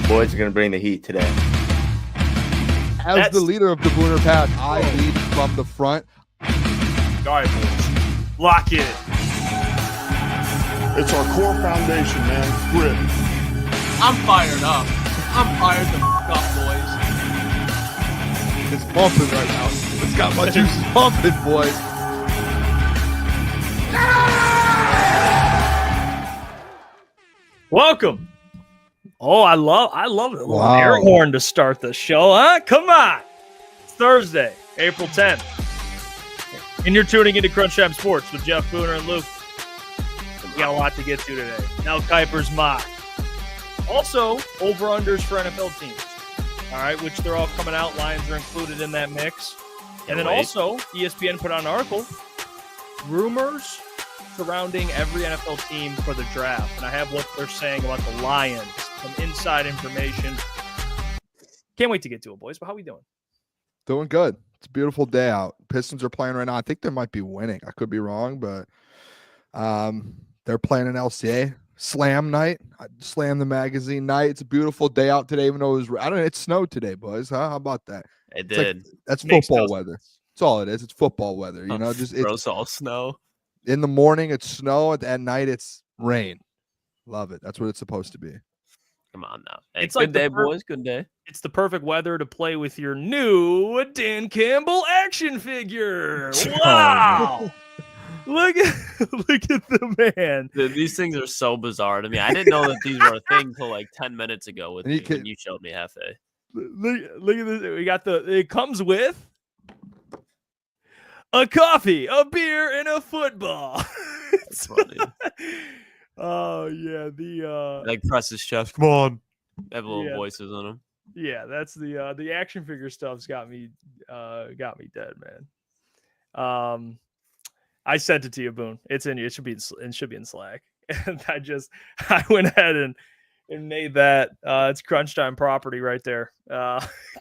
boys are going to bring the heat today. As the leader of the Booner Pack, I lead from the front. All right, boys. Lock in. It's our core foundation, man. Grit. I'm fired up. I'm fired the up, boys. It's bumping right now. It's got my juices pumping, boys. Welcome. Oh, I love it. Wow. Air horn to start the show, huh? Come on. It's Thursday, April 10th. And you're tuning into Crunch Time Sports with Jeff, Booner, and Luke. We got a lot to get to today. Mel Kiper's mock. Also, over-unders for NFL teams. All right, which they're all coming out. Lions are included in that mix. And then also, ESPN put out an article. Rumors surrounding every NFL team for the draft. And I have what they're saying about the Lions. Some inside information. Can't wait to get to it, boys. But how we doing? Doing good. It's a beautiful day out. Pistons are playing right now. I think they might be winning. I could be wrong, but they're playing an LCA slam night. Slam the magazine night. It's a beautiful day out today, even though it snowed today, boys. Huh? How about that? It did. That's football weather. That's all it is. It's football weather. You know, it's all snow. In the morning, it's snow. At night, it's rain. Love it. That's what it's supposed to be. Come on now. Hey, It's good like day, boys. Good day. It's the perfect weather to play with your new Dan Campbell action figure. Wow. Look at the man. These things are so bizarre to me. I didn't know that these were a thing until like 10 minutes ago when you showed me Hefe. Look at this. We got it comes with a coffee, a beer, and a football. That's funny. Oh yeah, like presses chest. Come on. Have little Yeah. voices on them. Yeah, that's the action figure stuff's got me dead, man. I sent it to you, Boone. It's in you. It should be in Slack. And I went ahead and made that. It's crunch time property right there.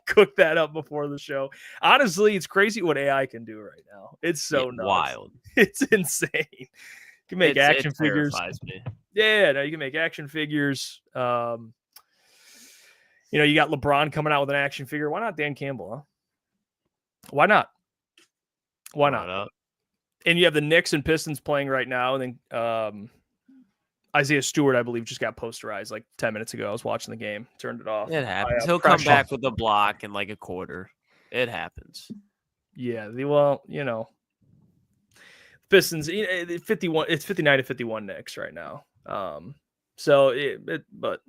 Cooked that up before the show. Honestly, it's crazy what AI can do right now. It's so nuts. Wild. It's insane. You can make action figures. Me. Yeah, no, you can make action figures. You got LeBron coming out with an action figure. Why not Dan Campbell, huh? Why not? Why not? And you have the Knicks and Pistons playing right now. And then Isaiah Stewart, I believe, just got posterized like 10 minutes ago. I was watching the game. Turned it off. It happens. He'll come back with a block in like a quarter. It happens. Yeah. Pistons, 51. It's 59-51 Knicks right now. But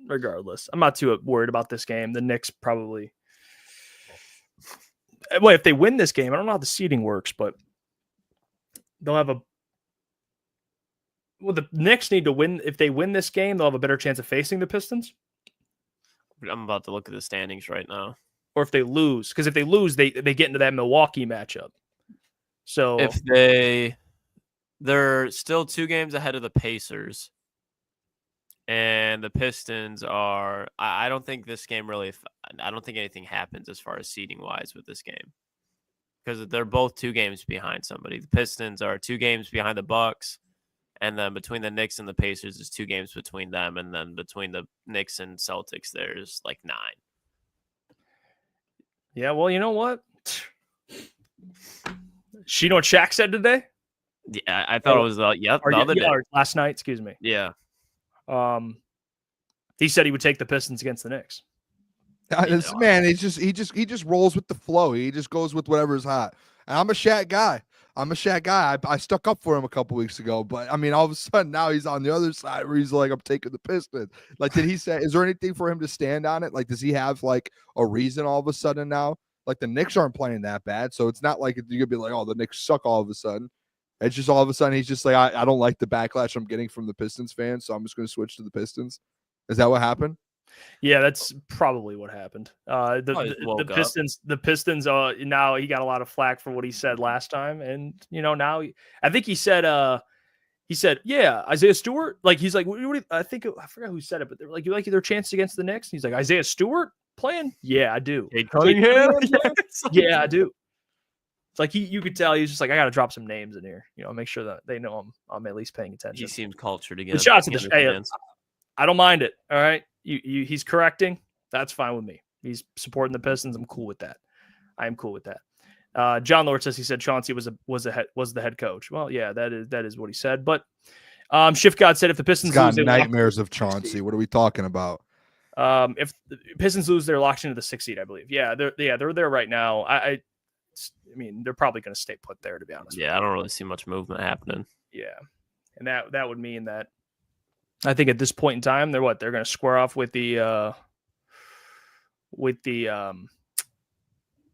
regardless, I'm not too worried about this game. The Knicks probably. Well, if they win this game, I don't know how the seeding works, but they'll have the Knicks need to win. If they win this game, they'll have a better chance of facing the Pistons. I'm about to look at the standings right now. Or if they lose, because if they lose, they get into that Milwaukee matchup. So if they're still 2 games ahead of the Pacers. And the Pistons are, I don't think this game really, I don't think anything happens as far as seeding wise with this game. Because they're both 2 games behind somebody. The Pistons are 2 games behind the Bucks. And then between the Knicks and the Pacers is 2 games between them. And then between the Knicks and Celtics, there's like 9. Yeah, well, you know what? You know what Shaq said today? Yeah, I thought it was the other day. Last night, excuse me. Yeah. He said he would take the Pistons against the Knicks. Man, he just rolls with the flow. He just goes with whatever's hot. And I'm a Shaq guy. I stuck up for him a couple weeks ago, but I mean, all of a sudden now he's on the other side where he's like, I'm taking the Pistons. Like, did he say? Is there anything for him to stand on it? Like, does he have like a reason all of a sudden now? Like, the Knicks aren't playing that bad, so it's not like you're gonna be like, oh, the Knicks suck all of a sudden. It's just all of a sudden he's just like, I don't like the backlash I'm getting from the Pistons fans, so I'm just going to switch to the Pistons. Is that what happened? Yeah, that's probably what happened. The Pistons. Now he got a lot of flack for what he said last time, and now I think he said, yeah, Isaiah Stewart. Like he's like, I forgot who said it, but they're like, you like their chances against the Knicks? And he's like, Isaiah Stewart playing? Yeah, I do. Cunningham? Yeah, I do. It's like you could tell he's just like, I got to drop some names in here, make sure that they know I'm at least paying attention. He seems cultured again. The shots at I don't mind it. All right, he's correcting. That's fine with me. He's supporting the Pistons. I'm cool with that. I am cool with that. John Lord says he said Chauncey was the head coach. Well, yeah, that is what he said. But Shift God said if the Pistons Got lose, nightmares of Chauncey. What are we talking about? If the Pistons lose, they're locked into the 6th seed, I believe. Yeah, they're there right now. I mean, they're probably going to stay put there, to be honest. Yeah, I don't really see much movement happening. Yeah, and that would mean that I think at this point in time, they're going to square off with the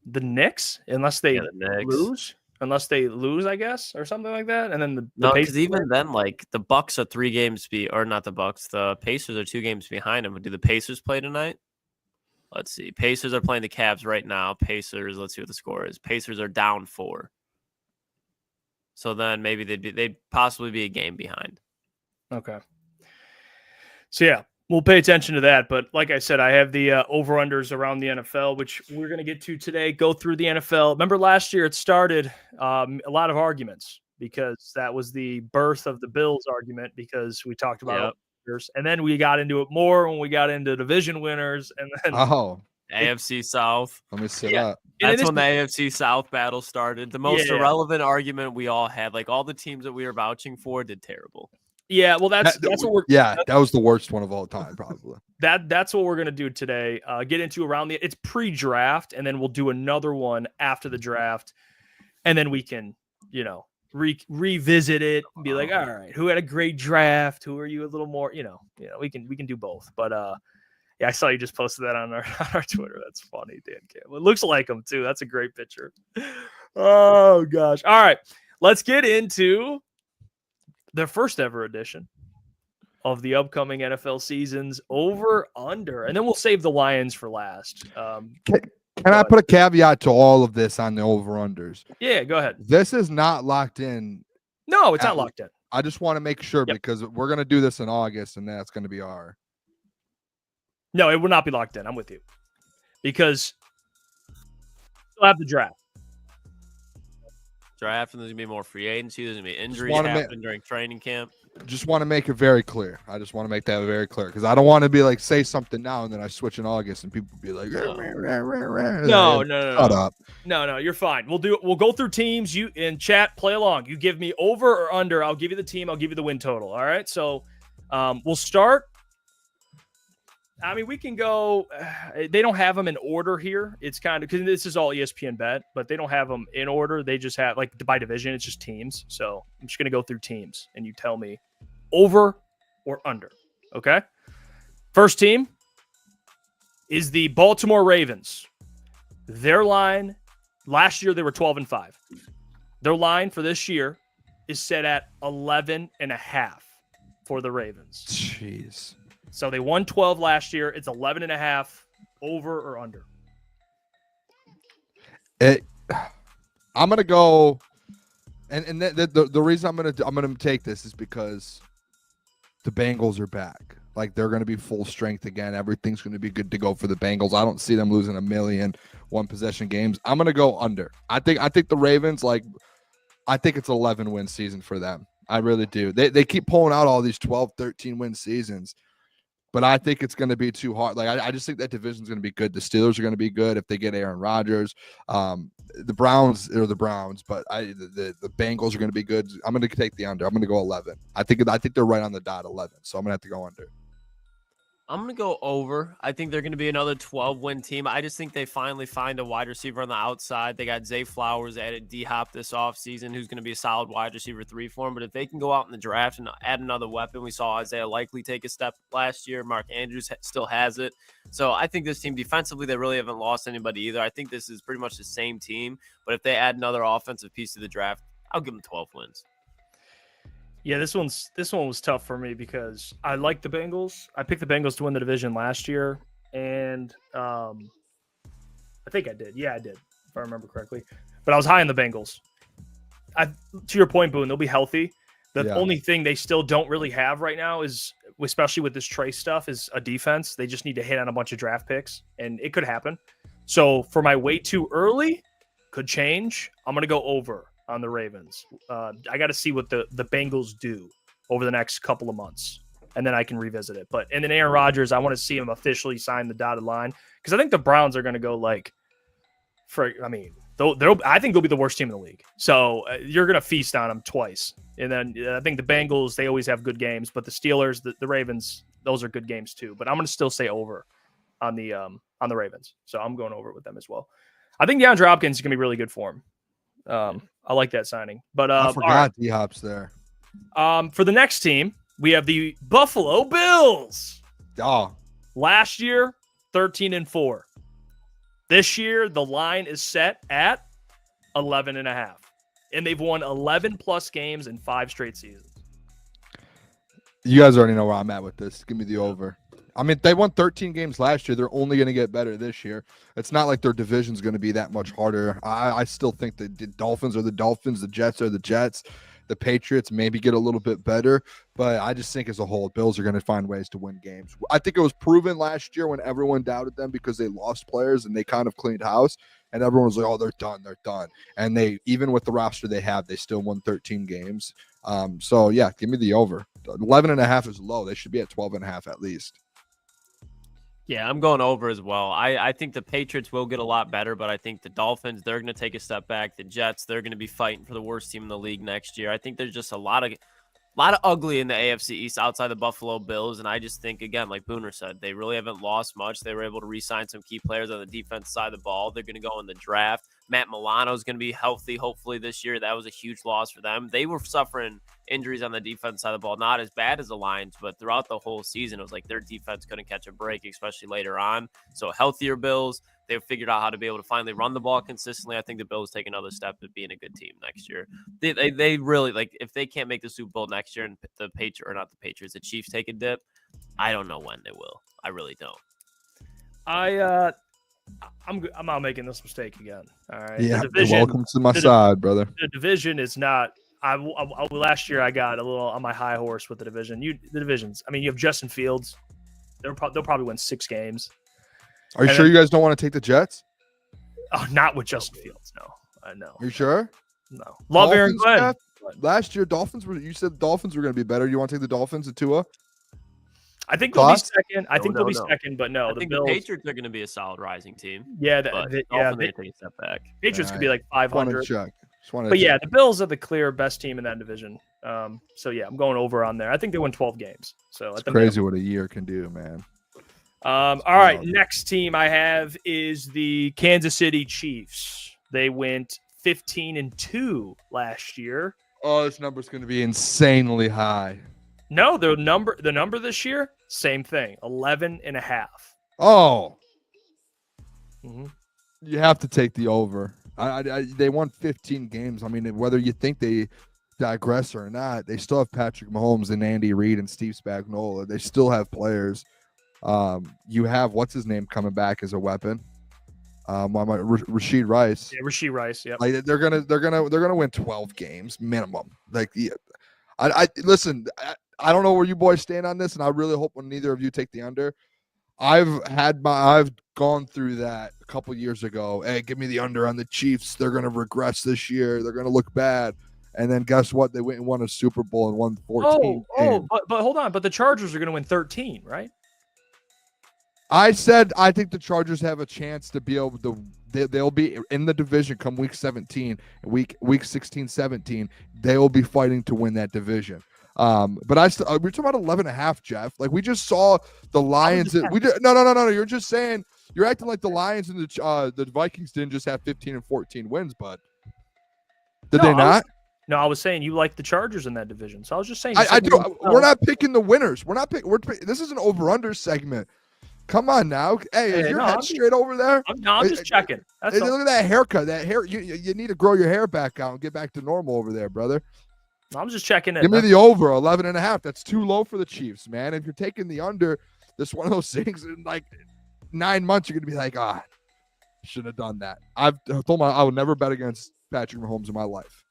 Knicks unless they lose. Unless they lose, I guess, or something like that, and then because even then, like the Bucks are 3 games or not the Bucks. The Pacers are 2 games behind them. Do the Pacers play tonight? Let's see. Pacers are playing the Cavs right now. Pacers. Let's see what the score is. Pacers are down 4. So then maybe they'd possibly be a game behind. Okay. So yeah, we'll pay attention to that. But like I said, I have the over-unders around the NFL, which we're going to get to today. Go through the NFL. Remember last year it started a lot of arguments because that was the birth of the Bills argument because we talked about winners, and then we got into it more when we got into division winners. And then AFC South. Let me sit up. That's when the AFC South battle started. The most irrelevant argument we all had. Like all the teams that we were vouching for did terrible. Yeah, well, that's what we're. Yeah, that was the worst one of all time, probably. That's what we're gonna do today. Get into around it's pre-draft, and then we'll do another one after the draft, and then we can, revisit it and be like, all right, who had a great draft? Who are you a little more? We can do both. But yeah, I saw you just posted that on our Twitter. That's funny, Dan Campbell. It looks like him too. That's a great picture. Oh gosh. All right, let's get into the first ever edition of the upcoming NFL season's over under, and then we'll save the Lions for last. Can I put a caveat to all of this on the over unders? Yeah, go ahead. This is not locked in. No, it's not locked in. I just want to make sure because we're going to do this in August, and that's going to be our. No, it will not be locked in. I'm with you because we'll have the draft. Draft, and there's gonna be more free agency. There's gonna be injuries happening during training camp. Just want to make it very clear. I just want to make that very clear because I don't want to be like say something now and then I switch in August and people be like, no, shut up. No, you're fine. We'll go through teams. You in chat, play along. You give me over or under. I'll give you the team. I'll give you the win total. All right. So, we'll start. I mean, we can go. They don't have them in order here. It's kind of because this is all ESPN bet, but they don't have them in order. They just have like by division. It's just teams. So I'm just gonna go through teams, and you tell me over or under. Okay. First team is the Baltimore Ravens. Their line last year they were 12-5. Their line for this year is set at 11.5 for the Ravens. Jeez. So they won 12 last year. It's 11.5 over or under. I'm gonna go, and the reason I'm gonna take this is because the Bengals are back. Like they're gonna be full strength again. Everything's gonna be good to go for the Bengals. I don't see them losing 1 million one-possession games. I'm gonna go under. I think the Ravens I think it's 11 win season for them. I really do. They keep pulling out all these 12, 13 win seasons. But I think it's going to be too hard. Like I just think that division's going to be good. The Steelers are going to be good if they get Aaron Rodgers. The Browns are the Browns, but the Bengals are going to be good. I'm going to take the under. I'm going to go 11. I think they're right on the dot 11. So I'm going to have to go under. I'm going to go over. I think they're going to be another 12-win team. I just think they finally find a wide receiver on the outside. They got Zay Flowers added D-Hop this offseason, who's going to be a solid wide receiver 3 for him. But if they can go out in the draft and add another weapon, we saw Isaiah Likely take a step last year. Mark Andrews still has it. So I think this team defensively, they really haven't lost anybody either. I think this is pretty much the same team. But if they add another offensive piece to the draft, I'll give them 12 wins. Yeah, this one was tough for me because I like the Bengals. I picked the Bengals to win the division last year, and I think I did. Yeah, I did, if I remember correctly. But I was high on the Bengals. To your point, Boone, they'll be healthy. The only thing they still don't really have right now is, especially with this Trace stuff, is a defense. They just need to hit on a bunch of draft picks, and it could happen. So for my way too early, could change. I'm going to go over on the Ravens. I got to see what the Bengals do over the next couple of months. and then I can revisit it. But and then Aaron Rodgers, I want to see him officially sign the dotted line because I think the Browns are going to go I think they'll be the worst team in the league. So you're going to feast on them twice. And then I think the Bengals, they always have good games, but the Steelers, the Ravens, those are good games too. But I'm going to still say over on the Ravens. So I'm going over with them as well. I think DeAndre Hopkins is going to be really good for him. I like that signing. But I forgot D-Hop's there. For the next team, we have the Buffalo Bills. Oh. Last year, 13-4. This year, the line is set at 11.5. And they've won 11-plus games in 5 straight seasons. You guys already know where I'm at with this. Give me the over. I mean, they won 13 games last year. They're only going to get better this year. It's not like their division's going to be that much harder. I still think the Dolphins are the Dolphins. The Jets are the Jets. The Patriots maybe get a little bit better. But I just think as a whole, Bills are going to find ways to win games. I think it was proven last year when everyone doubted them because they lost players and they kind of cleaned house. And everyone was like, oh, they're done. They're done. And they, even with the roster they have, they still won 13 games. So, yeah, give me the over. 11.5 is low. They should be at 12.5 at least. Yeah, I'm going over as well. I think the Patriots will get a lot better, but I think the Dolphins, they're going to take a step back. The Jets, they're going to be fighting for the worst team in the league next year. I think there's just a lot of ugly in the AFC East outside the Buffalo Bills, and I just think, again, like Booner said, they really haven't lost much. They were able to re-sign some key players on the defense side of the ball. They're going to go in the draft. Matt Milano is going to be healthy, hopefully, this year. That was a huge loss for them. They were suffering injuries on the defense side of the ball, not as bad as the Lions, but throughout the whole season, it was like their defense couldn't catch a break, especially later on. So healthier Bills. They've figured out how to be able to finally run the ball consistently. I think the Bills take another step to being a good team next year. They really, like, if they can't make the Super Bowl next year and the Chiefs take a dip, I don't know when they will. I really don't. I'm not making this mistake again. All right. Yeah, welcome to my side, brother. The division is not. Last year I got a little on my high horse with the division. The divisions. I mean, you have Justin Fields. They'll probably win 6 games. Are you sure you guys don't want to take the Jets? Oh, not with Justin Fields. No, no. Are you sure? No. Love Aaron Glenn. Last year, you said the Dolphins were going to be better. You want to take the Dolphins at Tua? I think they'll be second. I think they'll be second, but no. I think Bills, the Patriots are going to be a solid rising team. Yeah, they take a step back. Patriots could be like 500. But yeah, the Bills are the clear best team in that division. So yeah, I'm going over on there. I think they win 12 games. So it's crazy what a year can do, man. All right, next team I have is the Kansas City Chiefs. They went 15-2 last year. Oh, this number's going to be insanely high. No, the number this year, same thing, 11.5. Oh, mm-hmm. You have to take the over. They won 15 games. I mean, whether you think they digress or not, they still have Patrick Mahomes and Andy Reid and Steve Spagnuolo. They still have players. You have what's his name coming back as a weapon. Rashid Rice. Yeah, Rashid Rice. Yeah. Like they're gonna win 12 games minimum. Like I listen. I don't know where you boys stand on this, and I really hope when neither of you take the under. I've gone through that a couple years ago. Hey, give me the under on the Chiefs. They're gonna regress this year. They're gonna look bad. And then guess what? They went and won a Super Bowl and won 14. But hold on. But the Chargers are gonna win 13, right? I said I think the Chargers have a chance to be able to. They'll be in the division come week 17, week 16, 17. They will be fighting to win that division. But we're talking about 11.5, Jeff. Like we just saw the Lions. No. You're just saying you're acting like the Lions and the Vikings didn't just have 15 and 14 wins, but did they not? I was saying you like the Chargers in that division. So I was just saying. I do. We're not picking the winners. This is an over/under segment. Come on now. Hey, is your head straight over there? I'm just checking. Look at that haircut. That hair. You need to grow your hair back out and get back to normal over there, brother. I'm just checking in. Give me the over 11.5. That's too low for the Chiefs, man. If you're taking the under, this one of those things in like 9 months, you're gonna be like, should have done that. I've told I would never bet against Patrick Mahomes in my life.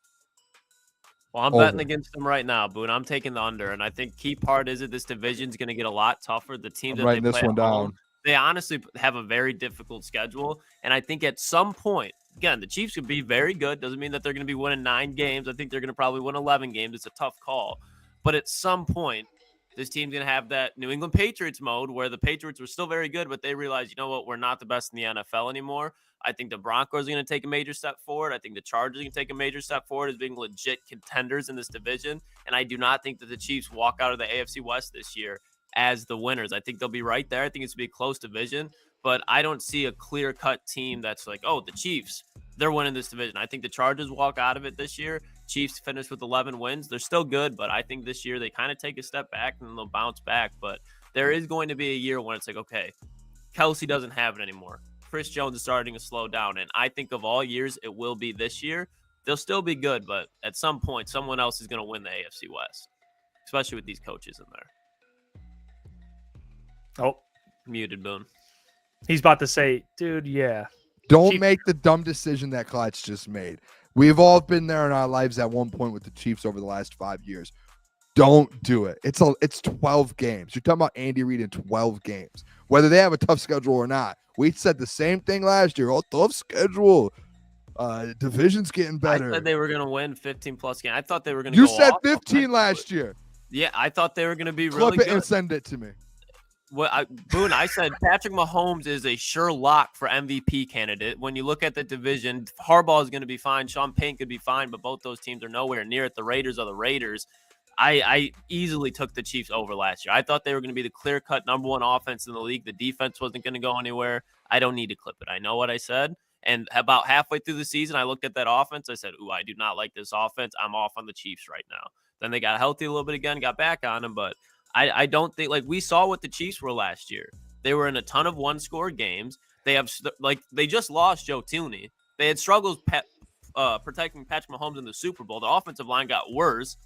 Well, I'm betting against them right now, Boone. I'm taking the under, and I think key part is that this division's going to get a lot tougher. The teams that they play at home, they honestly have a very difficult schedule, and I think at some point, again, the Chiefs could be very good. Doesn't mean that they're going to be winning 9 games. I think they're going to probably win 11 games. It's a tough call, but at some point, This team's going to have that New England Patriots mode where the Patriots were still very good, but they realized, you know what, we're not the best in the NFL anymore. I think the Broncos are going to take a major step forward. I think the Chargers are going to take a major step forward as being legit contenders in this division. And I do not think that the Chiefs walk out of the AFC West this year as the winners. I think they'll be right there. I think it's going to be a close division, but I don't see a clear-cut team that's like, oh, the Chiefs, they're winning this division. I think the Chargers walk out of it this year. Chiefs finish with 11 wins. They're still good, but I think this year they kind of take a step back and then they'll bounce back. But there is going to be a year when it's like, okay, Kelsey doesn't have it anymore. Chris Jones is starting to slow down. And I think of all years, it will be this year. They'll still be good, but at some point, someone else is going to win the AFC West, especially with these coaches in there. Oh, muted Boone. He's about to say, dude, yeah. Don't make the dumb decision that Klotz just made. We've all been there in our lives at one point with the Chiefs over the last 5 years. Don't do it. It's 12 games. You're talking about Andy Reid in 12 games. Whether they have a tough schedule or not. We said the same thing last year. Oh, tough schedule. Division's getting better. I said they were going to win 15-plus games. I thought they were going to You go said off 15 last year. Yeah, I thought they were going to be Clip really it good. and send it to me. Boone, I said Patrick Mahomes is a sure lock for MVP candidate. When you look at the division, Harbaugh is going to be fine. Sean Payne could be fine, but both those teams are nowhere near it. The Raiders are the Raiders. I easily took the Chiefs over last year. I thought they were going to be the clear-cut number one offense in the league. The defense wasn't going to go anywhere. I don't need to clip it. I know what I said. And about halfway through the season, I looked at that offense. I said, ooh, I do not like this offense. I'm off on the Chiefs right now. Then they got healthy a little bit again, got back on them, but I don't think, like, we saw what the Chiefs were last year. They were in a ton of one-score games. They just lost Joe Tooney. They had struggles protecting Patrick Mahomes in the Super Bowl. The offensive line got worse.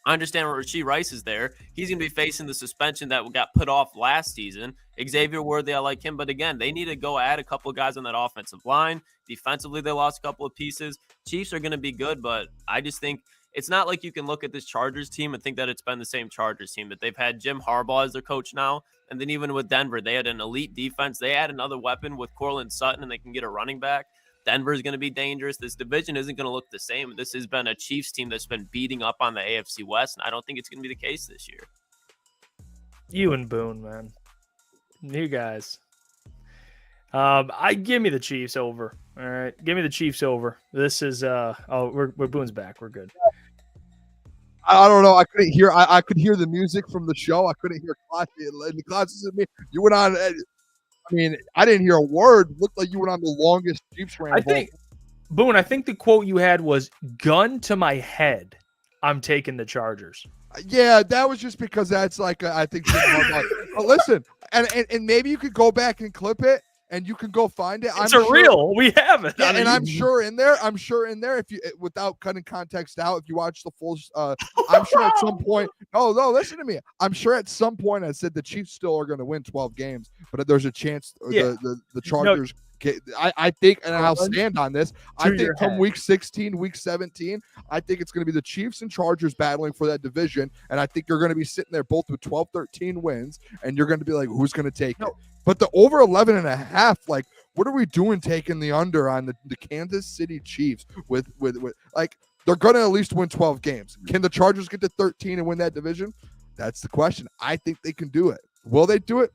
I understand where Rashee Rice is there. He's going to be facing the suspension that got put off last season. Xavier Worthy, I like him. But again, they need to go add a couple of guys on that offensive line. Defensively, they lost a couple of pieces. Chiefs are going to be good, but I just think it's not like you can look at this Chargers team and think that it's been the same Chargers team, that they've had Jim Harbaugh as their coach now. And then even with Denver, they had an elite defense. They had another weapon with Courtland Sutton, and they can get a running back. Denver is going to be dangerous. This division isn't going to look the same. This has been a Chiefs team that's been beating up on the AFC West, and I don't think it's going to be the case this year. You and Boone, man. You guys. Give me the Chiefs over. All right. Give me the Chiefs over. This is we're Boone's back. We're good. I don't know. I couldn't hear. I could hear the music from the show. I couldn't hear Klotz. The Klotz me. You went on. I mean, I didn't hear a word. It looked like you went on the longest Chiefs ramble. Boone, I think the quote you had was, gun to my head, I'm taking the Chargers. Yeah, that was just because that's like, I think. But listen, and maybe you could go back and clip it, and you can go find it. It's real. We have it. Yeah, and I'm sure in there, if you, without cutting context out, if you watch the full, I'm sure at some point, no, listen to me. I'm sure at some point I said the Chiefs still are going to win 12 games, but there's a chance the Chargers. I think, and I'll stand on this. I think come week 16, week 17, I think it's going to be the Chiefs and Chargers battling for that division. And I think you're going to be sitting there both with 12, 13 wins, and you're going to be like, who's going to take it? But the over 11.5, like, what are we doing taking the under on the Kansas City Chiefs with like, they're going to at least win 12 games. Can the Chargers get to 13 and win that division? That's the question. I think they can do it. Will they do it?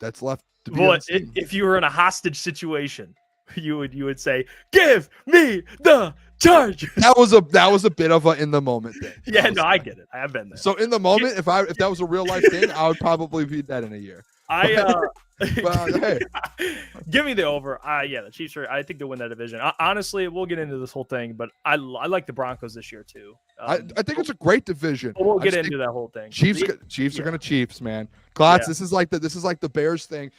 That's left. Well, if you were in a hostage situation, you would say, "Give me the Chargers." That was a bit of a in the moment thing. Yeah, no, I get it. I have been there. So in the moment, if that was a real life thing, I would probably be dead in a year. Hey. Give me the over. The Chiefs I think they'll win that division. Honestly, we'll get into this whole thing, but I like the Broncos this year too. I think it's a great division. We'll get into that whole thing. Chiefs are going to Chiefs, man. Klotz, this is like the Bears thing.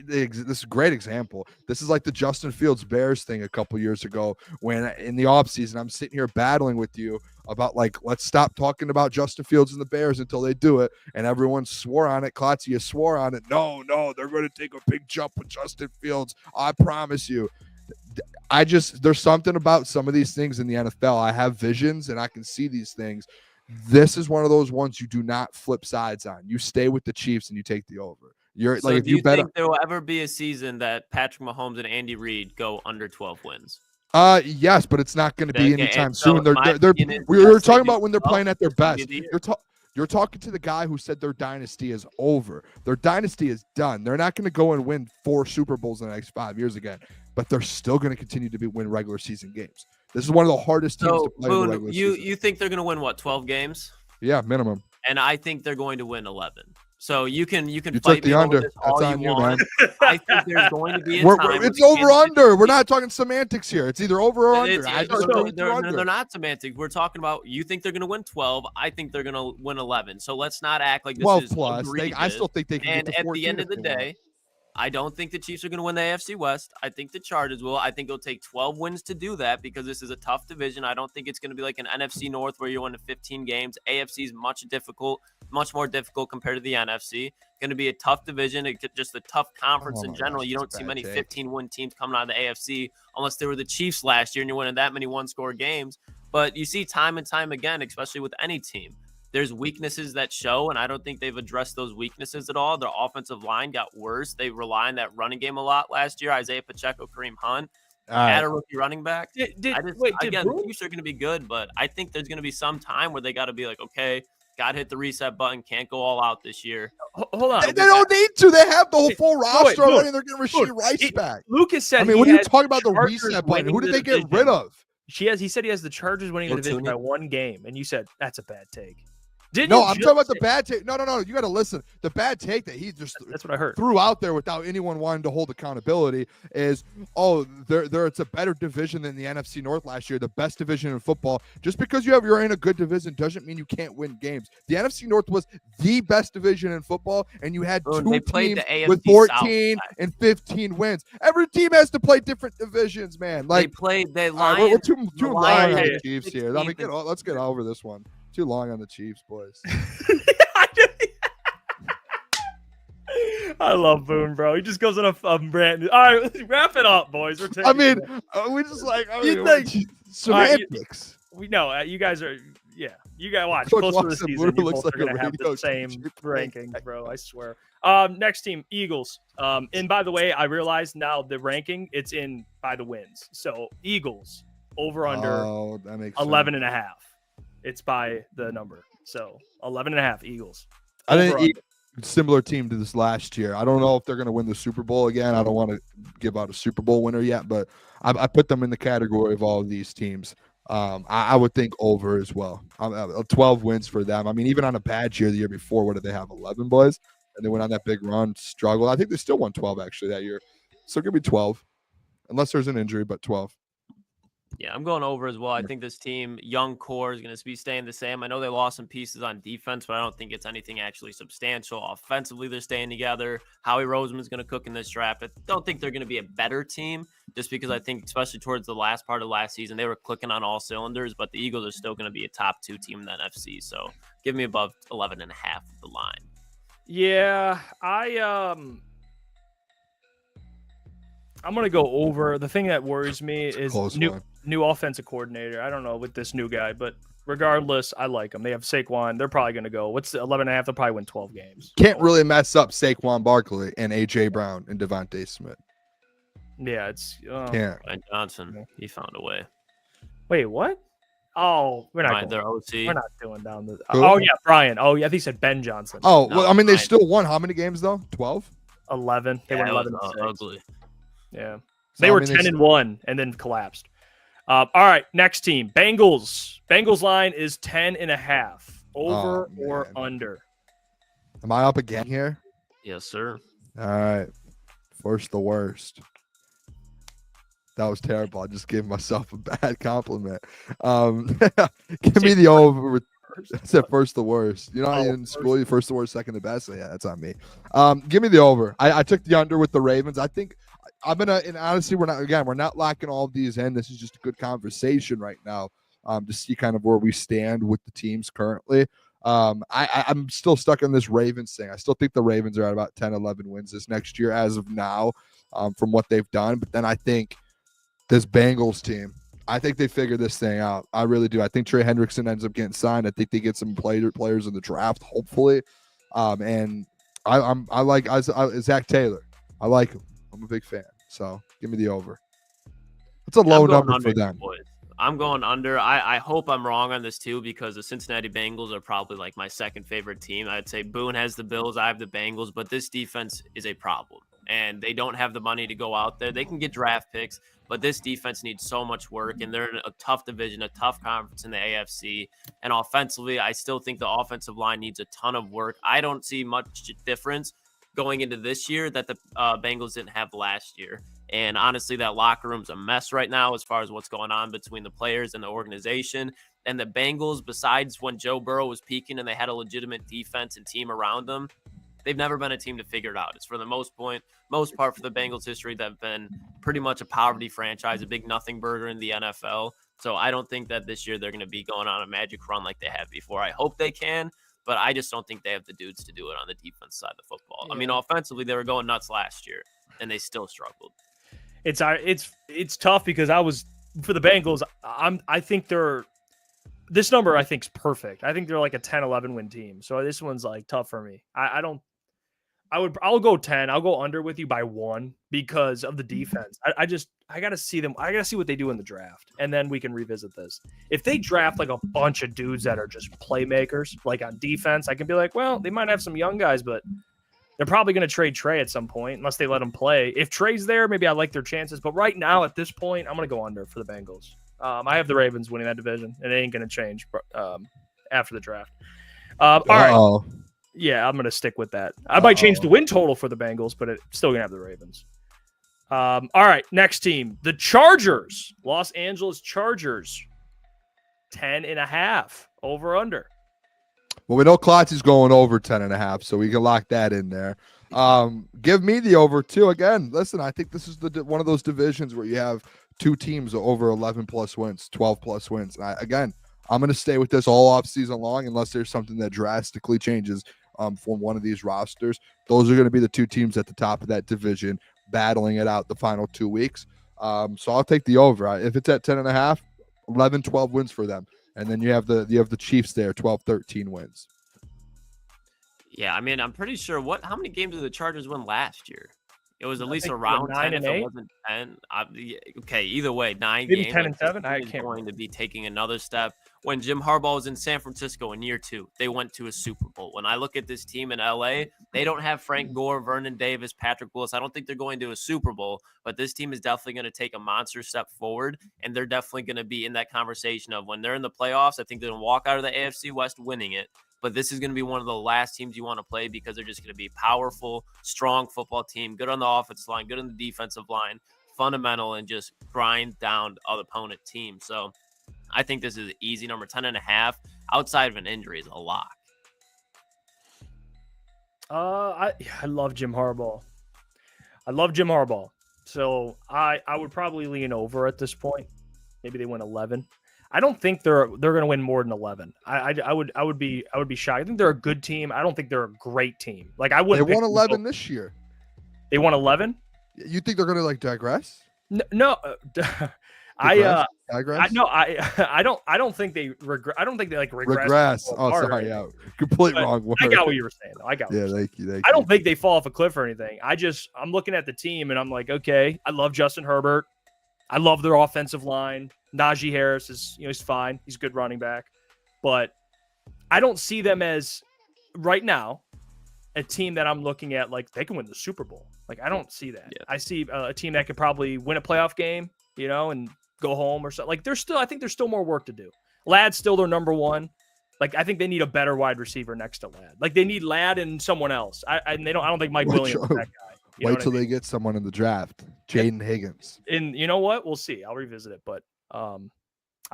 This is a great example. This is like the Justin Fields Bears thing a couple years ago when in the offseason I'm sitting here battling with you about, like, let's stop talking about Justin Fields and the Bears until they do it. And everyone swore on it. Klotz, you swore on it. No, they're going to take a big jump with Justin Fields. I promise you. There's something about some of these things in the NFL. I have visions and I can see these things. This is one of those ones you do not flip sides on. You stay with the Chiefs and you take the over. Do you think there will ever be a season that Patrick Mahomes and Andy Reid go under 12 wins? Yes, but it's not going to be anytime soon. We were talking about when they're playing at their best. You're talking to the guy who said their dynasty is over. Their dynasty is done. They're not going to go and win 4 Super Bowls in the next 5 years again, but they're still going to continue to win regular season games. This is one of the hardest teams to play in the regular season. You think they're going to win, 12 games? Yeah, minimum. And I think they're going to win 11. So you can took fight the me under. over this all That's on you you, want. I think there's going to be a time. It's over under. We're not talking semantics here. It's either over or under. They're not semantic. We're talking about you think they're going to win 12. I think they're going to win 11. So let's not act like this 12 is plus. I still think they can and get to 14 at the end of the day, I don't think the Chiefs are going to win the AFC West. I think the Chargers will. I think it'll take 12 wins to do that because this is a tough division. I don't think it's going to be like an NFC North where you're winning 15 games. AFC is much more difficult compared to the NFC. Going to be a tough division. It's just a tough conference in general. You don't see many 15-win teams coming out of the AFC unless they were the Chiefs last year and you're winning that many one-score games. But you see time and time again, especially with any team, there's weaknesses that show, and I don't think they've addressed those weaknesses at all. Their offensive line got worse. They rely on that running game a lot last year. Isaiah Pacheco, Kareem Hunt, add a rookie running back. The Chiefs are going to be good, but I think there's going to be some time where they got to be like, okay, got to hit the reset button. Can't go all out this year. Hold on. They don't need to. They have the whole full roster already, and they're getting Rasheed Rice back. Lucas said, what are you talking about the reset button? Who did they get rid of? He said he has the Chargers winning the division by 1 game, and you said that's a bad take. I'm talking about the bad take. No. You got to listen. The bad take that he just that's what I heard. Threw out there without anyone wanting to hold accountability is, it's a better division than the NFC North last year, the best division in football. Just because you're in a good division doesn't mean you can't win games. The NFC North was the best division in football, and you had two teams with 14 and 15 wins. Every team has to play different divisions, man. Like we're too long on the Chiefs here. Let's get over this one. Too long on the Chiefs, boys. I love Boone, bro. He just goes on a brand. All right, let's wrap it up, boys. We just semantics. We know you guys are. Yeah, you guys watch Coach close to the Watson season. You looks both like are gonna have the same rankings, bro. I swear. Next team, Eagles. And by the way, I realize now the ranking it's in by the wins. So Eagles over under 11.5. It's by the number. So 11.5 Eagles. I think similar team to this last year. I don't know if they're going to win the Super Bowl again. I don't want to give out a Super Bowl winner yet, but I put them in the category of all of these teams. I would think over as well. 12 wins for them. I mean, even on a bad year the year before, what did they have? 11 boys? And they went on that big run, struggled. I think they still won 12 actually that year. So it could be 12, unless there's an injury, but 12. Yeah, I'm going over as well. I think this team, young core, is going to be staying the same. I know they lost some pieces on defense, but I don't think it's anything actually substantial. Offensively, they're staying together. Howie Roseman's going to cook in this draft. I don't think they're going to be a better team just because I think, especially towards the last part of last season, they were clicking on all cylinders, but the Eagles are still going to be a top 2 team in the NFC. So give me above 11.5 of the line. Yeah, I'm going to go over. The thing that worries me is new offensive coordinator. I don't know with this new guy, but regardless, I like them. They have Saquon. They're probably going to go. What's the 11.5? They'll probably win 12 games. Can't really mess up Saquon Barkley and A.J. Brown and Devontae Smith. Yeah, it's can't. And Johnson, he found a way. Wait, what? Oh, we're not. Their OC. We're not doing down the. Oh yeah, Brian. Oh yeah, I think he said Ben Johnson. Oh, well, I mean, they still won how many games though? 12. 11. They won 11. Ugly. Yeah, they were 10-1 and then collapsed. All right, next team, Bengals. Bengals line is 10.5. Over or under? Am I up again here? Yes, sir. All right, first the worst. That was terrible. I just gave myself a bad compliment. Give me the over. I said first the worst. You know how in school you first the worst, second the best? So yeah, that's on me. Give me the over. I took the under with the Ravens. I think I'm gonna, and honestly, we're not locking all of these in. This is just a good conversation right now, to see kind of where we stand with the teams currently. I'm still stuck on this Ravens thing. I still think the Ravens are at about 10, 11 wins this next year as of now, from what they've done. But then I think this Bengals team, I think they figure this thing out. I really do. I think Trey Hendrickson ends up getting signed. I think they get some players in the draft, hopefully. And I like Zach Taylor. I like him. I'm a big fan. So give me the over. It's a low number for them. I'm going under. I hope I'm wrong on this too, because the Cincinnati Bengals are probably like my second favorite team. I'd say Boone has the Bills, I have the Bengals, but this defense is a problem. And they don't have the money to go out there. They can get draft picks, but this defense needs so much work, and they're in a tough division, a tough conference in the AFC. And offensively, I still think the offensive line needs a ton of work. I don't see much difference going into this year that the Bengals didn't have last year. And honestly, that locker room's a mess right now as far as what's going on between the players and the organization. And the Bengals, besides when Joe Burrow was peaking and they had a legitimate defense and team around them, they've never been a team to figure it out. It's for the most part for the Bengals history, they've been pretty much a poverty franchise, a big nothing burger in the NFL. So I don't think that this year they're going to be going on a magic run like they have before. I hope they can, but I just don't think they have the dudes to do it on the defense side of the football. Yeah. I mean, offensively, they were going nuts last year, and they still struggled. It's tough because for the Bengals, I think this number I think is perfect. I think they're like a 10-11 win team. So this one's like tough for me. I'll go 10. I'll go under with you by 1 because of the defense. I got to see them. I got to see what they do in the draft, and then we can revisit this. If they draft like a bunch of dudes that are just playmakers, like on defense, I can be like, well, they might have some young guys, but they're probably going to trade Trey at some point unless they let him play. If Trey's there, maybe I like their chances. But right now, at this point, I'm going to go under for the Bengals. I have the Ravens winning that division, and it ain't going to change after the draft. All right. Yeah, I'm going to stick with that. I might change the win total for the Bengals, but it's still going to have the Ravens. All right, next team. The Chargers. Los Angeles Chargers. 10.5. Over under. Well, we know Klotz is going over 10.5, so we can lock that in there. Give me the over 2 again. Listen, I think this is one of those divisions where you have two teams over 11 plus wins, 12 plus wins. And I'm going to stay with this all off season long unless there's something that drastically changes from one of these rosters. Those are going to be the two teams at the top of that division battling it out the final 2 weeks. So I'll take the over. If it's at 10.5, 11, 12 wins for them. And then you have the Chiefs there, 12, 13 wins. Yeah, I mean, I'm pretty sure how many games did the Chargers win last year? It was at least around 10 if it wasn't 10. Okay, either way, 9 maybe games. 10 and 7. I can't going to be taking another step. When Jim Harbaugh was in San Francisco in year 2, they went to a Super Bowl. When I look at this team in LA, they don't have Frank Gore, Vernon Davis, Patrick Willis. I don't think they're going to a Super Bowl, but this team is definitely going to take a monster step forward, and they're definitely going to be in that conversation of when they're in the playoffs. I think they're going to walk out of the AFC West winning it. But this is going to be one of the last teams you want to play because they're just going to be powerful, strong football team, good on the offensive line, good on the defensive line, fundamental, and just grind down other opponent teams. So I think this is an easy number. 10.5 outside of an injury is a lock. I love Jim Harbaugh. So I would probably lean over at this point. Maybe they win 11. I don't think they're going to win more than 11. I would be shocked. I think they're a good team. I don't think they're a great team. Like I wouldn't. They won 11 this year. They won 11. You think they're going to digress? No. Digress? I don't think they regress. I don't think they regress. Oh, sorry. Yeah. Complete wrong word. I got what you were saying though. Thank you. I don't think they fall off a cliff or anything. I'm looking at the team and I'm like, okay, I love Justin Herbert. I love their offensive line. Najee Harris is, he's fine. He's a good running back. But I don't see them as, right now, a team that I'm looking at like they can win the Super Bowl. Like, I don't see that. Yeah. I see a team that could probably win a playoff game, and go home or something. Like, I think there's still more work to do. Ladd's still their number one. Like, I think they need a better wide receiver next to Ladd. Like, they need Ladd and someone else. I don't think Mike Williams is that guy. Wait till they get someone in the draft. Jaden Higgins. And you know what? We'll see. I'll revisit it. But I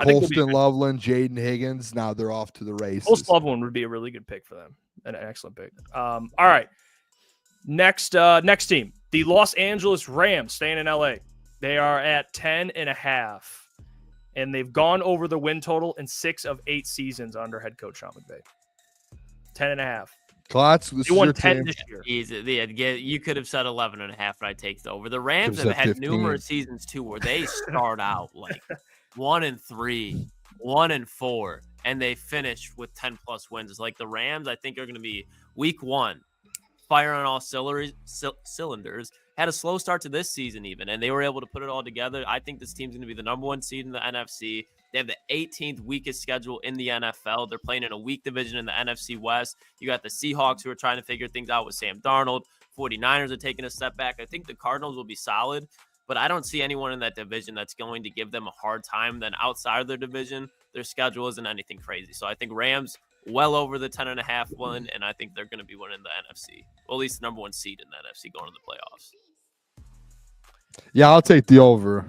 think Colston Loveland, Jaden Higgins. Now they're off to the races. Colston Loveland would be a really good pick for them. An excellent pick. All right. Next team. The Los Angeles Rams, staying in LA. They are at 10.5. And they've gone over the win total in 6 of 8 seasons under head coach Sean McVay. 10.5. Klotz, this you is won your 10 team. this year. Easy. You could have said 11.5, and I'd take the over. The Rams have had 15. numerous seasons too where they start out like 1-3, 1-4, and they finish with 10 plus wins. It's like the Rams, I think, are going to be week 1, fire on all cylinders, had a slow start to this season even, and they were able to put it all together. I think this team's going to be the number 1 seed in the NFC. They have the 18th weakest schedule in the NFL. They're playing in a weak division in the NFC West. You got the Seahawks who are trying to figure things out with Sam Darnold. 49ers are taking a step back. I think the Cardinals will be solid, but I don't see anyone in that division that's going to give them a hard time. Then outside of their division, their schedule isn't anything crazy. So I think Rams well over the 10.5 win, and I think they're going to be winning the NFC. Well, at least the number 1 seed in the NFC going to the playoffs. Yeah, I'll take the over.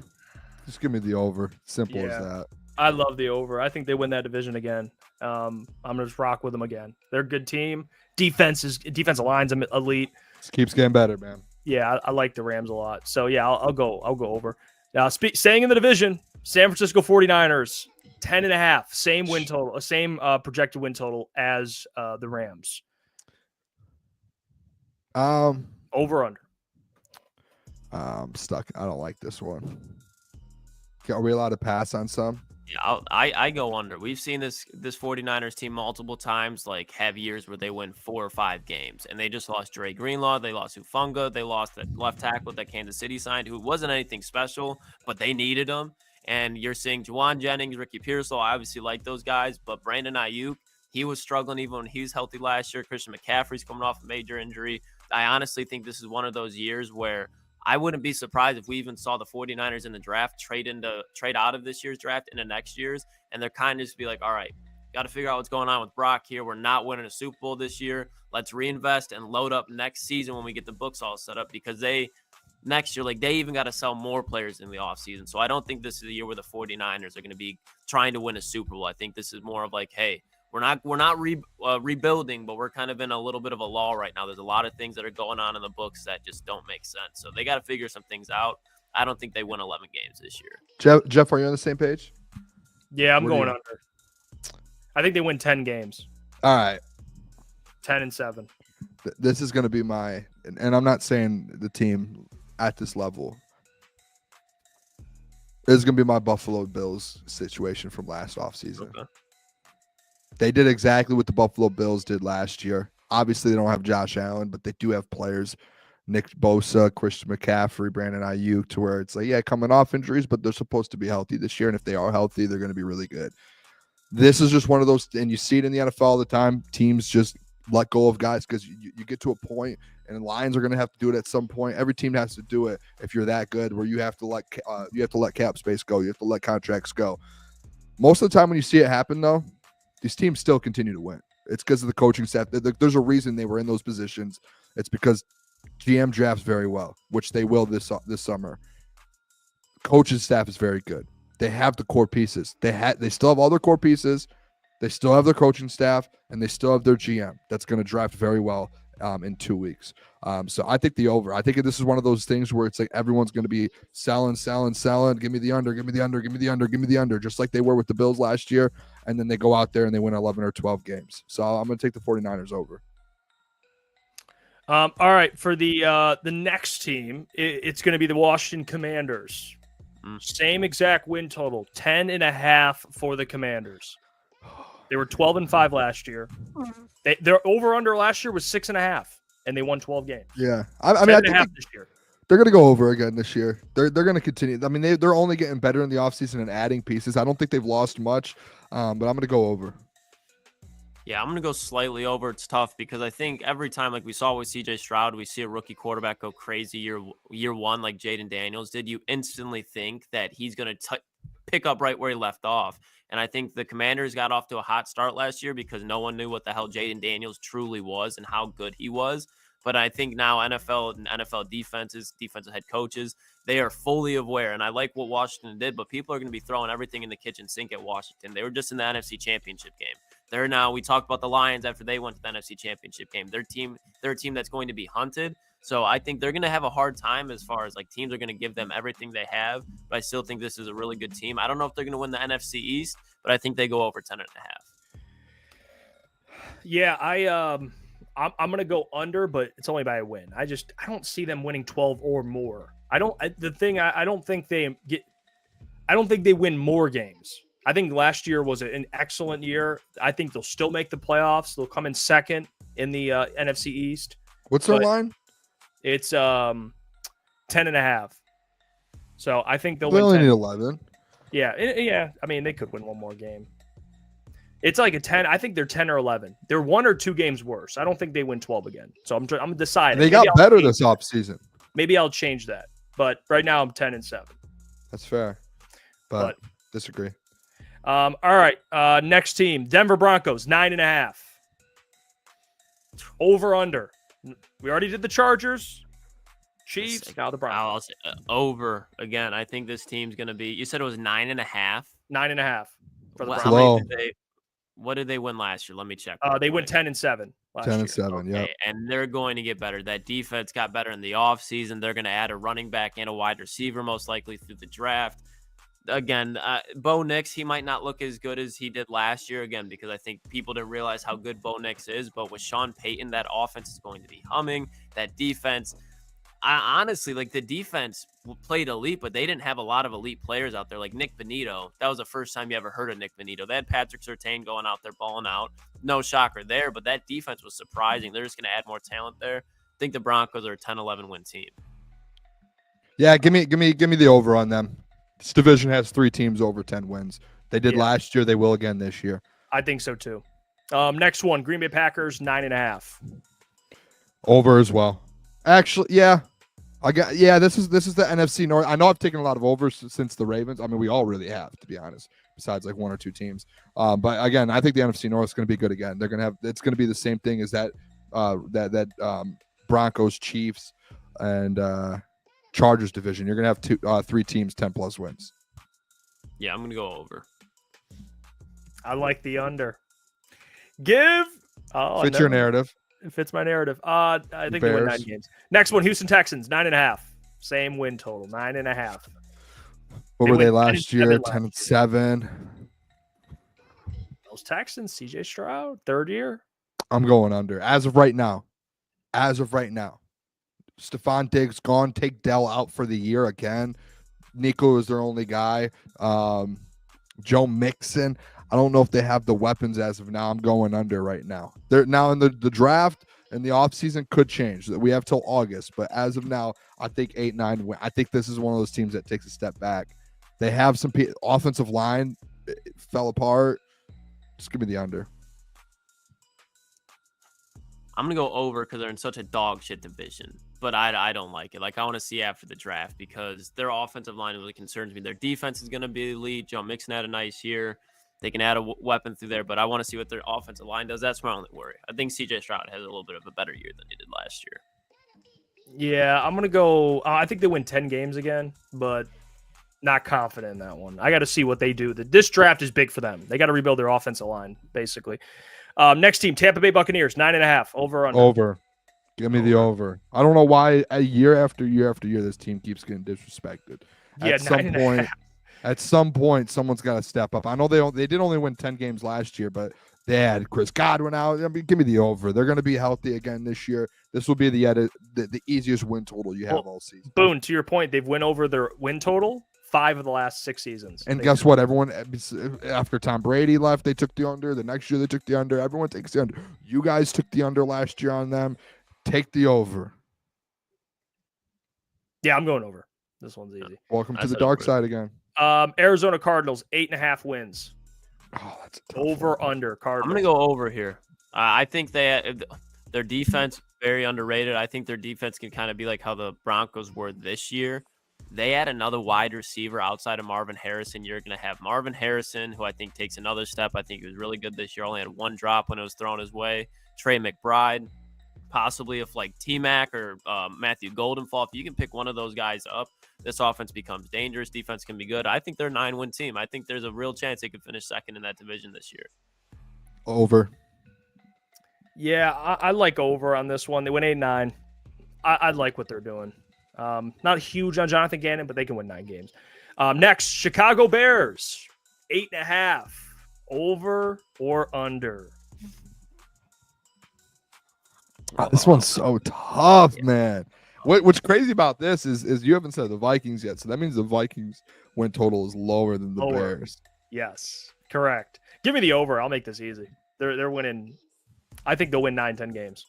Just give me the over. Simple as that. I love the over. I think they win that division again. I'm gonna just rock with them again. They're a good team. Defensive line's elite. Just keeps getting better, man. Yeah, I like the Rams a lot. So yeah, I'll go over. Staying in the division, San Francisco 49ers, 10.5, same win total, same projected win total as the Rams. Over under. I'm stuck. I don't like this one. Are we allowed to pass on some? Yeah, I go under. We've seen this 49ers team multiple times, like have years where they win 4 or 5 games, and they just lost Dre Greenlaw, they lost Hufanga, they lost that left tackle that Kansas City signed, who wasn't anything special, but they needed him. And you're seeing Juwan Jennings, Ricky Pearsall, I obviously like those guys, but Brandon Ayuk, he was struggling even when he was healthy last year. Christian McCaffrey's coming off a major injury. I honestly think this is one of those years where I wouldn't be surprised if we even saw the 49ers in the draft trade out of this year's draft into next year's, and they're kind of just be like, all right, got to figure out what's going on with Brock here. We're not winning a Super Bowl this year. Let's reinvest and load up next season when we get the books all set up, because next year, like, they even got to sell more players in the offseason. So I don't think this is the year where the 49ers are going to be trying to win a Super Bowl. I think this is more of like, hey, we're not rebuilding, but we're kind of in a little bit of a lull right now. There's a lot of things that are going on in the books that just don't make sense. So they got to figure some things out. I don't think they win 11 games this year. Jeff, are you on the same page? Yeah, I'm going under. I think they win 10 games. All right. 10-7. This is going to be and I'm not saying the team at this level. This is going to be my Buffalo Bills situation from last offseason. Okay. They did exactly what the Buffalo Bills did last year. Obviously, they don't have Josh Allen, but they do have players, Nick Bosa, Christian McCaffrey, Brandon Ayuk, to where it's like, yeah, coming off injuries, but they're supposed to be healthy this year. And if they are healthy, they're going to be really good. This is just one of those, and you see it in the NFL all the time. Teams just let go of guys because you get to a point, and Lions are going to have to do it at some point. Every team has to do it if you're that good, where you have to let cap space go. You have to let contracts go. Most of the time when you see it happen, though, these teams still continue to win. It's because of the coaching staff. There's a reason they were in those positions. It's because GM drafts very well, which they will this summer. Coaching staff is very good. They have the core pieces. They still have all their core pieces. They still have their coaching staff, and they still have their GM that's going to draft very well in 2 weeks. So I think the over. I think this is one of those things where it's like everyone's going to be selling. Give me the under, give me the under, give me the under, give me the under, just like they were with the Bills last year. And then they go out there and they win 11 or 12 games. So I'm going to take the 49ers over. All right, for the next team, it's going to be the Washington Commanders. Same exact win total, 10.5 for the Commanders. They were 12-5 last year. Their over/under last year was 6.5, and they won 12 games. Yeah, I mean, I think this year. They're going to go over again this year. They're going to continue. I mean, they're only getting better in the offseason and adding pieces. I don't think they've lost much, but I'm going to go over. Yeah, I'm going to go slightly over. It's tough because I think every time, like we saw with C.J. Stroud, we see a rookie quarterback go crazy year one like Jaden Daniels did. You instantly think that he's going to pick up right where he left off. And I think the Commanders got off to a hot start last year because no one knew what the hell Jaden Daniels truly was and how good he was. But I think now NFL and NFL defensive head coaches, they are fully aware. And I like what Washington did, but people are going to be throwing everything in the kitchen sink at Washington. They were just in the NFC Championship game. We talked about the Lions after they went to the NFC Championship game. They're a team that's going to be hunted. So I think they're going to have a hard time as far as like teams are going to give them everything they have. But I still think this is a really good team. I don't know if they're going to win the NFC East, but I think they go over 10.5. Yeah, I'm going to go under, but it's only by a win. I don't see them winning 12 or more. I don't think they win more games. I think last year was an excellent year. I think they'll still make the playoffs. They'll come in second in the NFC East. What's their line? It's 10.5. So I think they'll They win only 10. need 11. Yeah. I mean, they could win one more game. It's like a 10. I think they're 10 or 11. They're 1 or 2 games worse. I don't think they win 12 again. So I'm deciding. They got better this offseason. Maybe I'll change that. But right now I'm 10-7. That's fair. But disagree. All right. Next team, Denver Broncos, 9.5. Over under. We already did the Chargers, Chiefs, now the Broncos. I'll say, over again. I think this team's going to be. You said it was 9.5. 9.5 for the What, Broncos. what did they win last year? Let me check. They went 10-7 last year. 10-7, yeah. And they're going to get better. That defense got better in the offseason. They're going to add a running back and a wide receiver most likely through the draft. Again, Bo Nix, he might not look as good as he did last year, again, because I think people didn't realize how good Bo Nix is. But with Sean Payton, that offense is going to be humming. That defense, honestly, like the defense played elite, but they didn't have a lot of elite players out there. Like Nick Bonito, that was the first time you ever heard of Nick Bonito. They had Patrick Surtain going out there balling out. No shocker there, but that defense was surprising. They're just going to add more talent there. I think the Broncos are a 10-11 win team. Yeah, give me the over on them. This division has 3 teams over 10 wins. They did last year. They will again this year. I think so too. Next one, Green Bay Packers, 9.5. Over as well. Actually, yeah. This is the NFC North. I know I've taken a lot of overs since the Ravens. I mean, we all really have, to be honest, besides like 1 or 2 teams. But again, I think the NFC North is going to be good again. It's going to be the same thing as that Broncos, Chiefs, and Chargers division. You're going to have 3 teams 10+ wins. Yeah, I'm going to go over. I like the under. Fits your narrative. It fits my narrative. I think they win 9 games. Next one, Houston Texans, 9.5. Same win total, 9.5. What were they last year? 10-7. Those Texans, CJ Stroud, 3rd year. I'm going under. As of right now. Stephon Diggs gone. Take Dell out for the year again. Nico is their only guy. Joe Mixon. I don't know if they have the weapons as of now. I'm going under right now. They're now in the draft and the offseason could change. We have till August, but as of now, I think 8-9 win. I think this is one of those teams that takes a step back. They have some offensive line fell apart. Just give me the under. I'm going to go over because they're in such a dog shit division, but I don't like it. Like, I want to see after the draft because their offensive line really concerns me. Their defense is going to be elite. Joe Mixon had a nice year. They can add a weapon through there, but I want to see what their offensive line does. That's my only worry. I think CJ Stroud has a little bit of a better year than he did last year. Yeah, I'm going to go. I think they win 10 games again, but not confident in that one. I got to see what they do. This draft is big for them. They got to rebuild their offensive line, basically. Next team, Tampa Bay Buccaneers, 9.5. Over or under? Over. Give me the over. I don't know why year after year after year this team keeps getting disrespected. At some point, someone's got to step up. I know they did only win 10 games last year, but they had Chris Godwin out. I mean, give me the over. They're going to be healthy again this year. This will be the easiest win total you have all season. Boone, to your point, they've went over their win total 5 of the last 6 seasons. And guess what? Everyone, after Tom Brady left, they took the under. The next year, they took the under. Everyone takes the under. You guys took the under last year on them. Take the over. Yeah, I'm going over. This one's easy. Welcome to the dark side again. Arizona Cardinals, 8.5 wins. Oh, that's a tough over one. under Cardinals. I'm going to go over here. I think their defense very underrated. I think their defense can kind of be like how the Broncos were this year. They add another wide receiver outside of Marvin Harrison. You're going to have Marvin Harrison, who I think takes another step. I think he was really good this year. Only had 1 drop when it was thrown his way. Trey McBride, possibly if like T-Mac or Matthew Goldenfall. If you can pick one of those guys up, this offense becomes dangerous. Defense can be good. I think they're a 9-win team. I think there's a real chance they could finish second in that division this year. Over. Yeah, I like over on this one. They went 8-9. I like what they're doing. Not huge on Jonathan Gannon, but they can win 9 games. Next, Chicago Bears, 8.5. Over or under? This one's so tough, man. What's crazy about this is you haven't said the Vikings yet, so that means the Vikings win total is lower than the Bears. Yes, correct. Give me the over. I'll make this easy. They're winning. I think they'll win 9-10 games.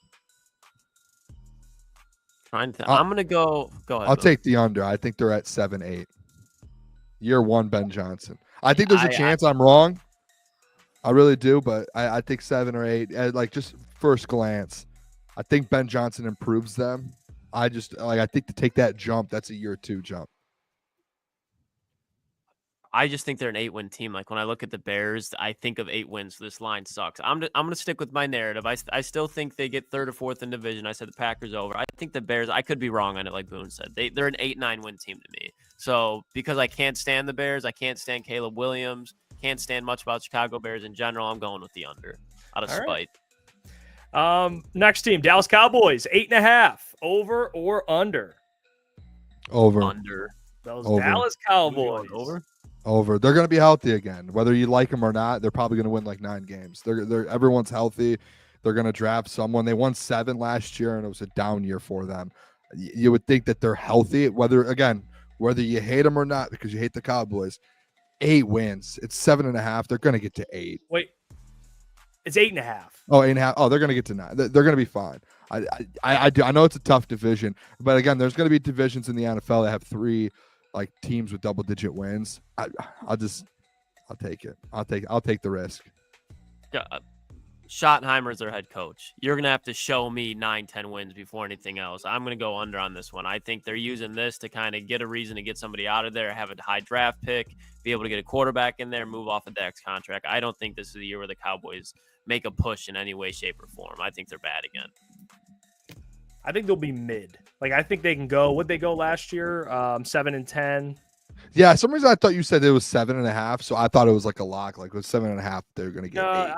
I'm gonna go. Go ahead. I'll Bill. take the under. I think they're at 7-8. Year one, Ben Johnson. I think there's a chance I'm wrong. I really do, but I think 7 or 8. Like just first glance, I think Ben Johnson improves them. I think to take that jump, that's a year 2 jump. I just think they're an 8-win team. Like when I look at the Bears, I think of 8 wins. So this line sucks. I'm going to stick with my narrative. I still think they get 3rd or 4th in division. I said the Packers over. I think the Bears, I could be wrong on it like Boone said. They're an 8-9 win team to me. So because I can't stand the Bears, I can't stand Caleb Williams, can't stand much about Chicago Bears in general, I'm going with the under out of spite. Right. Next team, Dallas Cowboys, 8.5. Over or under? Over. Under. Those Over. Dallas Cowboys. Over. They're going to be healthy again. Whether you like them or not, they're probably going to win like 9 games. They're everyone's healthy. They're going to draft someone. They won 7 last year, and it was a down year for them. You would think that they're healthy, whether you hate them or not, because you hate the Cowboys. 8 wins. It's 7.5. They're going to get to 8. Wait, it's 8.5. Oh, 8.5. Oh, they're going to get to 9. They're going to be fine. I know it's a tough division, but again, there's going to be divisions in the NFL that have 3 like teams with double-digit wins. I'll take it. I'll take the risk. Yeah, Schottenheimer's their head coach. You're going to have to show me 9-10 wins before anything else. I'm going to go under on this one. I think they're using this to kind of get a reason to get somebody out of there, have a high draft pick, be able to get a quarterback in there, move off a Dak's contract. I don't think this is the year where the Cowboys make a push in any way, shape, or form. I think they're bad again. I think they'll be mid. Like I think they can go. What'd they go last year? 7-10. Yeah, some reason I thought you said it was 7.5, so I thought it was like a lock. Like with 7.5, they're going to get 8.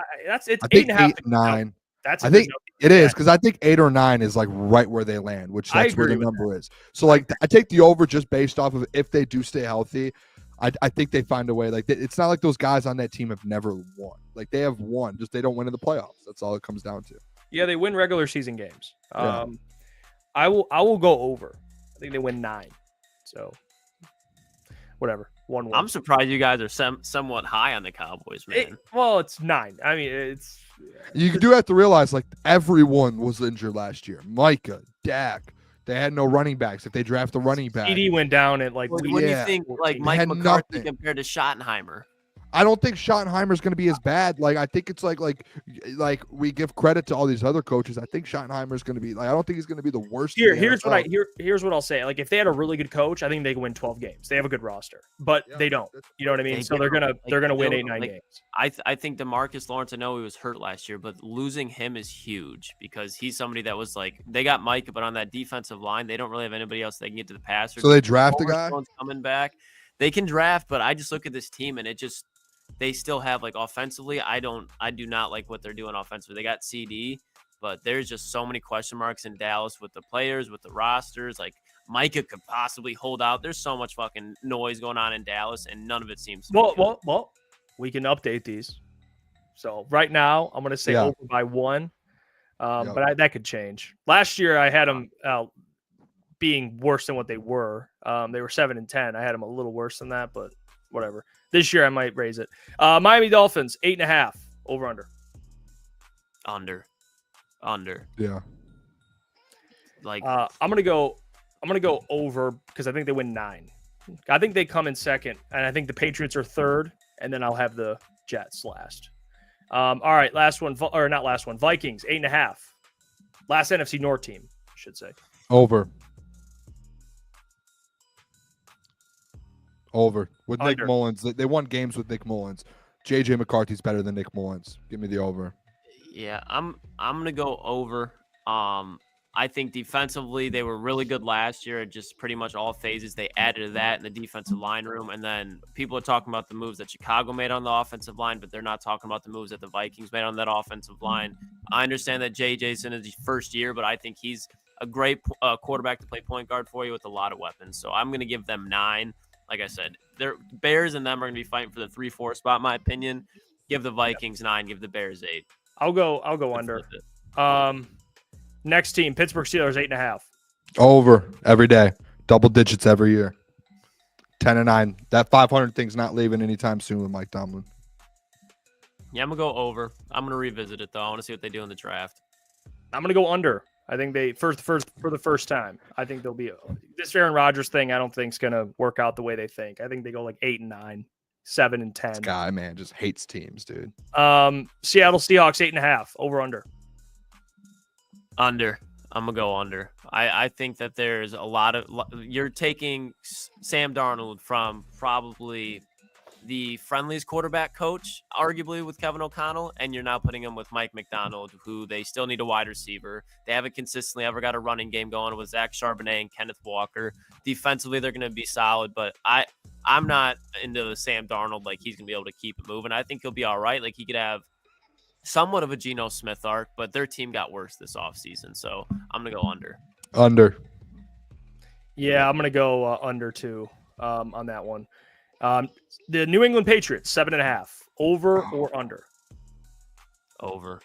It's I think 8.5. 9. That's I think it is because I think 8 or 9 is like right where they land, which that's where the number is. So like I take the over just based off of if they do stay healthy. I think they find a way. Like it's not like those guys on that team have never won. Like they have won, just they don't win in the playoffs. That's all it comes down to. Yeah, they win regular season games. Yeah. I will go over. I think they win 9. So whatever. 1-1. I'm surprised you guys are somewhat high on the Cowboys, man. It's 9. I mean, You do have to realize like everyone was injured last year. Micah, Dak. They had no running backs. If they draft a running back, CD went down at like. What do you think? Like Mike McCarthy compared to Schottenheimer? I don't think Schottenheimer's going to be as bad. Like I think it's like we give credit to all these other coaches. I think Schottenheimer's going to be like I don't think he's going to be the worst. Here's what I'll say. Like if they had a really good coach, I think they can win 12 games. They have a good roster, but they don't. You know what I mean? So they're gonna win 8-9 games. I think DeMarcus Lawrence. I know he was hurt last year, but losing him is huge because he's somebody that was like they got Micah, but on that defensive line, they don't really have anybody else they can get to the passer. So they draft a guy coming back. They can draft, but I just look at this team and it just. They still have like offensively. I do not like what they're doing offensively. They got CD, but there's just so many question marks in Dallas with the players, with the rosters. Like Micah could possibly hold out. There's so much fucking noise going on in Dallas, and none of it seems. Well, we can update these. So right now, I'm going to say over by 1, but that could change. Last year, I had them being worse than what they were. They were 7-10. I had them a little worse than that, but whatever. This year, I might raise it. Miami Dolphins, 8.5. Over under. Under. Yeah. Like I'm gonna go over because I think they win 9. I think they come in second, and I think the Patriots are third, and then I'll have the Jets last. All right, last one, or not last one. Vikings, 8.5. Last NFC North team, I should say. Over with Under. Nick Mullins. They won games with Nick Mullins. JJ McCarthy's better than Nick Mullins. Give me the over. Yeah, I'm gonna go over. I think defensively they were really good last year at just pretty much all phases. They added to that in the defensive line room, and then people are talking about the moves that Chicago made on the offensive line, but they're not talking about the moves that the Vikings made on that offensive line. I understand that JJ's in his first year, but I think he's a great quarterback to play point guard for you with a lot of weapons. So I'm gonna give them 9. Like I said, their Bears and them are going to be fighting for the 3-4 spot, in my opinion. Give the Vikings 9, give the Bears 8. I'll go under. Next team, Pittsburgh Steelers, 8.5. Over every day, double digits every year. 10-9. That 500 thing's not leaving anytime soon with Mike Tomlin. Yeah, I'm gonna go over. I'm gonna revisit it though. I want to see what they do in the draft. I'm gonna go under. I think they for the first time. I think they'll be this Aaron Rodgers thing. I don't think is going to work out the way they think. I think they go like 8-9, 7-10. This guy, man, just hates teams, dude. Seattle Seahawks 8.5 over under. Under. I'm gonna go under. I think that there's a lot of you're taking Sam Darnold from probably the friendliest quarterback coach, arguably with Kevin O'Connell, and you're now putting him with Mike McDonald, who they still need a wide receiver. They haven't consistently ever got a running game going with Zach Charbonnet and Kenneth Walker. Defensively, they're going to be solid, but I'm not into the Sam Darnold, like he's going to be able to keep it moving. I think he'll be all right. Like he could have somewhat of a Geno Smith arc, but their team got worse this offseason, so I'm going to go under. Under. Yeah, I'm going to go under too on that one. The New England Patriots 7.5 over or under. Over.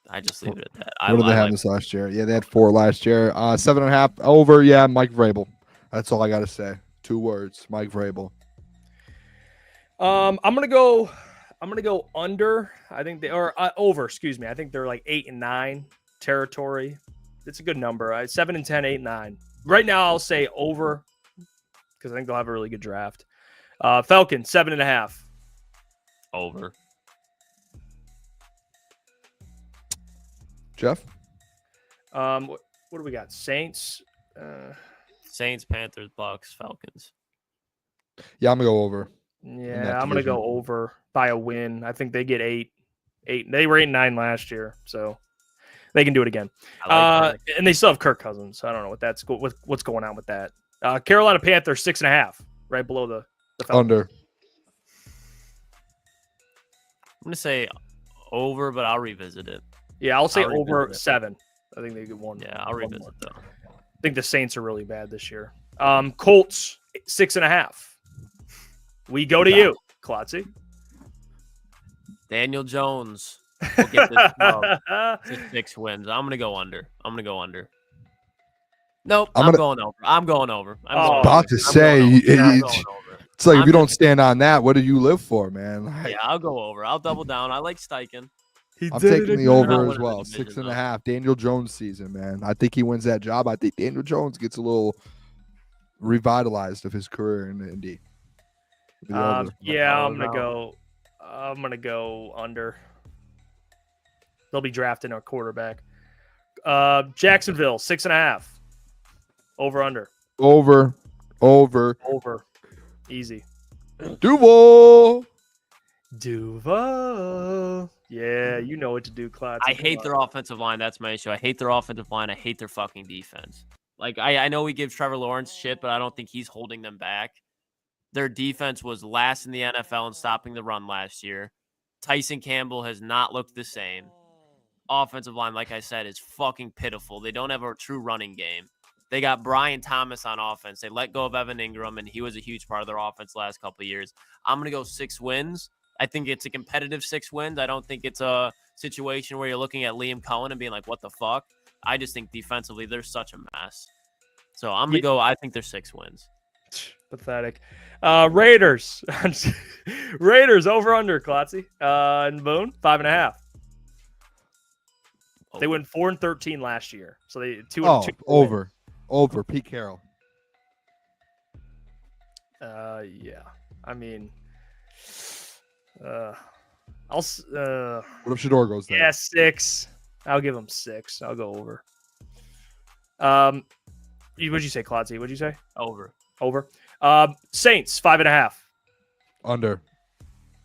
I just leave it at that. What did they have this last year? Yeah, they had 4 last year. 7.5 over. Yeah, Mike Vrabel. That's all I got to say. 2 words, Mike Vrabel. I'm gonna go under. I think they or over. Excuse me. I think they're like 8-9 territory. It's a good number. 7-10, 8-9. Right now, I'll say over because I think they'll have a really good draft. Falcons 7.5 over. Jeff. What do we got? Saints. Saints, Panthers, Bucks, Falcons. Yeah, I'm gonna go over. Yeah, I'm gonna go over by a win. I think they get 8. They were 8-9 last year, so they can do it again. And they still have Kirk Cousins. So I don't know what's going on with that. Carolina Panthers 6.5, right below the Falcons. Under. I'm gonna say over, but I'll revisit it. Yeah, I'll say over 7. I think they get 1. Yeah, I'll revisit though. I think the Saints are really bad this year. Colts 6.5. We go to you, Klotzy. Daniel Jones will get this to 6 wins. I'm gonna go under. Nope, I'm going over. I'm going over. About to say, it's like if you don't stand on that, what do you live for, man? Yeah, I'll go over. I'll double down. I like Steichen. I'm taking the over as well. 6.5. Daniel Jones season, man. I think he wins that job. I think Daniel Jones gets a little revitalized of his career in Indy. Yeah, I'm gonna go under. They'll be drafting a quarterback. Jacksonville 6.5. Over under. Over. Easy. Duval. Yeah, you know what to do, Klotz. I hate their offensive line. That's my issue. I hate their offensive line. I hate their fucking defense. Like, I know we give Trevor Lawrence shit, but I don't think he's holding them back. Their defense was last in the NFL in stopping the run last year. Tyson Campbell has not looked the same. Offensive line, like I said, is fucking pitiful. They don't have a true running game. They got Brian Thomas on offense. They let go of Evan Ingram, and he was a huge part of their offense the last couple of years. I'm going to go 6 wins. I think it's a competitive 6 wins. I don't think it's a situation where you're looking at Liam Cohen and being like, what the fuck? I just think defensively, they're such a mess. So I'm going to go, I think they're 6 wins. Pathetic. Raiders. Raiders over under, Klotzy. And Boone, 5.5. They went 4-13 last year. So they 2-2. Over. Over. Pete Carroll. Yeah. I mean, what if Shador goes there? Yeah, 6. I'll give him 6. I'll go over. What'd you say, Klotzy? What'd you say? Over. Saints 5.5. Under.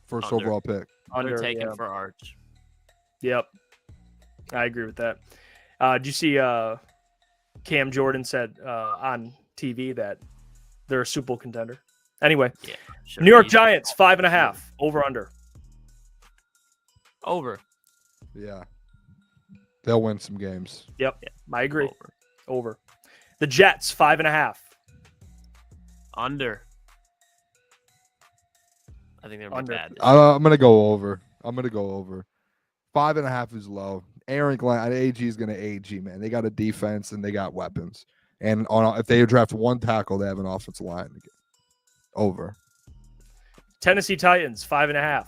First overall pick. Under taken for Arch. Yep. I agree with that. Did you see Cam Jordan said on TV that they're a Super Bowl contender? Anyway, yeah, sure. New York Giants 5.5. Over under. Over. Yeah. They'll win some games. Yep. Yeah, I agree. Over. The Jets 5.5. Under. I think they're bad. I'm gonna go over. 5.5 is low. Aaron Glenn, AG is gonna AG, man. They got a defense and they got weapons. And if they draft one tackle, they have an offensive line. Over. Tennessee Titans 5.5.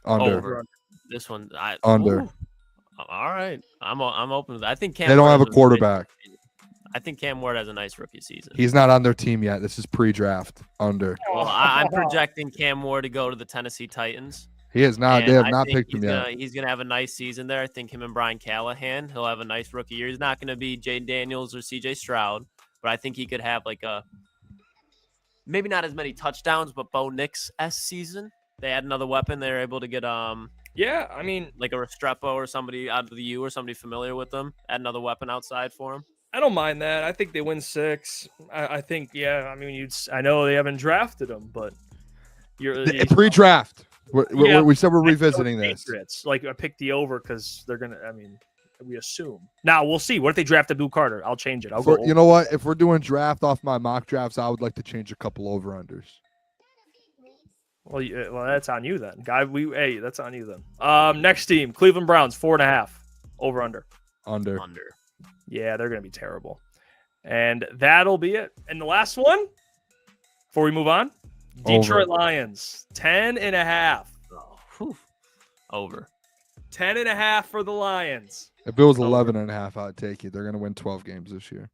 Under. Over. This one, under. Ooh. All right. I'm open. I think Cam They don't Ward have a has quarterback. I think Cam Ward has a nice rookie season. He's not on their team yet. This is pre-draft under. Well, I'm projecting Cam Ward to go to the Tennessee Titans. He is not. And They have I not think picked him yet. He's gonna have a nice season there. I think him and Brian Callahan, he'll have a nice rookie year. He's not gonna be Jay Daniels or CJ Stroud, but I think he could have like a maybe not as many touchdowns, but Bo Nix-esque season. They had another weapon. They were able to get Yeah, I mean, like a Restrepo or somebody out of the U or somebody familiar with them. Add another weapon outside for him. I don't mind that. I think they win 6. I think, yeah. I mean, I know they haven't drafted him, but Pre-draft. Yeah, We said we're I revisiting know this. Patriots. Like, I picked the over because they're gonna. I mean, we assume. Now we'll see. What if they draft Abdul Carter? I'll change it. I'll go. You know what? If we're doing draft off my mock drafts, I would like to change a couple over-unders. Well, that's on you then, guy. That's on you then. Next team, Cleveland Browns, 4.5 over under. Under. Yeah, they're gonna be terrible, and that'll be it. And the last one, before we move on, Detroit Lions, 10.5. Over. 10.5 for the Lions. If it was 11.5, I'd take it. They're going to win 12 games this year.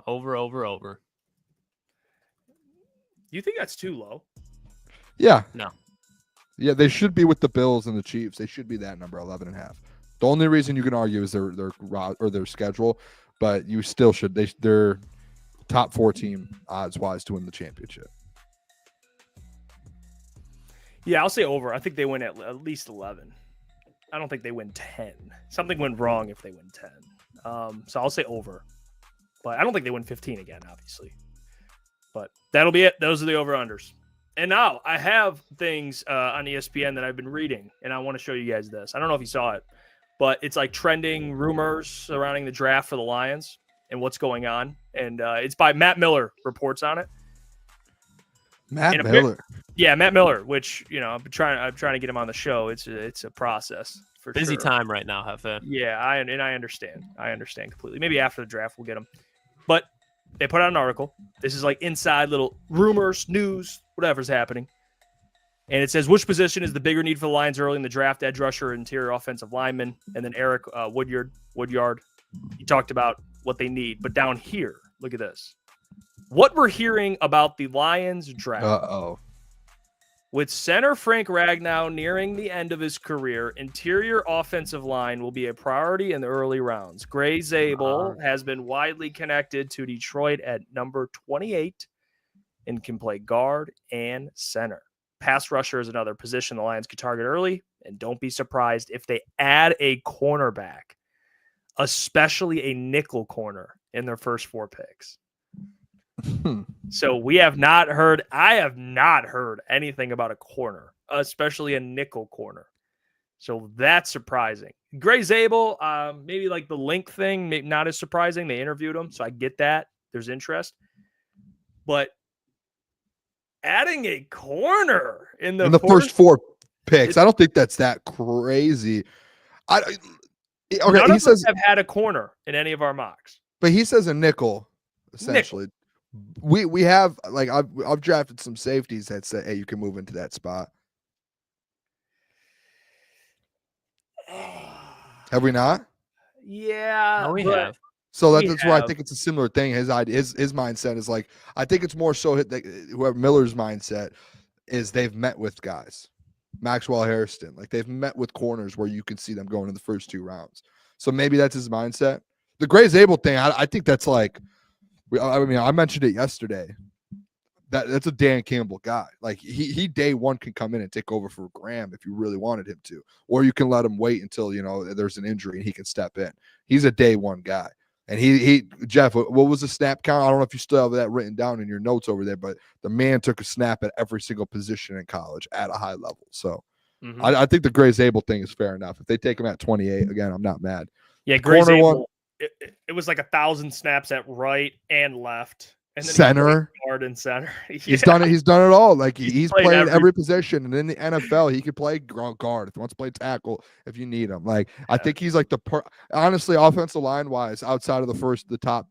Over. You think that's too low? Yeah. No. Yeah, they should be with the Bills and the Chiefs. They should be that number, 11.5. The only reason you can argue is their route or their schedule, but you still should. They're top 4 team odds-wise to win the championship. Yeah, I'll say over. I think they win at least 11. I don't think they win 10. Something went wrong if they win 10. So I'll say over. But I don't think they win 15 again, obviously. But that'll be it. Those are the over-unders. And now I have things on ESPN that I've been reading, and I want to show you guys this. I don't know if you saw it, but it's like trending rumors surrounding the draft for the Lions and what's going on. And it's by Matt Miller, reports on it. Matt Miller. Yeah, Matt Miller, which, I'm trying to get him on the show. It's a process for Busy sure. time right now, Hefe. Yeah, I understand. I understand completely. Maybe after the draft we'll get him. But they put out an article. This is like inside little rumors, news, whatever's happening. And it says, which position is the bigger need for the Lions early in the draft? Edge rusher, interior offensive lineman, and then Eric Woodyard. He talked about what they need. But down here, look at this. What we're hearing about the Lions draft. Uh-oh. With center Frank Ragnow nearing the end of his career, interior offensive line will be a priority in the early rounds. Gray Zabel has been widely connected to Detroit at number 28 and can play guard and center. Pass rusher is another position the Lions could target early, and don't be surprised if they add a cornerback, especially a nickel corner in their first 4 picks. So I have not heard anything about a corner, especially a nickel corner. So that's surprising. Gray Zabel, maybe like the link thing, maybe not as surprising. They interviewed him, so I get that. There's interest. But adding a corner in the first 4 picks, I don't think that's that crazy. None of us have had a corner in any of our mocks. But he says a nickel, essentially. We have, like, I've drafted some safeties that say, hey, you can move into that spot. Have we not? Yeah, no, we have. So that's why I think it's a similar thing. His idea, his mindset is like, I think it's more so whoever Miller's mindset is they've met with guys, Maxwell Harrison, like they've met with corners where you can see them going in the first 2 rounds. So maybe that's his mindset. The Gray Zabel thing, I think that's like, I mentioned it yesterday. That's a Dan Campbell guy. Like he day one can come in and take over for Graham if you really wanted him to, or you can let him wait until there's an injury and he can step in. He's a day one guy. And he Jeff, what was the snap count? I don't know if you still have that written down in your notes over there, but the man took a snap at every single position in college at a high level. So I think the Gray Zabel thing is fair enough. If they take him at 28, again, I'm not mad. Yeah, Gray Zabel. It was like 1,000 snaps at right and left, and then center, guard and center. Yeah. He's done it. He's done it all. Like he's played every position, and in the NFL, he could play guard if he wants to play tackle if you need him. Like I think he's like honestly, offensive line wise, outside of the top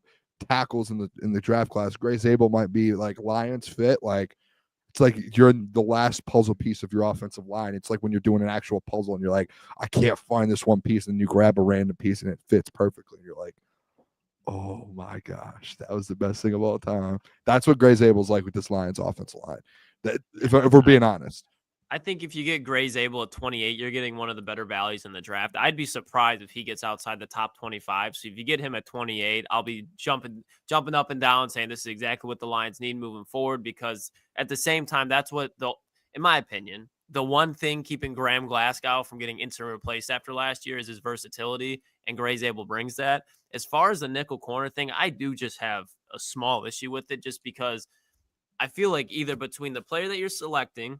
tackles in the draft class, Gray Zabel might be like Lions fit. Like It's like you're in the last puzzle piece of your offensive line. It's like when you're doing an actual puzzle and you're like, I can't find this one piece, and you grab a random piece and it fits perfectly. And you're like, oh my gosh, that was the best thing of all time. That's what Gray Zable's like with this Lions offensive line. That if we're being honest. I think if you get Gray Zabel at 28, you're getting one of the better values in the draft. I'd be surprised if he gets outside the top 25. So if you get him at 28, I'll be jumping up and down saying this is exactly what the Lions need moving forward, because at the same time, that's what in my opinion, the one thing keeping Graham Glasgow from getting instantly replaced after last year is his versatility, and Gray Zabel brings that. As far as the nickel corner thing, I do just have a small issue with it, just because I feel like either between the player that you're selecting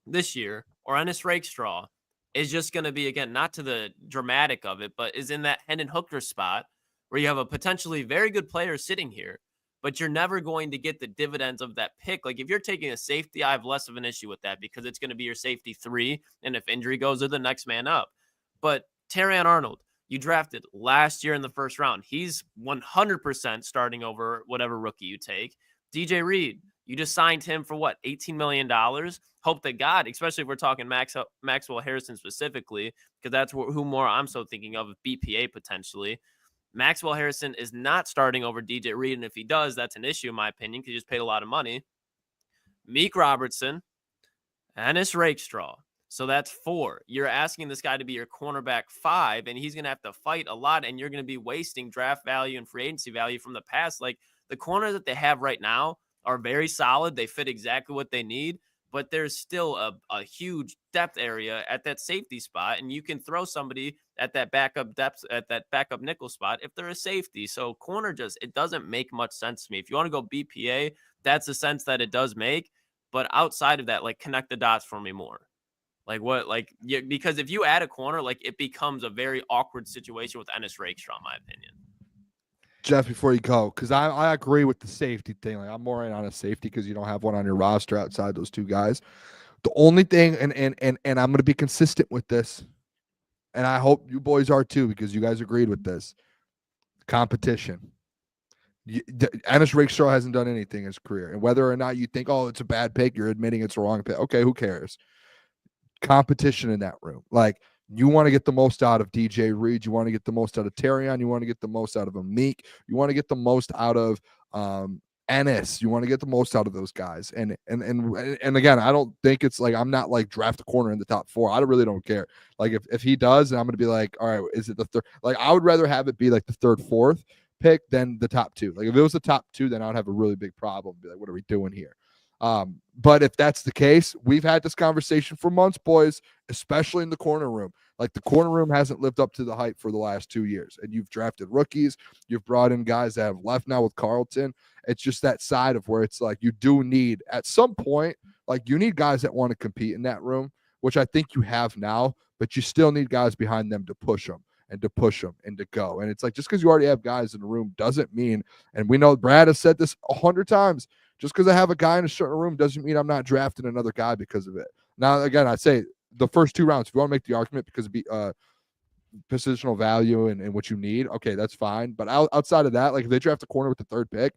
this year or Ennis Rakestraw is just going to be, again, not to the dramatic of it, but is in that Hendon Hooker spot where you have a potentially very good player sitting here, but you're never going to get the dividends of that pick. Like if you're taking a safety, I have less of an issue with that because it's going to be your safety 3. And if injury goes, they're the next man up. But Terrion Arnold, you drafted last year in the first round. He's 100% starting over whatever rookie you take. DJ Reed, you just signed him for what, $18 million? Hope that God, especially if we're talking Maxwell Harrison specifically, because that's who more I'm so thinking of BPA potentially. Maxwell Harrison is not starting over DJ Reed, and if he does, that's an issue in my opinion because he just paid a lot of money. Meek Robertson, Ennis Rakestraw. So that's 4. You're asking this guy to be your cornerback 5, and he's going to have to fight a lot, and you're going to be wasting draft value and free agency value from the past. Like the corners that they have right now are very solid. They fit exactly what they need, but there's still a huge depth area at that safety spot, and you can throw somebody at that backup depth, at that backup nickel spot if they're a safety. So corner it doesn't make much sense to me. If you want to go BPA, that's the sense that it does make, but outside of that, like connect the dots for me more. Like what, like, yeah, because if you add a corner, like it becomes a very awkward situation with Ennis Rakestraw, in my opinion. Jeff, before you go, because I agree with the safety thing. Like I'm more in on a safety because you don't have one on your roster outside those 2 guys. The only thing, and I'm going to be consistent with this, and I hope you boys are too, because you guys agreed with this. Competition. Ennis Rakestraw hasn't done anything in his career, and whether or not you think, oh, it's a bad pick, you're admitting it's a wrong pick. Okay, who cares? Competition in that room. Like you want to get the most out of DJ Reed. You want to get the most out of Terrion. You want to get the most out of a Meek. You want to get the most out of Ennis. You want to get the most out of those guys. And again, I don't think it's like, I'm not like draft a corner in the top 4. I really don't care. Like if he does, and I'm going to be like, all right, is it the third? Like I would rather have it be like the 3rd, 4th pick than the top 2. Like if it was the top 2, then I'd have a really big problem. Be like, what are we doing here? But if that's the case, we've had this conversation for months, boys, especially in the corner room. Like the corner room hasn't lived up to the hype for the last 2 years. And you've drafted rookies. You've brought in guys that have left now with Carlton. It's just that side of where it's like you do need at some point, like you need guys that want to compete in that room, which I think you have now, but you still need guys behind them to push them and to push them and to go. And it's like, just because you already have guys in the room doesn't mean, and we know Brad has said this 100 times, just because I have a guy in a certain room doesn't mean I'm not drafting another guy because of it. Now, again, I'd say the first 2 rounds, if you want to make the argument because of positional value and what you need, okay, that's fine. But outside of that, like if they draft a corner with the 3rd pick,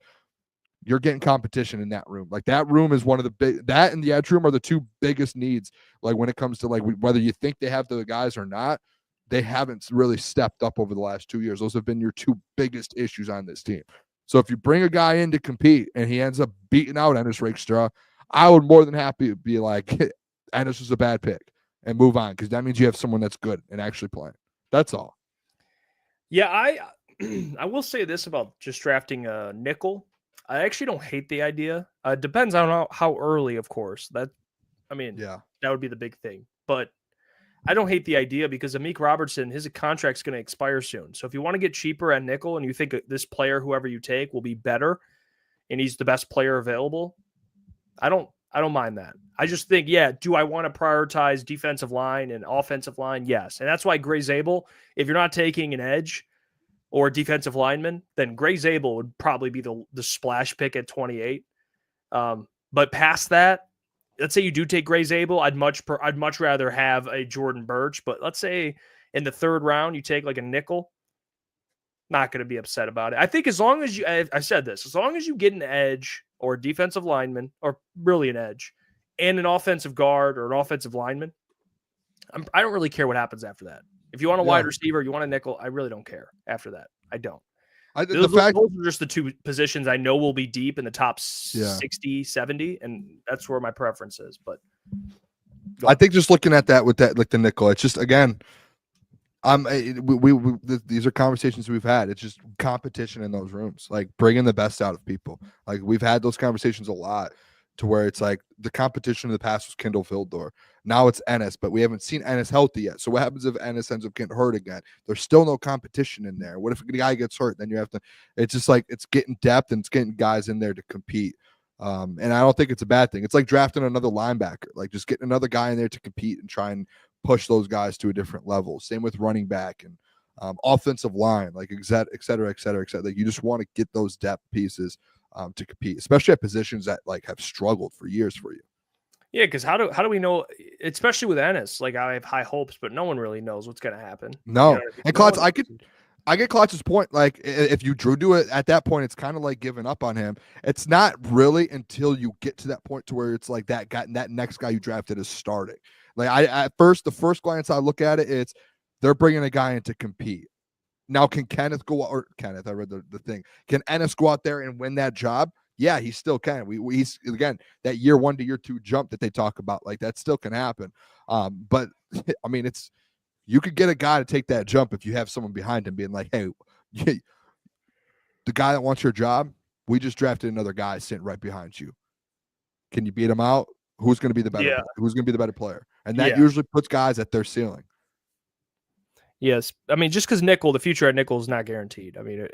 you're getting competition in that room. Like that room is one of the big, that and the edge room are the 2 biggest needs. Like when it comes to like whether you think they have the guys or not, they haven't really stepped up over the last 2 years. Those have been your 2 biggest issues on this team. So if you bring a guy in to compete and he ends up beating out Ennis Rakestraw, I would more than happy be like, Ennis was a bad pick and move on, because that means you have someone that's good and actually playing. That's all. Yeah, I will say this about just drafting a nickel. I actually don't hate the idea. It depends on how early, of course. That would be the big thing. But I don't hate the idea because Amik Robertson, his contract's going to expire soon. So if you want to get cheaper at nickel and you think this player, whoever you take, will be better and he's the best player available, I don't mind that. I just think, do I want to prioritize defensive line and offensive line? Yes. And that's why Gray Zabel, if you're not taking an edge or a defensive lineman, then Gray Zabel would probably be the splash pick at 28. But past that, let's say you do take Gray Zabel, I'd much rather have a Jordan Birch. But let's say in the 3rd round you take like a nickel, not going to be upset about it. I think as long as you, I said this, as long as you get an edge or a defensive lineman, or really an edge, and an offensive guard or an offensive lineman, I don't really care what happens after that. If you want a wide receiver, you want a nickel, I really don't care after that. I don't. Those are just the two positions I know will be deep in the top 60, 70, and that's where my preference is. But I think just looking at that with that, like the nickel, it's just, again, these are conversations we've had. It's just competition in those rooms, like bringing the best out of people. Like we've had those conversations a lot, to where it's like the competition in the past was Kindle Fildor. Now it's Ennis, but we haven't seen Ennis healthy yet. So what happens if Ennis ends up getting hurt again? There's still no competition in there. What if the guy gets hurt? Then you have to. It's just like it's getting depth and it's getting guys in there to compete. And I don't think it's a bad thing. It's like drafting another linebacker, like just getting another guy in there to compete and try and push those guys to a different level. Same with running back and offensive line, like et cetera, et cetera, et cetera. Like you just want to get those depth pieces to compete, especially at positions that like have struggled for years for you. Yeah, because how do we know, especially with Ennis? Like I have high hopes, but no one really knows what's going to happen. No, you know, and Klotz, I get Klotz's point. Like if you drew to it at that point, it's kind of like giving up on him. It's not really until you get to that point to where it's like that guy, that next guy you drafted is starting. Like the first glance I look at it, it's they're bringing a guy in to compete. Now, can Kenneth go, or Kenneth, I read the thing. Can Ennis go out there and win that job? Yeah, he still can. He's, again, that year 1 to year 2 jump that they talk about, like that still can happen. But I mean, you could get a guy to take that jump if you have someone behind him being like, hey, the guy that wants your job, we just drafted another guy sitting right behind you. Can you beat him out? Who's going to be the better? Who's going to be the better player? And that usually puts guys at their ceiling. Yes. I mean, just because the future at nickel is not guaranteed. I mean,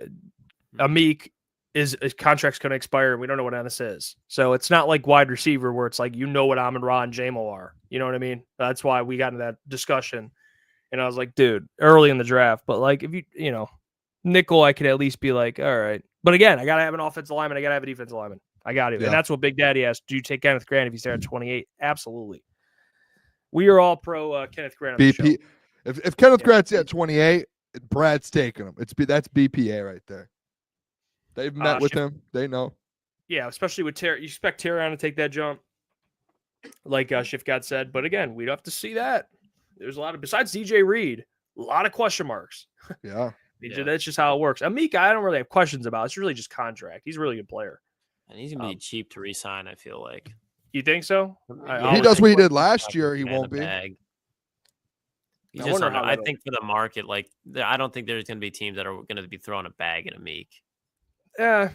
Amik his contract's going to expire and we don't know what Ennis is. So it's not like wide receiver where it's like, what Amon-Ra and Jamo are. You know what I mean? That's why we got into that discussion. And I was like, dude, early in the draft. But like, if nickel, I could at least be like, all right. But again, I got to have an offensive lineman. I got to have a defensive lineman. I got to. Yeah. And that's what Big Daddy asked. Do you take Kenneth Grant if he's there at 28? Absolutely. We are all pro Kenneth Grant. BP. If Kenneth Grant's at 28, Brad's taking him. That's BPA right there. They've met with him. They know. Yeah, especially with Terry. You expect Terry to take that jump, like Schiff God said. But again, we'd have to see that. There's a lot of, besides DJ Reed, a lot of question marks. Yeah. That's just how it works. Amika, I don't really have questions about. It's really just contract. He's a really good player. And he's going to be cheap to re-sign, I feel like. You think so? If he does what he did last year, he won't be. I think for the market, like, I don't think there's going to be teams that are going to be throwing a bag at Amik.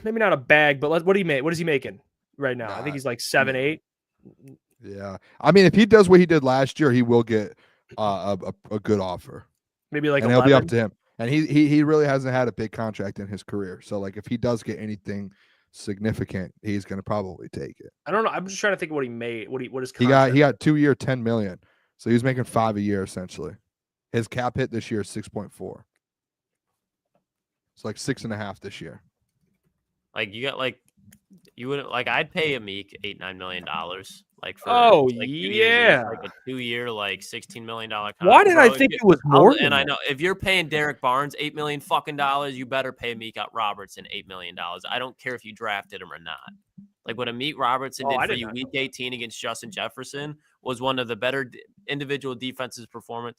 Maybe not a bag, but what do you make? What is he making right now? I think he's like 7-8. Yeah, I mean, if he does what he did last year, he will get a good offer. Maybe like, and it'll be up to him. And he really hasn't had a big contract in his career, so like if he does get anything significant, he's going to probably take it. I don't know. I'm just trying to think of what he made. What his contract. He got 2 year, $10 million, so he was making $5 a year essentially. His cap hit this year is 6.4. It's like 6.5 this year. Like you wouldn't like. I'd pay Amik $8-9 million. Like for like 2 years, like a 2 year, like $16 million contract. Why did I think it was more? And I know if you're paying Derek Barnes $8 million fucking dollars, you better pay Amik Robertson $8 million. I don't care if you drafted him or not. Like what Amik Robertson did for you week 18 against Justin Jefferson was one of the better individual defensive performances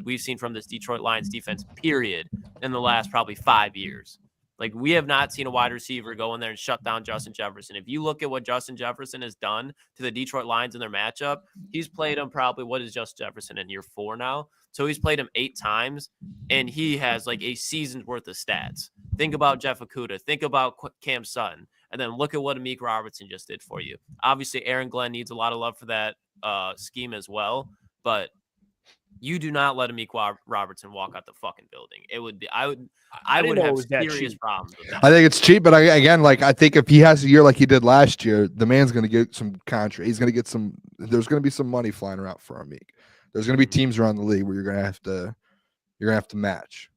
we've seen from this Detroit Lions defense, period, in the last probably 5 years. Like, we have not seen a wide receiver go in there and shut down Justin Jefferson. If you look at what Justin Jefferson has done to the Detroit Lions in their matchup, he's played him probably, what is Justin Jefferson in year 4 now? So he's played him 8 times, and he has like a season's worth of stats. Think about Jeff Okudah. Think about Cam Sutton. And then look at what Amik Robertson just did for you. Obviously, Aaron Glenn needs a lot of love for that scheme as well, but you do not let Amik Robertson walk out the fucking building. It would be, I would have serious problems with that. I think it's cheap, but I think if he has a year like he did last year, the man's going to get some contract. He's going to get some. There's going to be some money flying around for Amik. There's going to be teams around the league where you're going to have to match.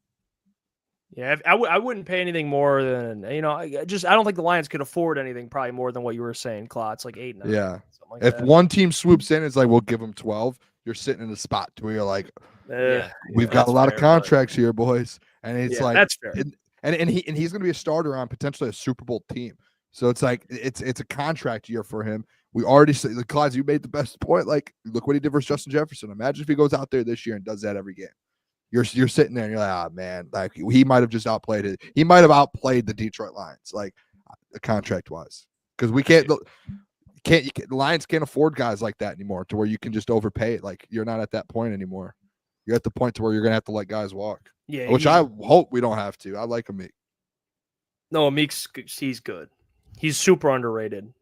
Yeah, I wouldn't pay anything more than I don't think the Lions could afford anything probably more than what you were saying, Klotz, like 8-9. Yeah, if one team swoops in, it's like we'll give them 12. You're sitting in a spot to where you're like, we've got a lot of contracts here, boys, and it's like that's fair. And he's going to be a starter on potentially a Super Bowl team. So it's like it's a contract year for him. We already said, Klotz, you made the best point. Like, look what he did versus Justin Jefferson. Imagine if he goes out there this year and does that every game. You're sitting there and you're like, man, like he might have just outplayed it. He might have outplayed the Detroit Lions, like contract wise, because the Lions can't afford guys like that anymore to where you can just overpay it. Like, you're not at that point anymore. You're at the point to where you're gonna have to let guys walk. Yeah, which I hope we don't have to. I like Amik. No, Amik's he's good. He's super underrated.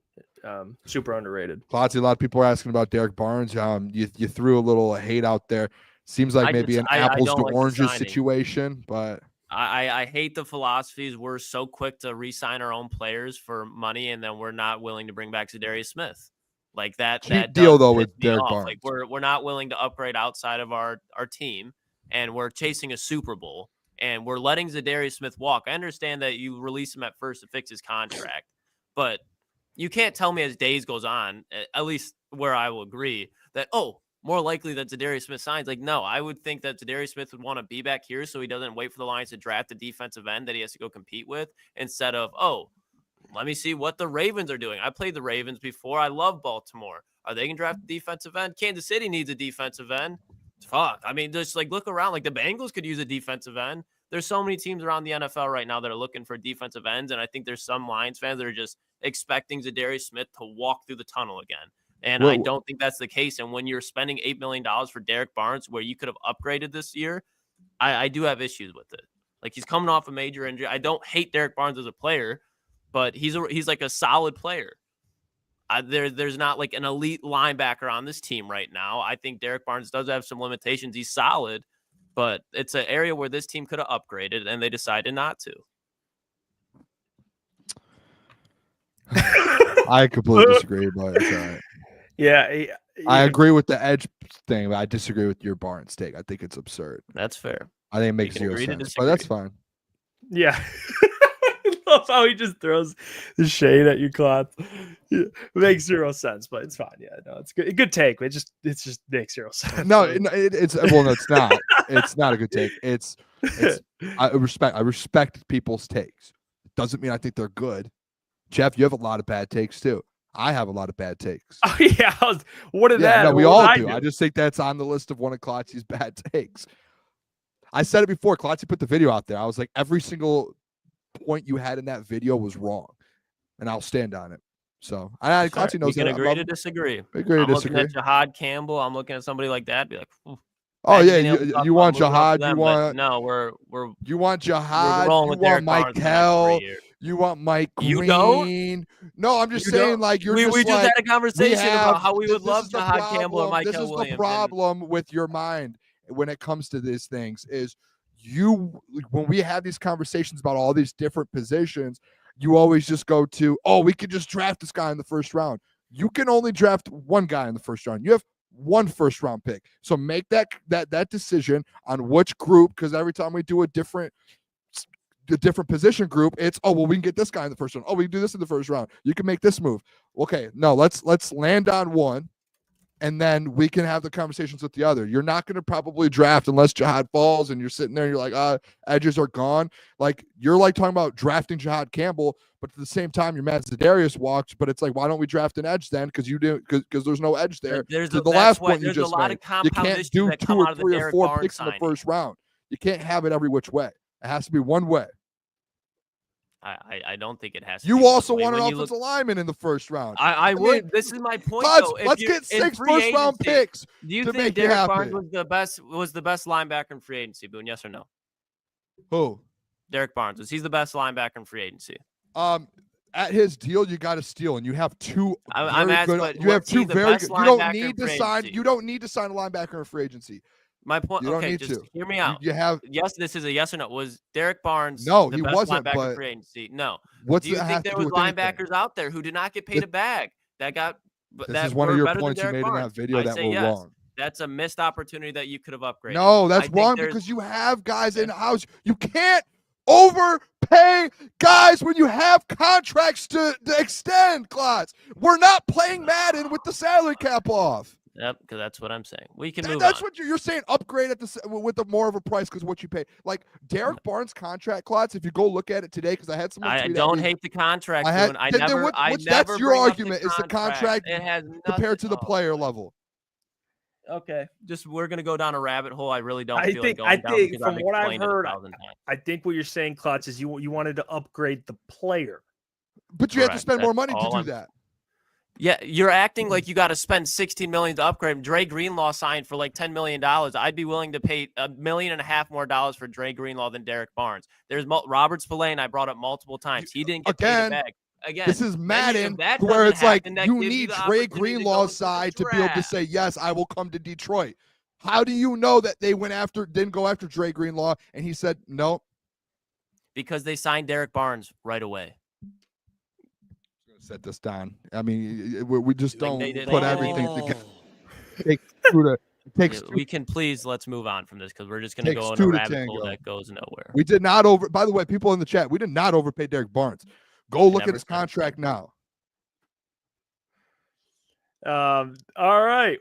Super underrated. Klotz, a lot of people are asking about Derek Barnes. You threw a little hate out there. Seems like maybe an apples to oranges situation, but I hate the philosophies. We're so quick to re-sign our own players for money, and then we're not willing to bring back Zadarius Smith. Like that deal though with Derek Barnes. Like we're not willing to upgrade outside of our team, and we're chasing a Super Bowl, and we're letting Zadarius Smith walk. I understand that you release him at first to fix his contract, but you can't tell me as days goes on, at least where I will agree, that, more likely that Zadarius Smith signs. Like, no, I would think that Zadarius Smith would want to be back here so he doesn't wait for the Lions to draft a defensive end that he has to go compete with, instead of, let me see what the Ravens are doing. I played the Ravens before. I love Baltimore. Are they going to draft a defensive end? Kansas City needs a defensive end. Fuck. I mean, just like look around. Like the Bengals could use a defensive end. There's so many teams around the NFL right now that are looking for defensive ends, and I think there's some Lions fans that are just expecting Zadarius Smith to walk through the tunnel again. And I don't think that's the case. And when you're spending $8 million for Derek Barnes, where you could have upgraded this year, I do have issues with it. Like, he's coming off a major injury. I don't hate Derek Barnes as a player, but he's like a solid player. There's not like an elite linebacker on this team right now. I think Derek Barnes does have some limitations. He's solid, but it's an area where this team could have upgraded, and they decided not to. I completely disagree, but it's all right. Yeah, I agree with the edge thing, but I disagree with your Barnes take. I think it's absurd. That's fair. I think it makes zero sense, but that's fine. Yeah. I love how he just throws the shade at you, Klotz. It makes zero sense, but it's fine. Yeah, no, it's good. Good take. It just makes zero sense. No, it's not. It's not a good take. I respect people's takes. It doesn't mean I think they're good. Jeff, you have a lot of bad takes too. I have a lot of bad takes. Oh yeah, what did that? No, we all do. I just think that's on the list of one of Klotzy's bad takes. I said it before. Klotzy put the video out there. I was like, every single point you had in that video was wrong, and I'll stand on it. So Klotzy knows that. We can agree to disagree. Agree to disagree. Looking at Jahad Campbell. I'm looking at somebody like that. Be like, oh yeah, you want Jahad? You want Jahad? You want Michael? You want Mike Green? You don't? No, I'm just saying, like, you're we just had a conversation about how we would love Jahad Campbell or Michael Williams. This is the problem with your mind when it comes to these things is when we have these conversations about all these different positions, you always just go to, we could just draft this guy in the first round. You can only draft one guy in the first round. You have one first round pick. So make that decision on which group, because every time we do a different position group, it's we can get this guy in the first round. We can do this in the first round. You can make this move. Okay, no, let's land on one, and then we can have the conversations with the other. You're not going to probably draft unless Jahad falls, and you're sitting there and you're like, edges are gone. Like, you're like talking about drafting Jahad Campbell, but at the same time, you're mad Zadarius walked, but it's like, why don't we draft an edge then? Because there's no edge there. There's the last point you just made. You can't do 2 or 3 or 4 picks in the first round. You can't have it every which way. It has to be one way. I don't think it has to. You also want an offensive lineman in the first round. I would. This is my point. Let's get 6 first-round picks. Do you think Derek Barnes was the best linebacker in free agency, Boone? Yes or no? Who? Derek Barnes. Was he the best linebacker in free agency? At his deal, you got to steal, and you have two. I'm asking, but you have two very good. You don't need to sign. Agency? You don't need to sign a linebacker in free agency. My point. Okay, just hear me out. You have yes. This is a yes or no. Was Derek Barnes? No, the he best wasn't. Linebacker But free agency. No. Do you think there was linebackers out there who did not get paid a bag that got? This is one of your points you made in that video that were wrong. That's a missed opportunity that you could have upgraded. No, that's wrong because you have guys in house. You can't overpay guys when you have contracts to extend, Klotz. We're not playing Madden with the salary cap off. Yep, because that's what I'm saying. We can move That's on. what you're saying. Upgrade at with the more of a price because what you pay. Like Derek Barnes' contract, Klotz. If you go look at it today, because I had someone. I tweet don't at me, hate the contract. I had. never. That's your bring up argument. Is the contract It has compared to the nothing- player level? Okay. Just we're gonna go down a rabbit hole. I really don't I feel think- like going I down think because from I've what I've explained it heard, 1,000 times. I think what you're saying, Klotz, is you wanted to upgrade the player. But you have to Correct. spend more That's money to all do I'm- that. Yeah, you're acting like you got to spend $16 million to upgrade him. Dre Greenlaw signed for like $10 million. I'd be willing to pay $1.5 million more for Dre Greenlaw than Derek Barnes. There's Robert Spillane. I brought up multiple times. He didn't get paid back. Again, This is Madden, that where doesn't it's like happen, that you gives need the Dre opportunity to go Greenlaw's into the side to be able to draft. say yes, I will come to Detroit. How do you know that they didn't go after Dre Greenlaw and he said no? Because they signed Derek Barnes right away. Set this down. I mean, we just Like don't they did put everything. everything together. We can please let's move on from this because we're just going to Takes go in two a to rabbit hole tango. that goes nowhere. We did not by the way, people in the chat, we did not overpay Derek Barnes. Go look at Never his said contract now. All right,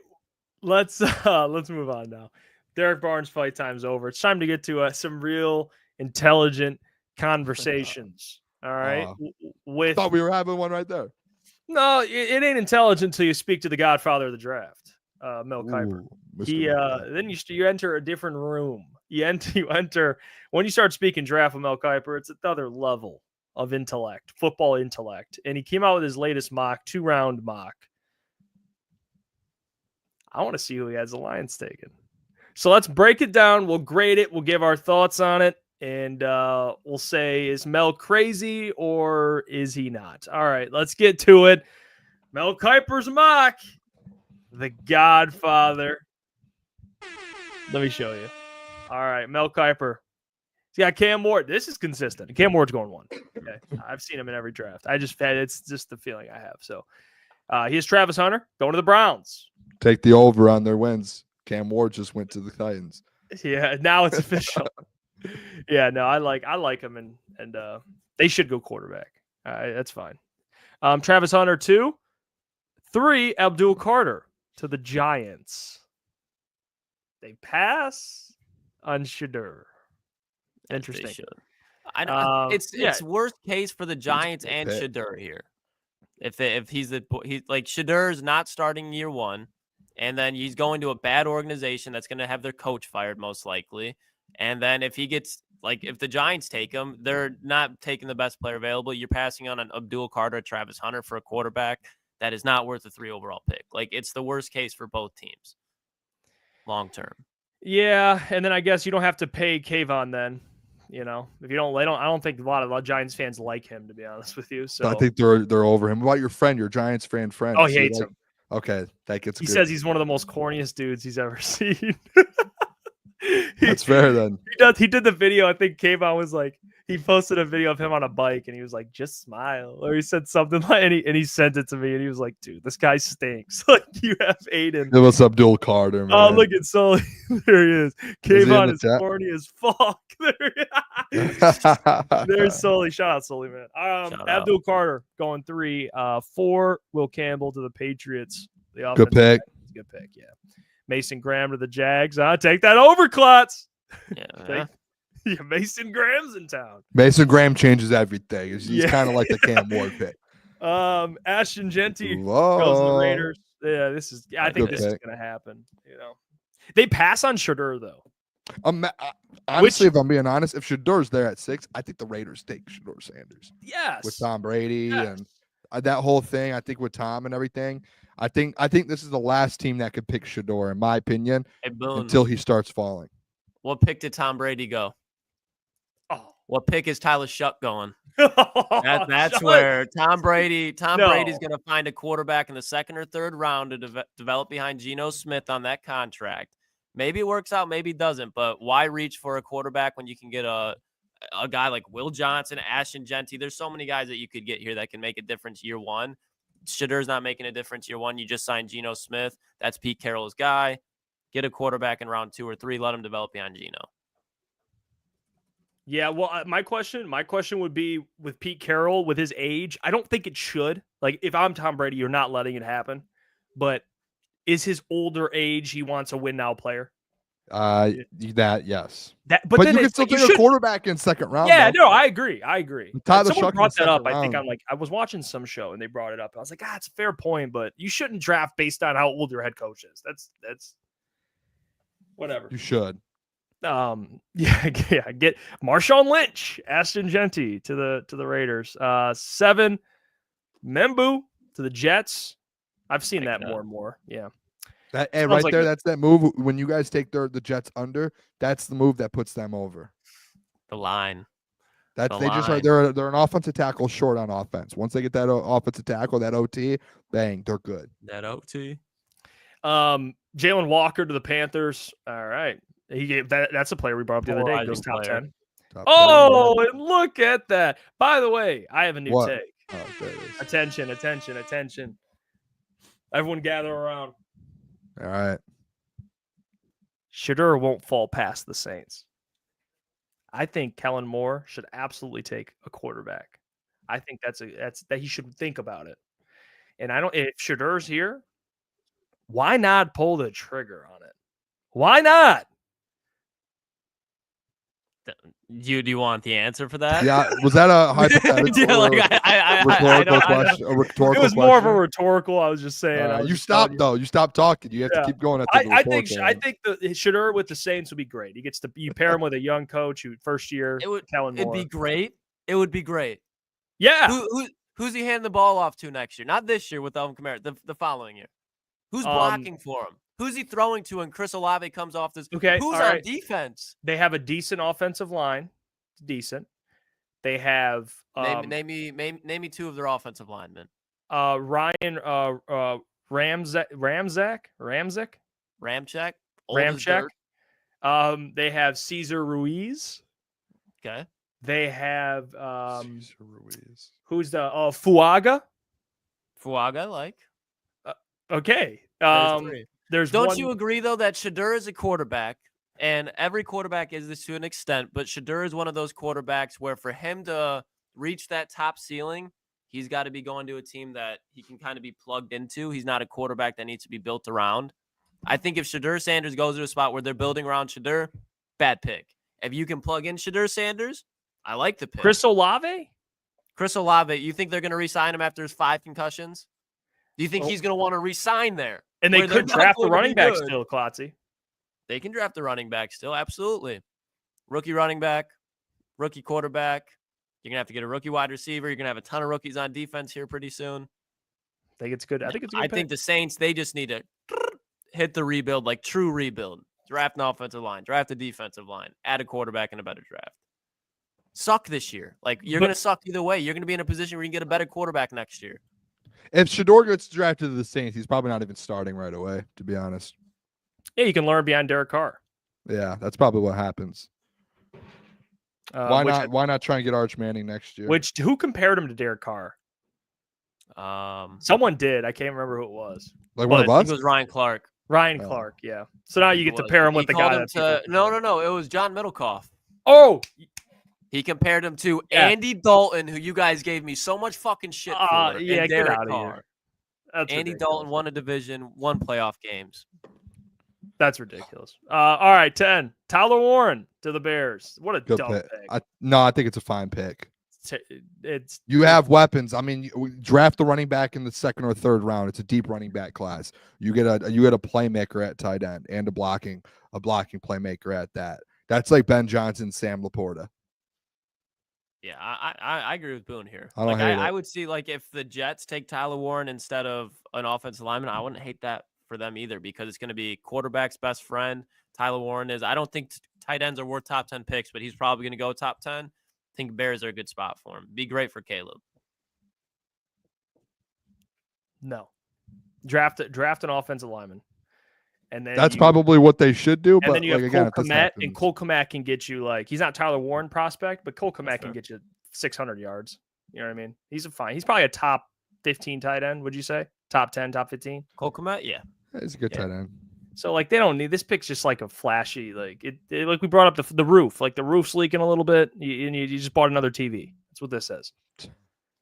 let's move on now. Derek Barnes' fight time's over. It's time to get to some real intelligent conversations. All right, I thought we were having one right there. No, it ain't intelligent until you speak to the godfather of the draft, Mel Kiper. Then you enter a different room. You enter when you start speaking draft with Mel Kiper. It's another level of intellect, football intellect. And he came out with his latest mock, 2-round mock. I want to see who he has the Lions taken. So let's break it down. We'll grade it. We'll give our thoughts on it. And we'll say, is Mel crazy or is he not? All right, let's get to it. Mel Kiper's mock, the godfather. Let me show you. All right, Mel Kiper. He's got Cam Ward. This is consistent. Cam Ward's going 1. Okay, I've seen him in every draft. It's just the feeling I have. So he has Travis Hunter going to the Browns. Take the over on their wins. Cam Ward just went to the Titans. Yeah, now it's official. Yeah, no, I like him, and they should go quarterback. That's fine. Travis Hunter 2, 3. Abdul Carter to the Giants. They pass on Shadur. Interesting. They should. I don't. It's worst case for the Giants and pick. Shadur here. If he's like Shadur's not starting year 1, and then he's going to a bad organization that's going to have their coach fired most likely. And then if he gets if the Giants take him, they're not taking the best player available. You're passing on an Abdul Carter, Travis Hunter for a quarterback that is not worth a 3 overall pick. Like it's the worst case for both teams, long term. Yeah, and then I guess you don't have to pay Kayvon then. You know, if you don't, I don't think a lot of Giants fans like him, to be honest with you. So I think they're over him. What about your friend, your Giants friend? Oh, he hates him. Okay, that gets. He says he's one of the most corniest dudes he's ever seen. That's fair then. He did the video. I think Kayvon was like, he posted a video of him on a bike and he was like, just smile. Or he said something like, and he sent it to me and he was like, dude, this guy stinks. Like you have Aiden. It was Abdul Carter, man. Oh, look at Sully. There he is. Kayvon is chat? corny as fuck. There's Sully. Shout out Sully, man. Abdul Carter going 3. 4, Will Campbell to the Patriots. The Good pick. Good pick, yeah. Mason Graham to the Jags. Take that over, Klotz. Yeah. Yeah, Mason Graham's in town. Mason Graham changes everything. He's kind of like the Cam Ward pick. Ashton Gentry Whoa. goes to the Raiders. Yeah, I think this is going to happen. You know, they pass on Shadur though. Honestly, if I'm being honest, if Shadur's there at 6, I think the Raiders take Shadur Sanders. Yes, with Tom Brady and that whole thing. I think with Tom and everything. I think this is the last team that could pick Shadur, in my opinion, until he starts falling. What pick did Tom Brady go? Oh, what pick is Tyler Shuck going? That's where Tom Brady's going to find a quarterback in the 2nd or 3rd round to develop behind Geno Smith on that contract. Maybe it works out, maybe it doesn't. But why reach for a quarterback when you can get a guy like Will Johnson, Ashton Gentry? There's so many guys that you could get here that can make a difference year 1. Shadur's not making a difference year 1. You just signed Geno Smith. That's Pete Carroll's guy. Get a quarterback in round 2 or 3. Let him develop behind Geno. Yeah, well, my question would be with Pete Carroll, with his age, I don't think it should. Like, if I'm Tom Brady, you're not letting it happen. But is his older age. He wants a win now player. Yes. But But then you can it's still like, you take a should- quarterback in second round. Yeah, though. no, I agree. Tyler Someone Shuck in brought the that up. second I think round. I was watching some show and they brought it up. I was like, it's a fair point, but you shouldn't draft based on how old your head coach is. That's whatever. You should. Get Marshawn Lynch, Ashton Gentry to the Raiders. 7, Membu to the Jets. I've seen that more and more. Yeah. That Sounds right like there, a- that's that move. When you guys take the Jets under, that's the move that puts them over. The line. That's The they just are line. they're an offensive tackle short on offense. Once they get that offensive tackle, that OT, bang, they're good. That OT. Jalen Walker to the Panthers. All right. He gave that's a player we brought up the other day. He goes Polarizing top player. 10. Top Oh, and look at that. By the way, I have a new What? take. ten. Oh, there it is. Attention. Everyone gather around. All right. Shedeur won't fall past the Saints. I think Kellen Moore should absolutely take a quarterback. I think that he should think about it. And if Shedeur's here, why not pull the trigger on it? Why not? Do you want the answer for that? Yeah, was that a hypothetical? Yeah, like, or I rhetorical don't- question? A rhetorical It was more of a question? rhetorical. I was just saying. I was You just telling stopped though. You stopped talking. You have Yeah. to keep going. At the I think rhetorical one. Shedeur with the Saints would be great. He gets to you pair him with a young coach who first year. Kellen It'd Moore. be great. It would be great. Yeah. Who's he handing the ball off to next year? Not this year with Alvin Kamara, the following year. Who's blocking for him? Who's he throwing to when Chris Olave comes off this? Okay, Who's all on right. defense? They have a decent offensive line. It's decent. They have Name me two of their offensive linemen. Ryan Ramczyk. Ramczyk. They have Cesar Ruiz. Okay. They have Cesar Ruiz. who's the Fuaga? Fuaga, like. Okay. There's three. There's Don't one, you agree though that Shedeur is a quarterback, and every quarterback is this to an extent, but Shedeur is one of those quarterbacks where for him to reach that top ceiling, he's got to be going to a team that he can kind of be plugged into. He's not a quarterback that needs to be built around. I think if Shedeur Sanders goes to a spot where they're building around Shedeur, bad pick. If you can plug in Shedeur Sanders, I like the pick. Chris Olave? Chris Olave, you think they're going to re-sign him after his 5 concussions? Do you think he's going to want to re-sign there? And they where they're could not draft the going to be running back good? still, Klotzy. They can draft the running back still, absolutely. Rookie running back, rookie quarterback. You're going to have to get a rookie wide receiver. You're going to have a ton of rookies on defense here pretty soon. I think it's good. I think it's a good I think pick. the Saints, they just need to hit the rebuild, like true rebuild. Draft an offensive line, draft a defensive line, add a quarterback in a better draft. Suck this year. Like, you're going to suck either way. You're going to be in a position where you can get a better quarterback next year. If Shedeur gets drafted to the Saints, he's probably not even starting right away, to be honest. Yeah, you can learn behind Derek Carr. Yeah, that's probably what happens. Why not try and get Arch Manning next year? Who compared him to Derek Carr? Someone did. I can't remember who it was. Like one of I think us? it was Ryan Clark. Ryan Clark, yeah. So now you get to pair him with the guy that's No. It was John Middlecoff. Oh, He compared him to Yeah. Andy Dalton, who you guys gave me so much fucking shit for. yeah, and get Derek out of Carr. here. That's Andy ridiculous. Dalton won a division, won playoff games. That's ridiculous. All right, 10. Tyler Warren to the Bears. What a Good dumb pick. pick. I think it's a fine pick. It's You have weapons. I mean, draft the running back in the second or third round. It's a deep running back class. You get a playmaker at tight end and a blocking playmaker at that. That's like Ben Johnson, Sam Laporta. Yeah, I agree with Boone here. I don't Like, hate I it. would see, like, if the Jets take Tyler Warren instead of an offensive lineman, I wouldn't hate that for them either, because it's going to be quarterback's best friend. Tyler Warren is. I don't think tight ends are worth top 10 picks, but he's probably going to go top 10. I think Bears are a good spot for him. Be great for Caleb. no. Draft an offensive lineman. And then That's probably what they should do. and But then you like, have again, Cole if this Kmet, and happens- Cole Kmet can get you he's not Tyler Warren prospect, but Cole Kmet That's can fair. get you 600 yards. You know what I mean? He's probably a top 15 tight end, would you say? Top 10, top 15? Cole Kmet, yeah. he's a good Yeah. tight end. So they don't need this pick's just like a flashy, like we brought up the roof, like the roof's leaking a little bit, and you just bought another TV. That's what this says.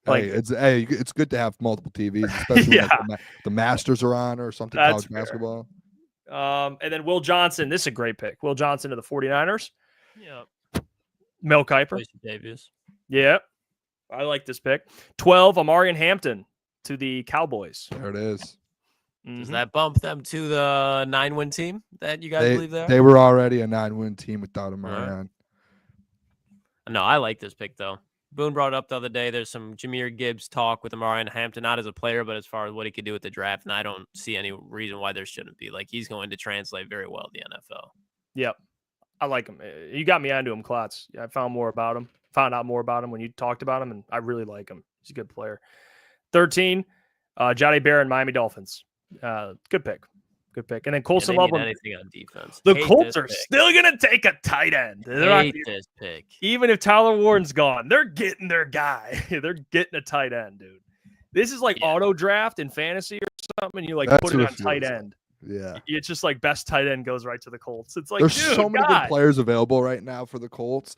Like, it's good to have multiple TVs, especially when like, the Masters are on or something. That's college basketball. And then Will Johnson. This is a great pick. Will Johnson to the 49ers. Yeah. Mel Kiper. Davis. Yeah. I like this pick. 12, Amarian Hampton to the Cowboys. There it is. Does that bump them to the 9-win team that you guys believe there? They were already a 9-win team without Amarian. No, I like this pick, though. Boone brought it up the other day. There's some Jahmyr Gibbs talk with Amarian Hampton, not as a player, but as far as what he could do with the draft. And I don't see any reason why there shouldn't be. Like, he's going to translate very well to the NFL. Yep. I like him. You got me onto him, Klotz. I found out more about him when you talked about him, and I really like him. He's a good player. 13, Johnny Barron, Miami Dolphins. Good pick. Good pick. And then Colson Loveland. Anything on defense. The Colts are still going to take a tight end. Hate this pick. Even if Tyler Warren's gone, they're getting their guy. They're getting a tight end, dude. This is like auto draft in fantasy or something. And you put it on tight end. Yeah. It's just like best tight end goes right to the Colts. It's like, there's so many good players available right now for the Colts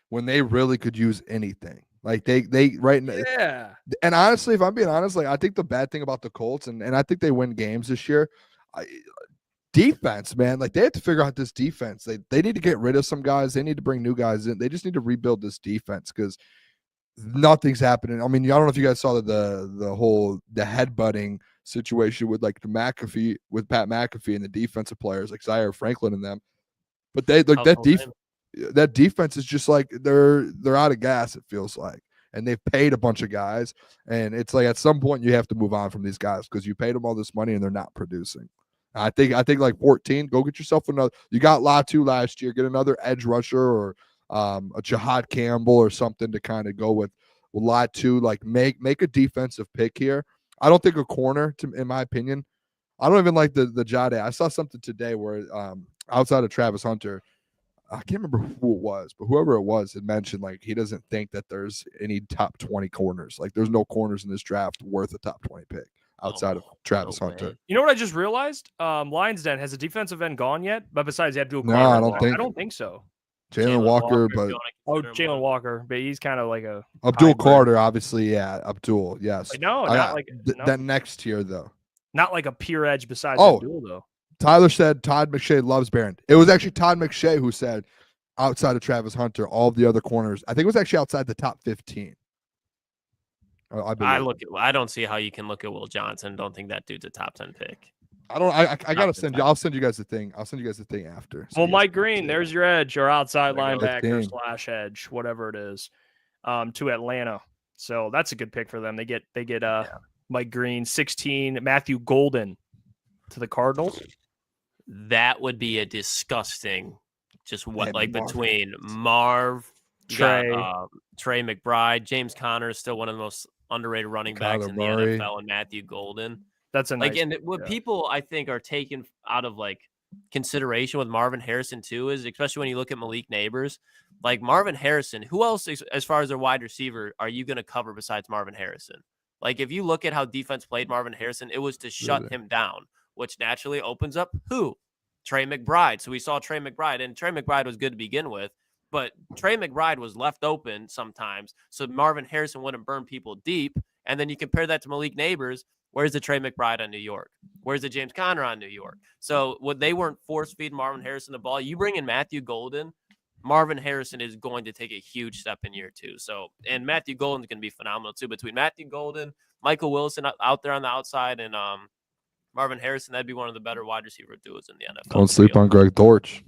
when they really could use anything. Like they right now. Yeah. And honestly, if I'm being honest, like I think the bad thing about the Colts, and I think they win games this year, defense, man. Like they have to figure out this defense. They need to get rid of some guys. They need to bring new guys in. They just need to rebuild this defense because nothing's happening. I mean, I don't know if you guys saw the headbutting situation with like Pat McAfee and the defensive players like Zaire Franklin and them. But that defense is just like they're out of gas, it feels like. And they've paid a bunch of guys. And it's like at some point you have to move on from these guys because you paid them all this money and they're not producing. I think like 14, go get yourself another. You got Latu last year. Get another edge rusher or a Jahad Campbell or something to kind of go with Latu. Like make a defensive pick here. I don't think a corner, in my opinion. I don't even like the Jade. I saw something today where outside of Travis Hunter, I can't remember who it was, but whoever it was had mentioned like he doesn't think that there's any top 20 corners. Like there's no corners in this draft worth a top 20 pick outside of Travis Hunter. You know what I just realized? Lions Den, has a defensive end gone yet? But besides Abdul Carter. No, I don't think so. Jalen Walker, but Jalen Walker, but he's kind of like a Abdul Carter, obviously, yeah. Abdul, yes. That next tier though. Not like a pure edge besides Abdul though. Tyler said Todd McShay loves Barron. It was actually Todd McShay who said outside of Travis Hunter, all of the other corners. I think it was actually outside the top 15. I don't see how you can look at Will Johnson. Don't think that dude's a top 10 pick. I gotta send you. I'll send you guys the thing. I'll send you guys the thing after. Well, Mike Green, there's your edge or outside linebacker / edge, whatever it is, to Atlanta. So that's a good pick for them. They get Mike Green, 16, Matthew Golden to the Cardinals. That would be a disgusting. Between Marv, Trey McBride, James Conner is still one of the most underrated running backs in the NFL, and Matthew Golden. That's a nice people I think are taken out of like consideration with Marvin Harrison too is especially when you look at Malik Neighbors, like Marvin Harrison. Who else, as far as their wide receiver, are you going to cover besides Marvin Harrison? Like if you look at how defense played Marvin Harrison, it was to shut him down, which naturally opens up Trey McBride. So we saw Trey McBride, and Trey McBride was good to begin with, but Trey McBride was left open sometimes, so Marvin Harrison wouldn't burn people deep. And then you compare that to Malik Neighbors. Where's the Trey McBride on New York? Where's the James Conner on New York? So they weren't force-feeding Marvin Harrison the ball. You bring in Matthew Golden, Marvin Harrison is going to take a huge step in year 2. So, and Matthew Golden's going to be phenomenal too. Between Matthew Golden, Michael Wilson out there on the outside, and Marvin Harrison, that'd be one of the better wide receiver duos in the NFL. Don't sleep on Greg Dortch.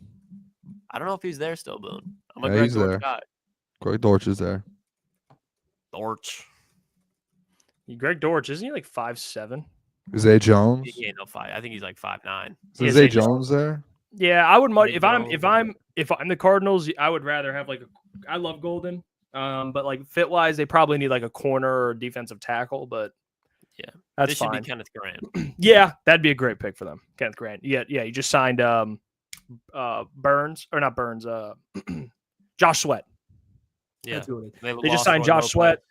I don't know if he's there still, Boone. I'm a Greg Dortch there. Guy. Greg Dortch is there. Dortch. Greg Dortch, isn't he like 5'7"? Is Zay Jones? He ain't no 5. I think he's like 5'9". Is Zay Jones there? Yeah, I would. If I'm the Cardinals, I would rather have I love Golden, but like fit wise, they probably need like a corner or defensive tackle. But yeah, that's this fine. Should be Kenneth Grant. Yeah, that'd be a great pick for them, Kenneth Grant. Yeah, you just signed Burns or not Burns, Josh Sweat. Yeah, they just signed Josh Sweat.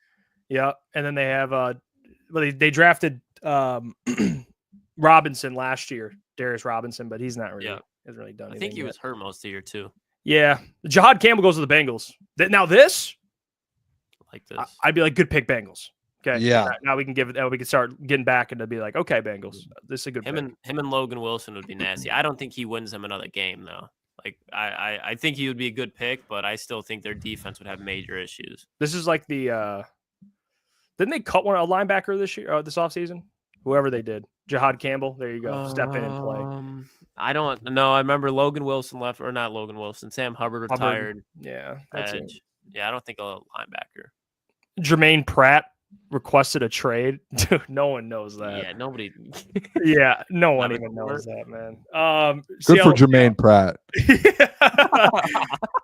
Yeah, and then they have they drafted Robinson last year, Darius Robinson, but he's not really hasn't really done anything. I think he was hurt most of the year too. Yeah, Jahad Campbell goes to the Bengals. Now this, like this, I'd be like, good pick, Bengals. Okay. Yeah. Now we can start getting back into be like, okay, Bengals, this is a good pick. Him and Logan Wilson would be nasty. I don't think he wins them another game though. Like I think he would be a good pick, but I still think their defense would have major issues. This is like the didn't they cut a linebacker this year this offseason? Whoever they did. Jahad Campbell. There you go. Step in and play. I don't know. I remember Logan Wilson left, or not Logan Wilson. Sam Hubbard retired. Yeah. That's it. Yeah, I don't think a linebacker. Jermaine Pratt requested a trade. Dude, no one knows that. Yeah, nobody. Yeah, no one even knows that, man. Good for Jermaine Pratt.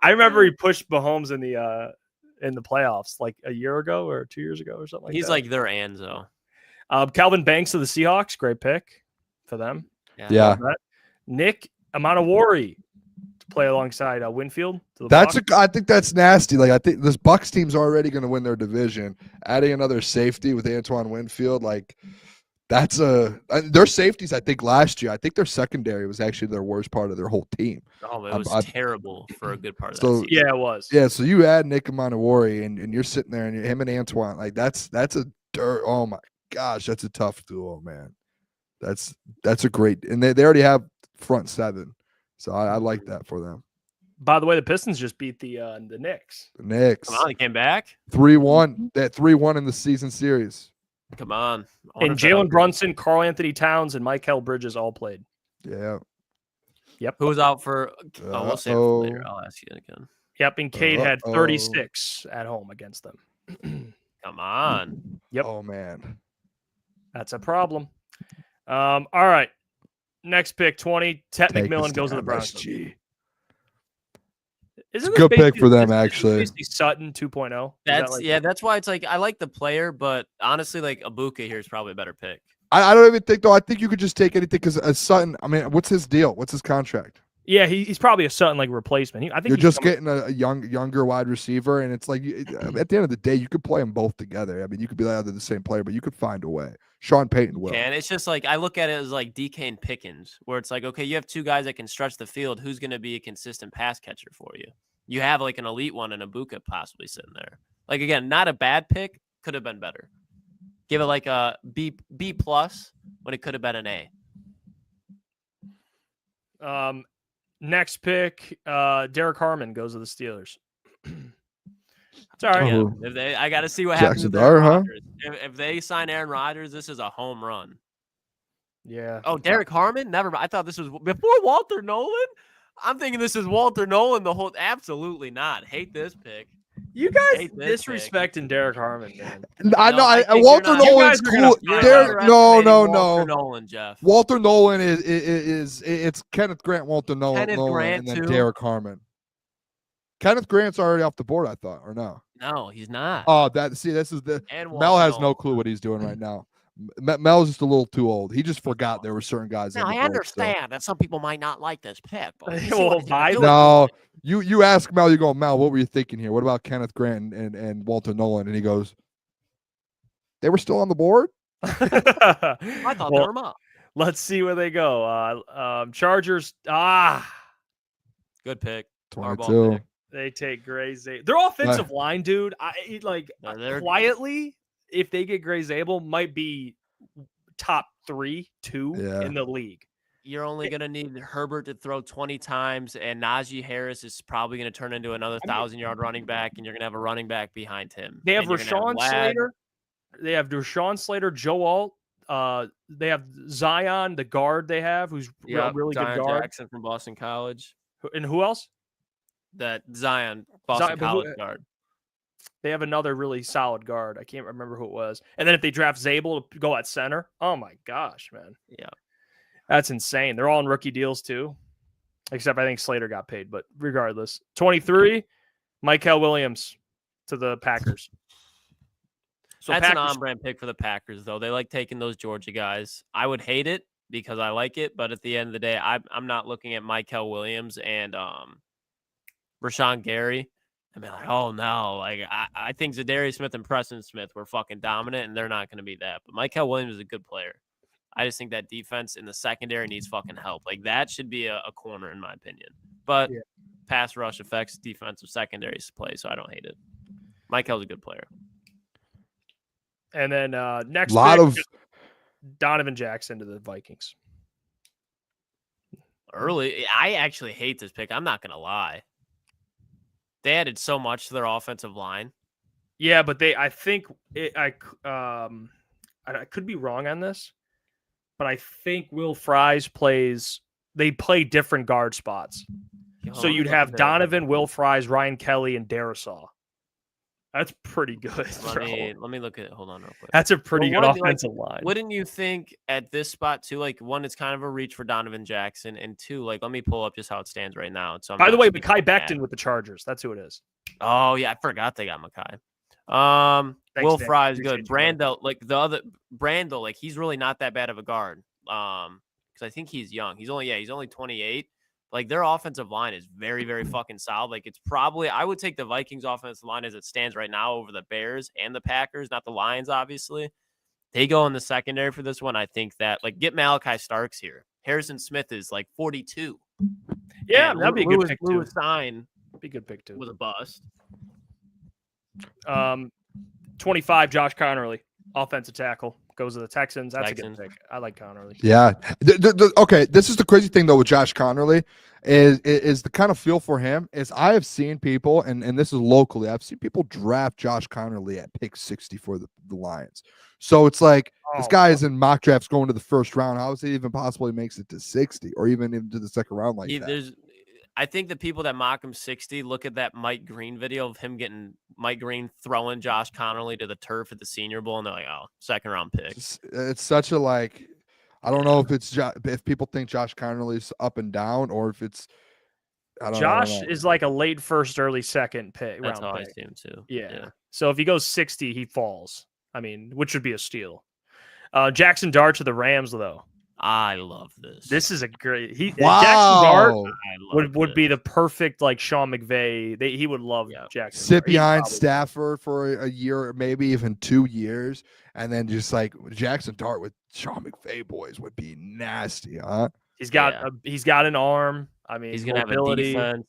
I remember he pushed Mahomes in the playoffs like a year ago or 2 years ago or something like that. He's like their Anzo. Calvin Banks of the Seahawks, great pick for them. Yeah. Nick Amanawari to play alongside Winfield. I think that's nasty. Like I think this Bucs team's already going to win their division. Adding another safety with Antoine Winfield, like that's their safeties. I think last year, I think their secondary was actually their worst part of their whole team. Oh, it was terrible for a good part of that season. Yeah, it was. Yeah, so you add Nick Amanawari and you're sitting there and him and Antoine, like that's a dirt. Oh my gosh, that's a tough duo, man. That's a great, and they already have front seven, so I like that for them. By the way, the Pistons just beat the Knicks. The Knicks. Come on, they came back 3-1. That 3-1 in the season series. Come on. And Jalen Brunson, Karl Anthony Towns, and Mikal Bridges all played. Yeah. Yep. Who was out for? We'll save it for later. I'll ask you again. Yep, and Cade had 36 at home against them. Come on. Yep. Oh man, that's a problem. All right. Next pick, 20. Tet McMillan goes to the Browns. It's a good pick for them, actually. Sutton 2.0. That's why it's like I like the player, but honestly, like Ibuka here is probably a better pick. I don't even think though. I think you could just take anything because Sutton. I mean, what's his deal? What's his contract? Yeah, he's probably a Sutton like replacement. I think you're just getting a younger wide receiver, and it's like at the end of the day, you could play them both together. I mean, you could be like they're the same player, but you could find a way. Sean Payton will. And it's just like I look at it as like DK and Pickens, where it's like, okay, you have two guys that can stretch the field. Who's going to be a consistent pass catcher for you? You have like an elite one and Ibuka possibly sitting there. Like again, not a bad pick. Could have been better. Give it like a B plus when it could have been an A. Next pick, Derek Harmon goes to the Steelers. It's all right. Yeah. I got to see what happens with Aaron Rodgers. If they sign Aaron Rodgers, this is a home run. Yeah. Oh, Derek Harmon? Never mind. I thought this was before Walter Nolan. I'm thinking this is Walter Nolan the whole. Absolutely not. Hate this pick. You guys disrespecting Derek Harmon, man. I know. Walter Nolan's cool. No. Walter Nolan, Jeff. Walter Nolan is it's Kenneth Grant, Walter Nolan, Grant, and then Derek Harmon. Kenneth Grant's already off the board, I thought, or no? No, he's not. Oh, this is the Mel has no clue what he's doing right now. Mel's just a little too old. He just forgot there were certain guys. Now, I understand that some people might not like this pick. But no, you ask Mel, you go, Mel, what were you thinking here? What about Kenneth Grant and Walter Nolan? And he goes, they were still on the board? I thought they were up. Let's see where they go. Chargers. Good pick. 22. Pick. They take Gray Zabel. Their offensive line, dude. Quietly, if they get Gray Zabel, might be top 2 in the league. You're only going to need Herbert to throw 20 times, and Najee Harris is probably going to turn into another 1,000-yard running back, and you're going to have a running back behind him. They have Rashawn Slater. They have Rashawn Slater, Joe Alt. They have Zion, the guard they have, who's a really Zion good guard. Jackson from Boston College. And who else? That Zion, Boston College guard. They have another really solid guard. I can't remember who it was. And then if they draft Zabel to go at center, oh my gosh, man. Yeah. That's insane. They're all in rookie deals too. Except I think Slater got paid, but regardless. 23, Michael Williams to the Packers. So that's an on-brand pick for the Packers, though. They like taking those Georgia guys. I would hate it because I like it, but at the end of the day, I'm not looking at Michael Williams and Rashawn Gary. I mean, like, oh no, like I think Zadarius Smith and Preston Smith were fucking dominant, and they're not going to be that. But Michael Williams is a good player. I just think that defense in the secondary needs fucking help. Like that should be a corner in my opinion. But pass rush affects defensive secondaries play, so I don't hate it. Michael's a good player. And then next lot pick, of Donovan Jackson to the Vikings. Early, I actually hate this pick. I'm not gonna lie. They added so much to their offensive line. Yeah, but I could be wrong on this, but I think Will Fries they play different guard spots. So you'd have Donovan, Will Fries, Ryan Kelly, and Darisaw. That's pretty good. Let me look at it. Hold on real quick. That's a pretty good one, offensive line. Wouldn't you think at this spot too? Like, one, it's kind of a reach for Donovan Jackson, and two, like, let me pull up just how it stands right now. So by the way, Mekhi Becton with the Chargers. That's who it is. Oh yeah, I forgot they got Mekhi. Thanks, Will Nick. Fry's Appreciate good. Brando, like the other Brando, like he's really not that bad of a guard. Because I think he's young. He's only 28. Like, their offensive line is very, very fucking solid. Like, it's probably, I would take the Vikings offensive line as it stands right now over the Bears and the Packers, not the Lions, obviously. They go in the secondary for this one. I think that, like, get Malachi Starks here. Harrison Smith is like 42. Yeah, and that'd be a good pick too. Lewis Stein Be a good pick too. was a bust. 25, Josh Connerly, offensive tackle, goes to the Texans. That's a good pick. I like Connerly. Yeah. Okay, this is the crazy thing though with Josh Connerly is the kind of feel for him is I have seen people, and this is locally, I've seen people draft Josh Connerly at pick 60 for the Lions. So it's like this guy is in mock drafts going to the first round. How is he even possibly makes it to 60 or even into the second round like that? I think the people that mock him 60 look at that Mike Green video of him getting Mike Green throwing Josh Connerly to the turf at the Senior Bowl, and they're like, "Oh, second round pick." It's such a like, I don't know if people think Josh Connerly's up and down or if it's. Josh is like a late first, early second pick. That's how I see him too. Yeah. So if he goes 60, he falls. I mean, which would be a steal. Jackson Dart to the Rams, though. I love this. This is a great. Jackson Dart would be the perfect like Sean McVay. He would love Jackson. Sit behind Stafford for a year, maybe even 2 years, and then just like Jackson Dart with Sean McVay boys would be nasty, huh? He's got an arm. I mean, he's gonna have a defense.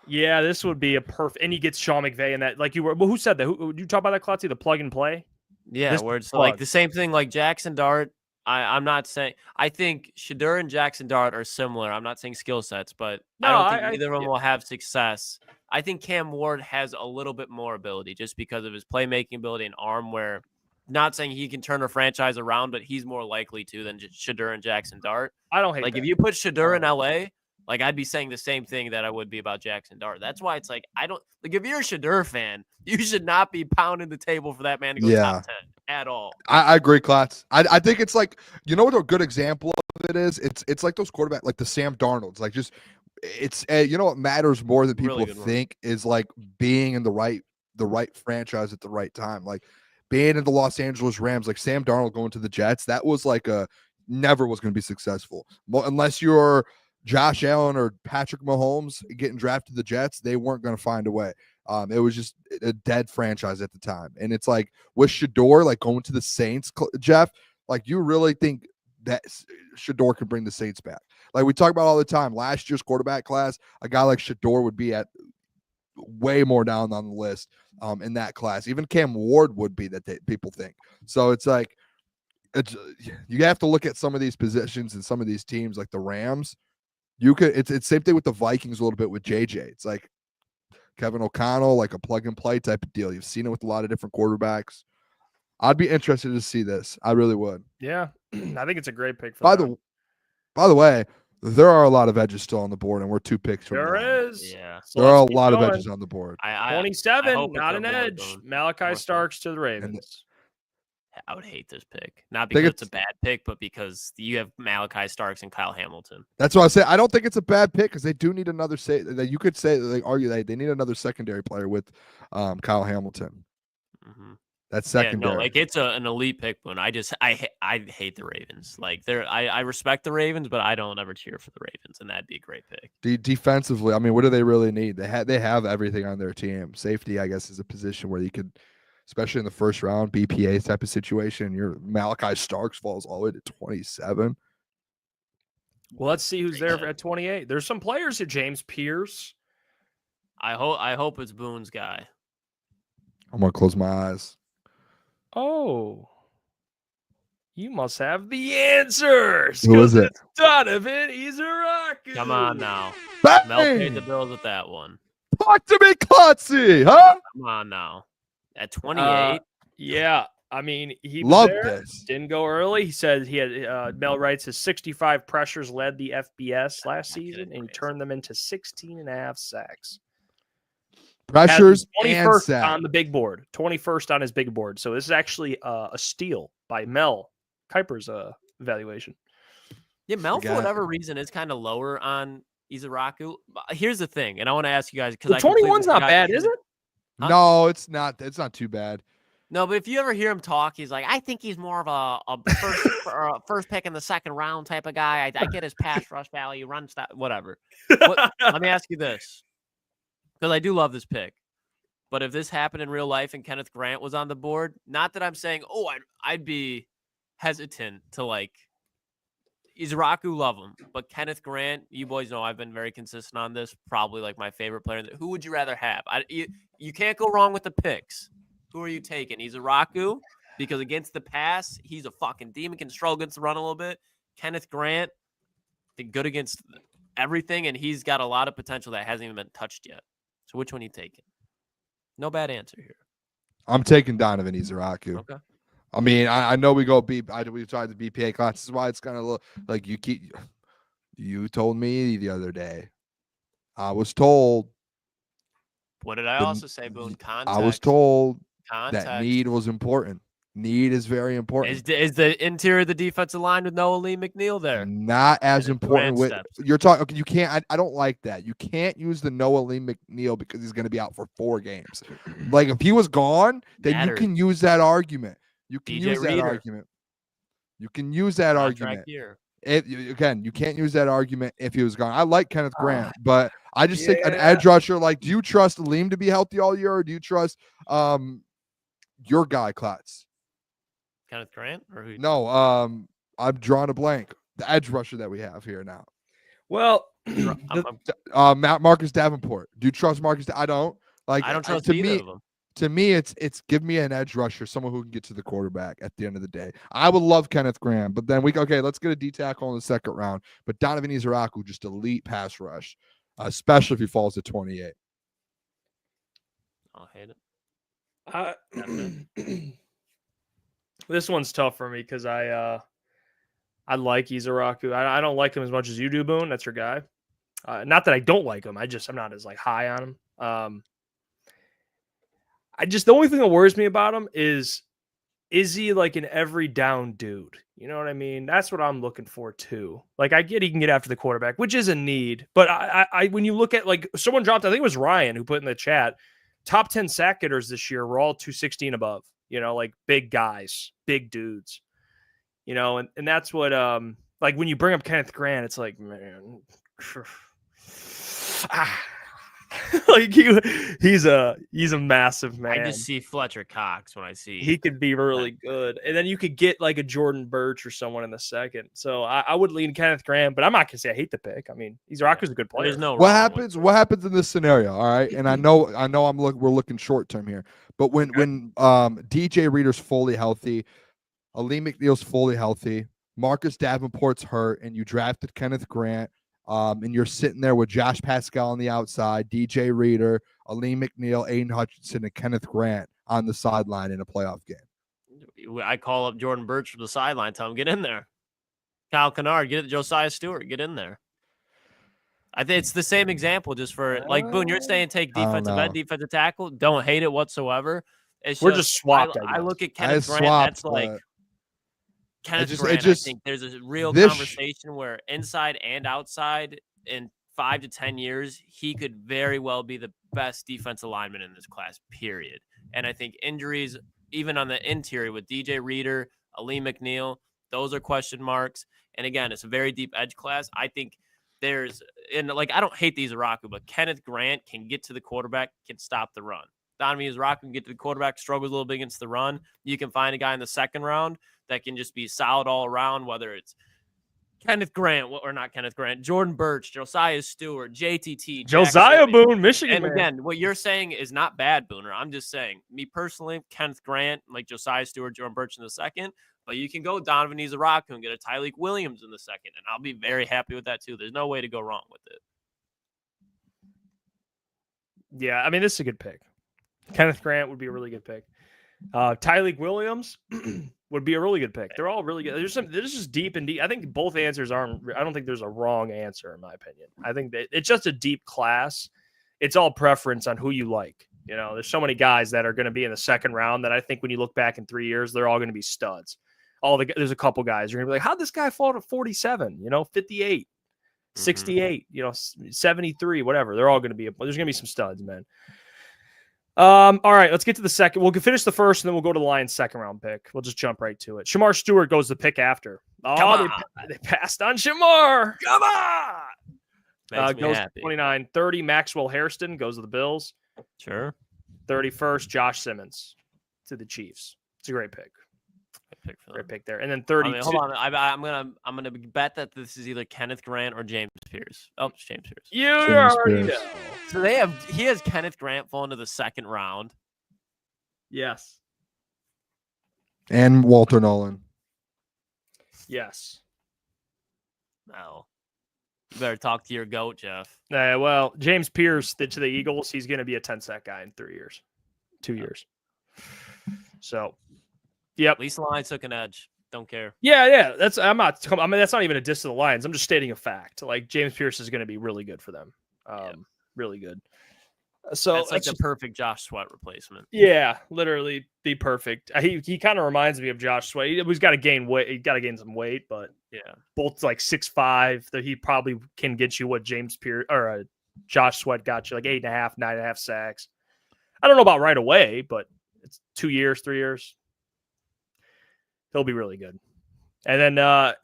Yeah, this would be a perfect. And he gets Sean McVay in that. Like you were. Well, who said that? Who you talk about that, Klotzy? The plug and play. Yeah, where it's like the same thing like Jackson Dart. I'm not saying – I think Shedeur and Jackson Dart are similar. I'm not saying skill sets, but I don't think either of them will have success. I think Cam Ward has a little bit more ability just because of his playmaking ability and arm where – not saying he can turn a franchise around, but he's more likely to than just Shedeur and Jackson Dart. I don't hate like that. If you put Shedeur in L.A., like I'd be saying the same thing that I would be about Jackson Dart. That's why it's like I don't – like if you're a Shedeur fan, you should not be pounding the table for that man to go top 10. At all. I agree, Klotz. I think it's like, you know what a good example of it is? It's like those quarterbacks, like the Sam Darnolds. Like just it's you know what matters more than people think is like being in the right franchise at the right time. Like being in the Los Angeles Rams, like Sam Darnold going to the Jets, that was like never was going to be successful. Well, unless you're Josh Allen or Patrick Mahomes getting drafted to the Jets, they weren't going to find a way. It was just a dead franchise at the time. And it's like with Shedeur, like going to the Saints, Jeff, like you really think that Shedeur can bring the Saints back? Like we talk about all the time, last year's quarterback class, a guy like Shedeur would be at way more down on the list in that class. Even Cam Ward would be that people think. So it's like, you have to look at some of these positions and some of these teams like the Rams. It's same thing with the Vikings a little bit with JJ. It's like Kevin O'Connell, like a plug and play type of deal. You've seen it with a lot of different quarterbacks. I'd be interested to see this. I really would. Yeah, I think it's a great pick. By the way, there are a lot of edges still on the board, and we're 2 picks from there is. Yeah, so there are a lot of edges on the board. 27, not an edge. Malachi Starks to the Ravens. I would hate this pick. Not because it's a bad pick, but because you have Malachi Starks and Kyle Hamilton. That's what I say. I don't think it's a bad pick because they do need another that you could say they argue that they need another secondary player with Kyle Hamilton. Mm-hmm. That's secondary. Yeah, no, like it's an elite pick, but I hate the Ravens. Like I respect the Ravens, but I don't ever cheer for the Ravens, and that'd be a great pick. Defensively, I mean, what do they really need? They have everything on their team. Safety, I guess, is a position where you could, especially in the first round, BPA type of situation. Your Malachi Starks falls all the way to 27. Well, let's see who's there at 28. There's some players here. James Pierce. I hope it's Boone's guy. I'm gonna close my eyes. Oh. You must have the answers. Who is it? It's Donovan Izaraku. Come on now. Bang! Mel paid the bills with that one. Talk to me, Klotzy, huh? Come on now. At 28. Yeah. I mean, he was Love there, this. didn't go early. He said he had, Mel writes, his 65 pressures led the FBS last season, and he turned them into 16 and a half sacks. Pressures and 21st sacks. on the big board. 21st on his big board. So this is actually a steal by Mel Kiper's evaluation. Yeah, Mel, for got it. whatever reason, is kind of lower on Izaraku. Here's the thing, and I want to ask you guys because Well, 21's not bad, is it? Huh? No, it's not. It's not too bad. No, but if you ever hear him talk, he's like, I think he's more of a first pick in the second round type of guy. I get his pass rush value, runs that, whatever. Let me ask you this, because I do love this pick. But if this happened in real life and Kenneth Grant was on the board, not that I'm saying, oh, I'd be hesitant to like Izaraku, love him. But Kenneth Grant, you boys know I've been very consistent on this. Probably like my favorite player. Who would you rather have? You can't go wrong with the picks. Who are you taking? Izaraku, because against the pass, he's a fucking demon, can struggle against the run a little bit. Kenneth Grant, good against everything, and he's got a lot of potential that hasn't even been touched yet. So which one are you taking? No bad answer here. I'm taking Donovan Izaraku. Okay. I mean, I know we tried the BPA class. This is why it's kind of look like you told me the other day. I was told. What did I also say, Boone? Context. I was told Context. that need was important. Need is very important. Is the interior of the defensive line with Noah Lee McNeil there? Not as important with steps. you're talking. Okay, you can't. I don't like that. You can't use the Noah Lee McNeil because he's going to be out for 4 games. Like if he was gone, then you can use that argument. You can use that argument. You can use that argument. Again, you can't use that argument if he was gone. I like Kenneth Grant, but I just think an edge rusher. Like, do you trust Liam to be healthy all year, or do you trust your guy Klotz? Kenneth Grant or who? No, I'm drawing a blank. The edge rusher that we have here now. Well, Marcus Davenport. Do you trust Marcus? I don't. Like, I don't trust to either me, of them. To me, it's give me an edge rusher, someone who can get to the quarterback at the end of the day. I would love Kenneth Graham, but then let's get a D tackle in the second round. But Donovan Izaraku, just elite pass rush, especially if he falls to 28. I'll hate it. This one's tough for me because I like Izaraku. I don't like him as much as you do, Boone. That's your guy. Not that I don't like him. I'm not as like high on him. The only thing that worries me about him is he like an every down dude? You know what I mean? That's what I'm looking for too. Like I get he can get after the quarterback, which is a need. But I when you look at like someone dropped, I think it was Ryan who put in the chat, top 10 sack getters this year were all 260 and above. You know, like big guys, big dudes. You know, and that's what like when you bring up Kenneth Grant, it's like, man. Like he's a massive man. I just see Fletcher Cox when I see he could be really good, and then you could get like a Jordan Birch or someone in the second. So I would lean Kenneth Graham, but I'm not gonna say I hate the pick. I mean, Izaraku's a good player. There's no what happens in this scenario? All right, and I know we're looking short term here, but when DJ Reader's fully healthy, Ali McNeil's fully healthy, Marcus Davenport's hurt, and you drafted Kenneth Grant. And you're sitting there with Josh Pascal on the outside, DJ Reader, Aleem McNeil, Aiden Hutchinson, and Kenneth Grant on the sideline in a playoff game. I call up Jordan Birch from the sideline, tell him, get in there. Kyle Kennard, get it. Josiah Stewart, get in there. I think it's the same example just for, like, Boone, you're saying take defensive end, defensive tackle. Don't hate it whatsoever. We're just swapped. I look at Kenneth Grant, that's like – Kenneth Grant, I think there's a real conversation where inside and outside in 5 to 10 years, he could very well be the best defensive lineman in this class, period. And I think injuries, even on the interior with DJ Reader, Aleem McNeil, those are question marks. And again, it's a very deep edge class. I think I don't hate the Izaraku, but Kenneth Grant can get to the quarterback, can stop the run. Donovan Izaraku can get to the quarterback, struggles a little bit against the run. You can find a guy in the second round that can just be solid all around, whether it's Kenneth Grant, or not Kenneth Grant, Jordan Birch, Josiah Stewart, JTT, Jack Josiah Simmons. Boone, Michigan. And man. again, what you're saying is not bad, Booner. I'm just saying, me personally, Kenneth Grant, like Josiah Stewart, Jordan Birch in the second, but you can go Donovan Izaraku and get a Tyleek Williams in the second, and I'll be very happy with that too. There's no way to go wrong with it. Yeah, I mean, this is a good pick. Kenneth Grant would be a really good pick. Tyleek Williams would be a really good pick. They're all really good. There's just deep and deep. I think both answers aren't. I don't think there's a wrong answer in my opinion. I think that it's just a deep class. It's all preference on who you like. You know, there's so many guys that are going to be in the second round that I think when you look back in 3 years, they're all going to be studs. There's a couple guys you're going to be like, how'd this guy fall to 47? 58, 68, 73, whatever. They're all going to be. There's going to be some studs, man. All right, let's get to the second. We'll finish the first, and then we'll go to the Lions' second round pick. We'll just jump right to it. Shamar Stewart goes the pick after. They passed on Shamar. Come on. Goes happy. 29, 30. Maxwell Hairston goes to the Bills. Sure. 31st, Josh Simmons to the Chiefs. It's a great pick. Great pick there. And then 32. Hold on. I'm gonna bet that this is either Kenneth Grant or James Pierce. Oh, it's James Pierce. You already know. So he has Kenneth Grant falling to the second round. Yes. And Walter Nolan. Yes. No. You better talk to your goat, Jeff. Well, James Pierce to the Eagles, he's going to be a 10-sack guy in 3 years. 2 years. So, yep. At least the Lions took an edge. Don't care. Yeah. That's not even a diss to the Lions. I'm just stating a fact. Like James Pierce is going to be really good for them. Really good. So that's like the perfect Josh Sweat replacement. Yeah, literally the perfect. He kind of reminds me of Josh Sweat. He's got to gain weight. He's got to gain some weight, but yeah, both like 6'5". That he probably can get you what James Pierce or Josh Sweat got you, like 8.5, 9.5 sacks. I don't know about right away, but it's 2 years, 3 years. He'll be really good. And then the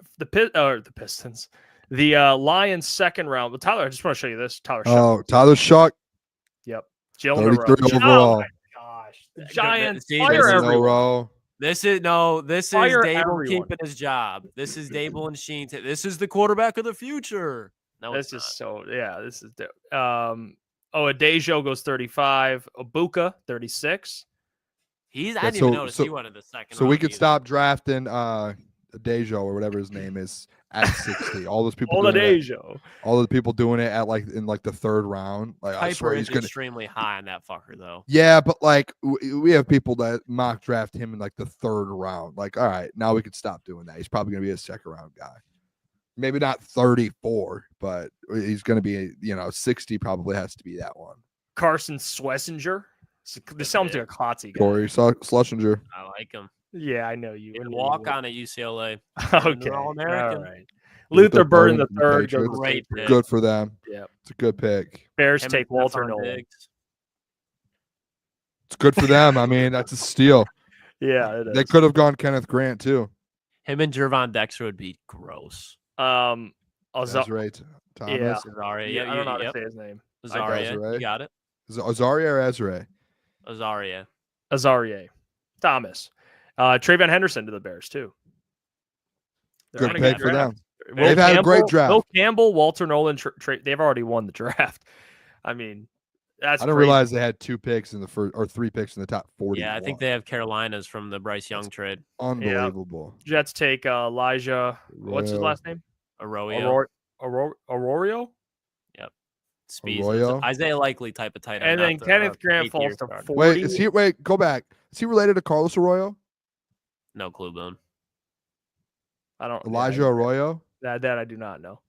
Pistons, the Lions second round. But Tyler, I just want to show you this. Tyler Shuck. Yep. 33 overall. Oh my gosh. The Giants fire everyone. This is Fire Dable everyone. keeping his job. This is Dable and Sheen. This is the quarterback of the future. No, this is this is Adejo goes 35. Ibuka 36. I didn't even notice he went in the second. So we could stop drafting Adejo or whatever his name is at 60. All those people. All the people doing it at in the third round. Like Kiper I swear he's extremely high on that fucker though. Yeah, but we have people that mock draft him in the third round. Like, all right, now we could stop doing that. He's probably gonna be a second round guy. Maybe not 34, but he's gonna be 60. Probably has to be that one. Carson Schlesinger. This sounds like a Klotzy guy. Corey Schlesinger. I like him. Yeah, I know you. He can walk on at UCLA. Okay. All-American. All right. Luther Burden the third. Great pick. Good for them. Yeah. It's a good pick. Bears take Walter Nolan. Diggs. It's good for them. I mean, that's a steal. Yeah, it is. They could have gone Kenneth Grant too. Him and Gervon Dexter would be gross. That's right. Thomas. Yeah. Azaria. I don't know how to say his name. Azaria. You got it. Is it Azaria or Ezra? Azaria. Thomas. Trayvon Henderson to the Bears too. Good pick for them. They've had a great draft. Will Campbell, Walter Nolan, they've already won the draft. I mean, I didn't realize they had 2 picks in the first or 3 picks in the top 40. Yeah, I think they have Carolinas from the Bryce Young trade. Unbelievable. Yeah. Jets take Elijah. What's his last name? Arroyo. Yep. Speed. Isaiah Likely type of tight end. And then Kenneth Grant falls to 40. Wait, go back. Is he related to Carlos Arroyo? No clue, Boone. I don't. Elijah Arroyo? That I do not know.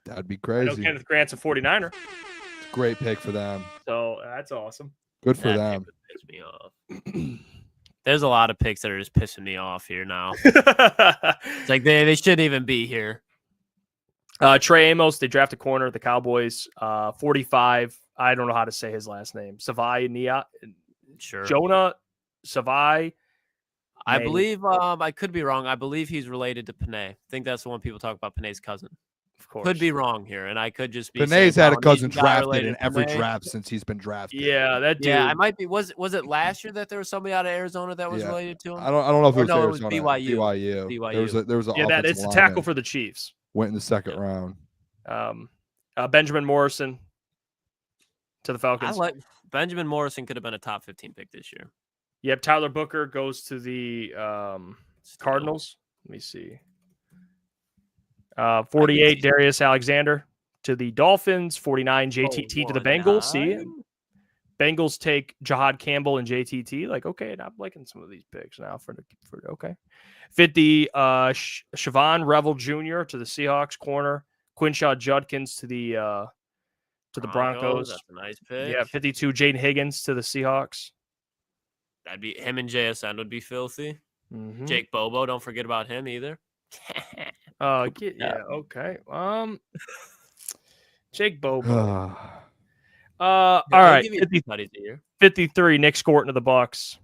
That'd be I crazy. know Kenneth Grant's a 49er. It's a great pick for them. So that's awesome. Good for them. Piss me off. There's a lot of picks that are just pissing me off here now. It's like they shouldn't even be here. Trey Amos, they draft a corner at the Cowboys. 45. I don't know how to say his last name. Savai Nia. Sure. Jonah Savai. I believe, I could be wrong. I believe he's related to Panay. I think that's the one people talk about, Panay's cousin. Of course. Could be wrong here, and I could just be. Panay's had a cousin drafted in every draft since he's been drafted. Yeah, that dude. Yeah, I might be. Was it last year that there was somebody out of Arizona that was related to him? I don't know if it was no, Arizona. it was BYU. BYU. There was a that it's a tackle for the Chiefs. Went in the second round. Benjamin Morrison to the Falcons. I like Benjamin Morrison could have been a top 15 pick this year. Yep, Tyler Booker goes to the Cardinals. Let me see. 48, Darius Alexander to the Dolphins. 49, JTT to the Bengals. See, Bengals take Jahad Campbell and JTT. Like, okay, I'm liking some of these picks now for okay. 50, Siobhan Revel Jr. to the Seahawks corner. Quinshaw Judkins to the Broncos. That's a nice pick. Yeah, 52, Jaden Higgins to the Seahawks. That'd be him and JSN would be filthy. Mm-hmm. Jake Bobo, don't forget about him either. Okay. Jake Bobo. All right. 53, Nick Scorton to the Bucks.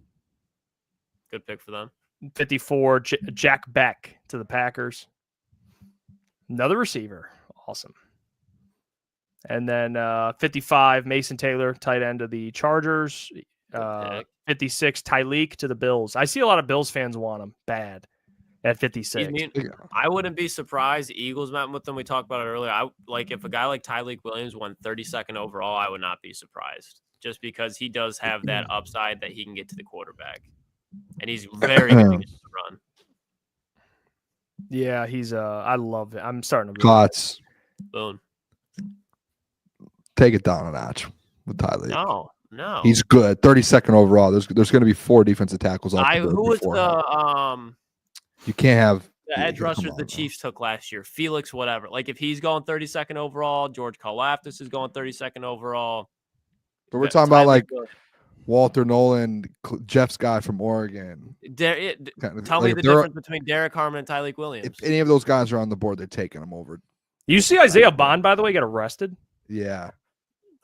Good pick for them. 54, Jack Beck to the Packers. Another receiver. Awesome. And then 55, Mason Taylor, tight end of the Chargers. 56, Tyleek to the Bills. I see a lot of Bills fans want him bad at 56. I wouldn't be surprised. The Eagles met with them. We talked about it earlier. If a guy like Tyleek Williams won 32nd overall, I would not be surprised, just because he does have that upside that he can get to the quarterback, and he's very good to run. Yeah, he's I love it. I'm starting to Klotz. Boom. Take it down a notch with Tyleek. No. He's good. 32nd overall. There's going to be 4 defensive tackles off the board. Who was the You can't have the edge rushers the Chiefs took last year? Felix, whatever. Like, if he's going 32nd overall, George Karlaftis is going 32nd overall. But we're talking about like Walter Nolan, Jeff's guy from Oregon. Tell me the difference between Derek Harmon and Tyleek Williams. If any of those guys are on the board, they're taking them over. You see Isaiah Bond, by the way, get arrested? Yeah.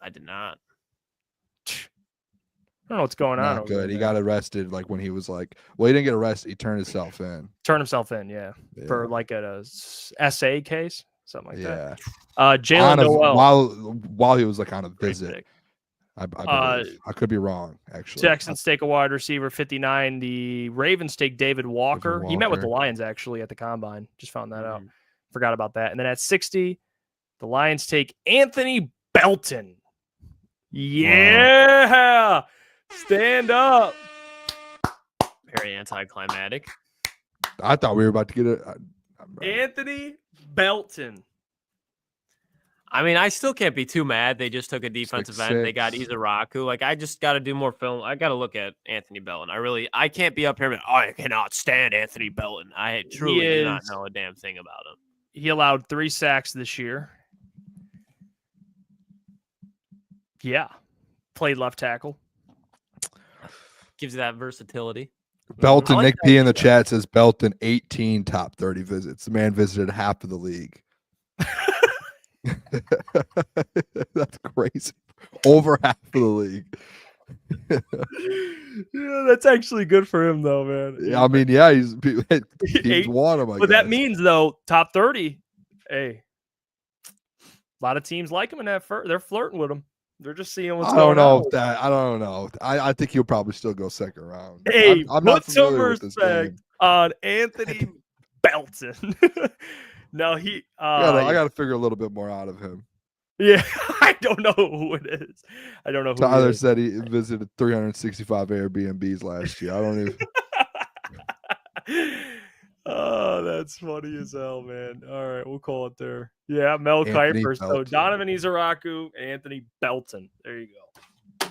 I did not. I don't know what's going on. Not good. He got arrested like when he was like, well, he didn't get arrested. He turned himself in. Yeah. For like a SA case, something like that. Jalen Noel. While he was like on a visit. I could be wrong, actually. Texans take a wide receiver, 59. The Ravens take David Walker. He met with the Lions, actually, at the Combine. Just found that out. Forgot about that. And then at 60, the Lions take Anthony Belton. Yeah! Wow. Stand up. Very anticlimactic. I thought we were about to get it. Anthony Belton. I mean, I still can't be too mad. They just took a defensive end. They got Izaraku. Like, I just got to do more film. I got to look at Anthony Belton. I can't be up here, but I cannot stand Anthony Belton. I truly do not know a damn thing about him. He allowed 3 sacks this year. Yeah. Played left tackle. Gives you that versatility. Belton, Nick P in the chat says Belton 18 top 30 visits. The man visited half of the league. That's crazy. Over half of the league. Yeah, that's actually good for him, though, man. Yeah, I mean, yeah, he's want him. But that means, though, top 30. Hey, a lot of teams like him in that. They're flirting with him. They're just seeing what's going on. I don't know. I think he'll probably still go second round. Hey, I'm put some respect on Anthony Belton. No, I got to figure a little bit more out of him. Yeah, I don't know who it is. I don't know who Tyler said he visited 365 Airbnbs last year. I don't even. Oh, that's funny as hell, man. All right, we'll call it there. Yeah, Mel Kiper. So Donovan Izaraku, Anthony Belton. There you go.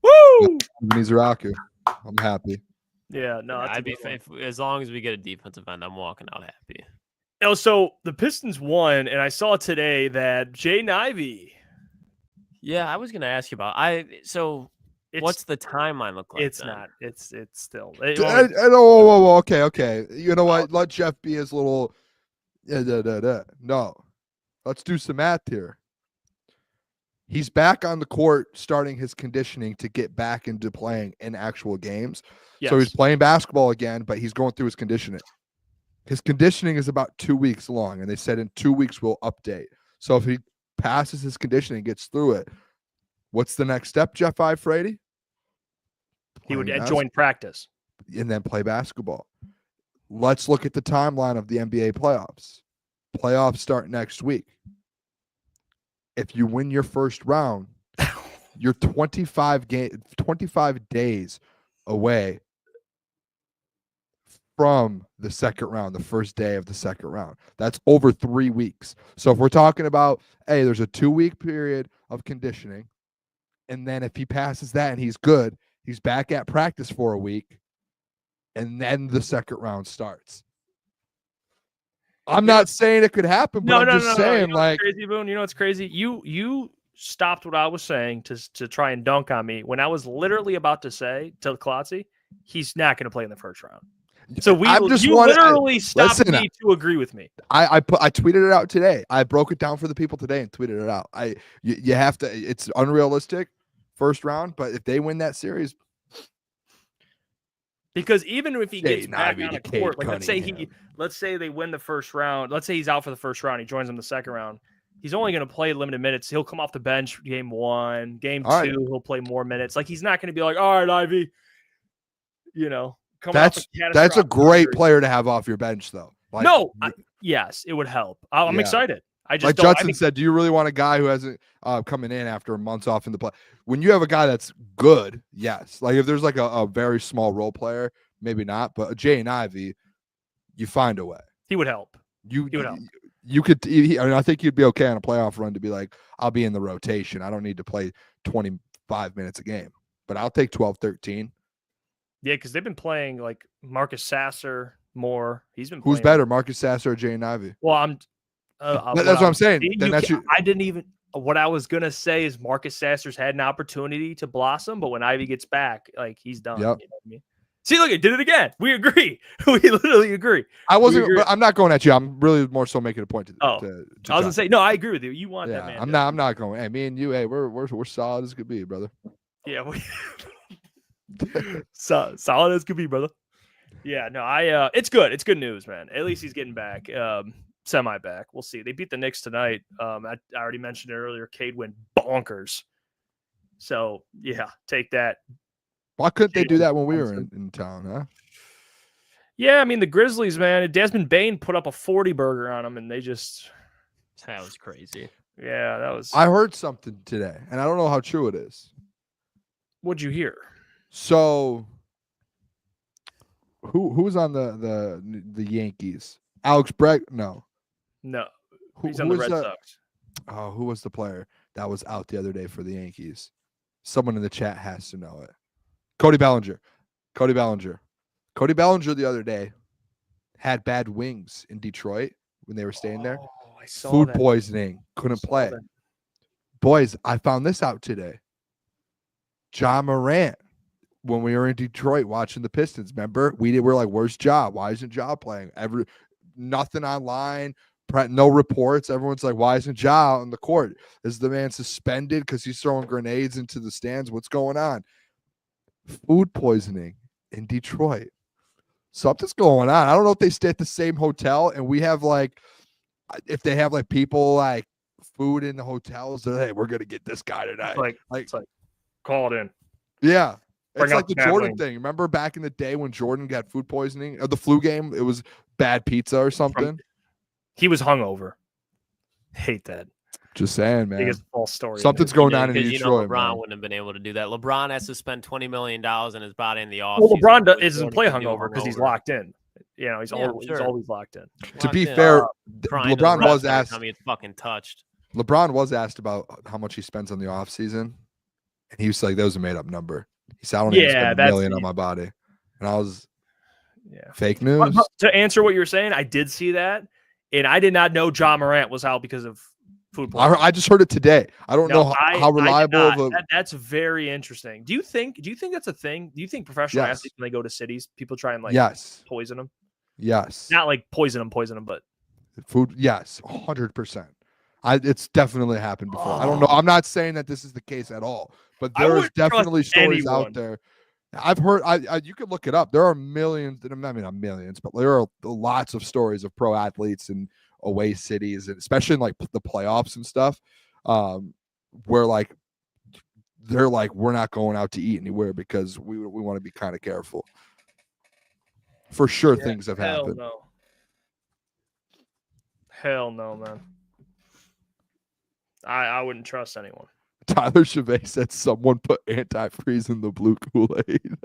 Woo! Izaraku. I'm happy. Yeah, no, I'd be faithful. As long as we get a defensive end, I'm walking out happy. So the Pistons won, and I saw today that Jay Nivey. Yeah, I was going to ask you about. What's the timeline look like? It's then? not. It's still. Okay. You know what? Let Jeff be his little. No, let's do some math here. He's back on the court, starting his conditioning to get back into playing in actual games. Yes. So he's playing basketball again, but he's going through his conditioning. His conditioning is about 2 weeks long, and they said in 2 weeks we'll update. So if he passes his conditioning, gets through it, what's the next step, Jeff Iafrate? He would join practice. And then play basketball. Let's look at the timeline of the NBA playoffs. Playoffs start next week. If you win your first round, you're 25 days away from the second round, the first day of the second round. That's over 3 weeks. So if we're talking about, hey, there's a 2-week period of conditioning, and then if he passes that and he's good, he's back at practice for a week, and then the second round starts. I'm not saying it could happen, but I'm just saying, you know like, crazy, Boone. You know what's crazy? You stopped what I was saying to try and dunk on me when I was literally about to say to Klotzy, he's not going to play in the first round. So literally stopped me to agree with me. I tweeted it out today. I broke it down for the people today and tweeted it out. You have to. It's unrealistic first round, but if they win that series. Because even if he gets back on the court, like let's say they win the first round. Let's say he's out for the first round. He joins them the second round. He's only going to play limited minutes. He'll come off the bench game 1, game 2. He'll play more minutes. Like he's not going to be like, all right, Ivy. That's a great player to have off your bench, though. Like, yes, it would help. I'm excited. Like Judson said, do you really want a guy who hasn't coming in after months off in the play? When you have a guy that's good, yes. Like if there's like a very small role player, maybe not. But Jay and Ivy, you find a way. He would help. He would help. You could. I think you'd be okay on a playoff run to be like, I'll be in the rotation. I don't need to play 25 minutes a game, but I'll take 12, 13. Yeah, because they've been playing like Marcus Sasser more. He's been. Who's better, Marcus Sasser or Jay and Ivy? Well, that's what I'm saying. I didn't even. What I was gonna say is Marcus Sasser's had an opportunity to blossom, but when Ivy gets back, like he's done. Yep. You know what I mean? See, look, I did it again. We agree. We literally agree. I wasn't. But I'm not going at you. I'm really more so making a point to. I was gonna say no. I agree with you. You want that man? I'm not going. Hey, me and you. Hey, we're solid as could be, brother. Yeah, solid as could be, brother. Yeah, no, it's good. It's good news, man. At least he's getting back. Semi back. We'll see. They beat the Knicks tonight. I already mentioned it earlier. Cade went bonkers. So yeah, take that. Why couldn't they do that when we were in town, huh? Yeah, I mean the Grizzlies, man. Desmond Bane put up a 40 burger on them, and that was crazy. Yeah, that was. I heard something today, and I don't know how true it is. What'd you hear? So, who's on the Yankees? Alex Brett? No. He's on the Red Sox. Oh, who was the player that was out the other day for the Yankees? Someone in the chat has to know it. Cody Bellinger the other day had bad wings in Detroit when they were staying there. I saw Food that. poisoning. Couldn't play. Boys, I found this out today. Ja Morant, when we were in Detroit watching the Pistons, remember? We're like, where's Ja? Why isn't Ja playing? Nothing online, no reports. Everyone's like, why isn't Ja on the court? Is the man suspended because he's throwing grenades into the stands? What's going on? Food poisoning in Detroit. Something's going on. I don't know if they stay at the same hotel, and we have like, if they have like people like food in the hotels, they're like, hey, we're gonna get this guy tonight. It's like call it in. Yeah. Bring It's like the family. Jordan thing. Remember back in the day when Jordan got food poisoning or the flu game? It was bad pizza or something. He was hungover. Hate that. Just saying, man. Biggest false story. Something's going on in Detroit. LeBron wouldn't have been able to do that. LeBron has to spend $20 million in his body in the offseason. Well, LeBron doesn't play hungover because he's locked in. You know, he's always locked in. To be fair, LeBron was asked. It's fucking touched. LeBron was asked about how much he spends on the offseason, and he was like, "That was a made-up number." He said, "I don't even spend $1 million on my body," and I was, fake news. But to answer what you're saying, I did see that, and I did not know Ja Morant was out because of food poisoning. I just heard it today. I don't know how reliable. That's very interesting. Do you think that's a thing? Do you think professional athletes, when they go to cities, people try and poison them? Yes. Not like poison them, but food. Yes, 100%. It's definitely happened before. I don't know. I'm not saying that this is the case at all, but there's definitely stories out there. I've heard. You could look it up. There are millions. I mean, not millions, but there are lots of stories of pro athletes in away cities, and especially in like the playoffs and stuff, where like they're like, we're not going out to eat anywhere because we want to be kind of careful. For sure, things have happened. Hell no, man. I wouldn't trust anyone. Tyler Chevet said someone put antifreeze in the blue Kool-Aid.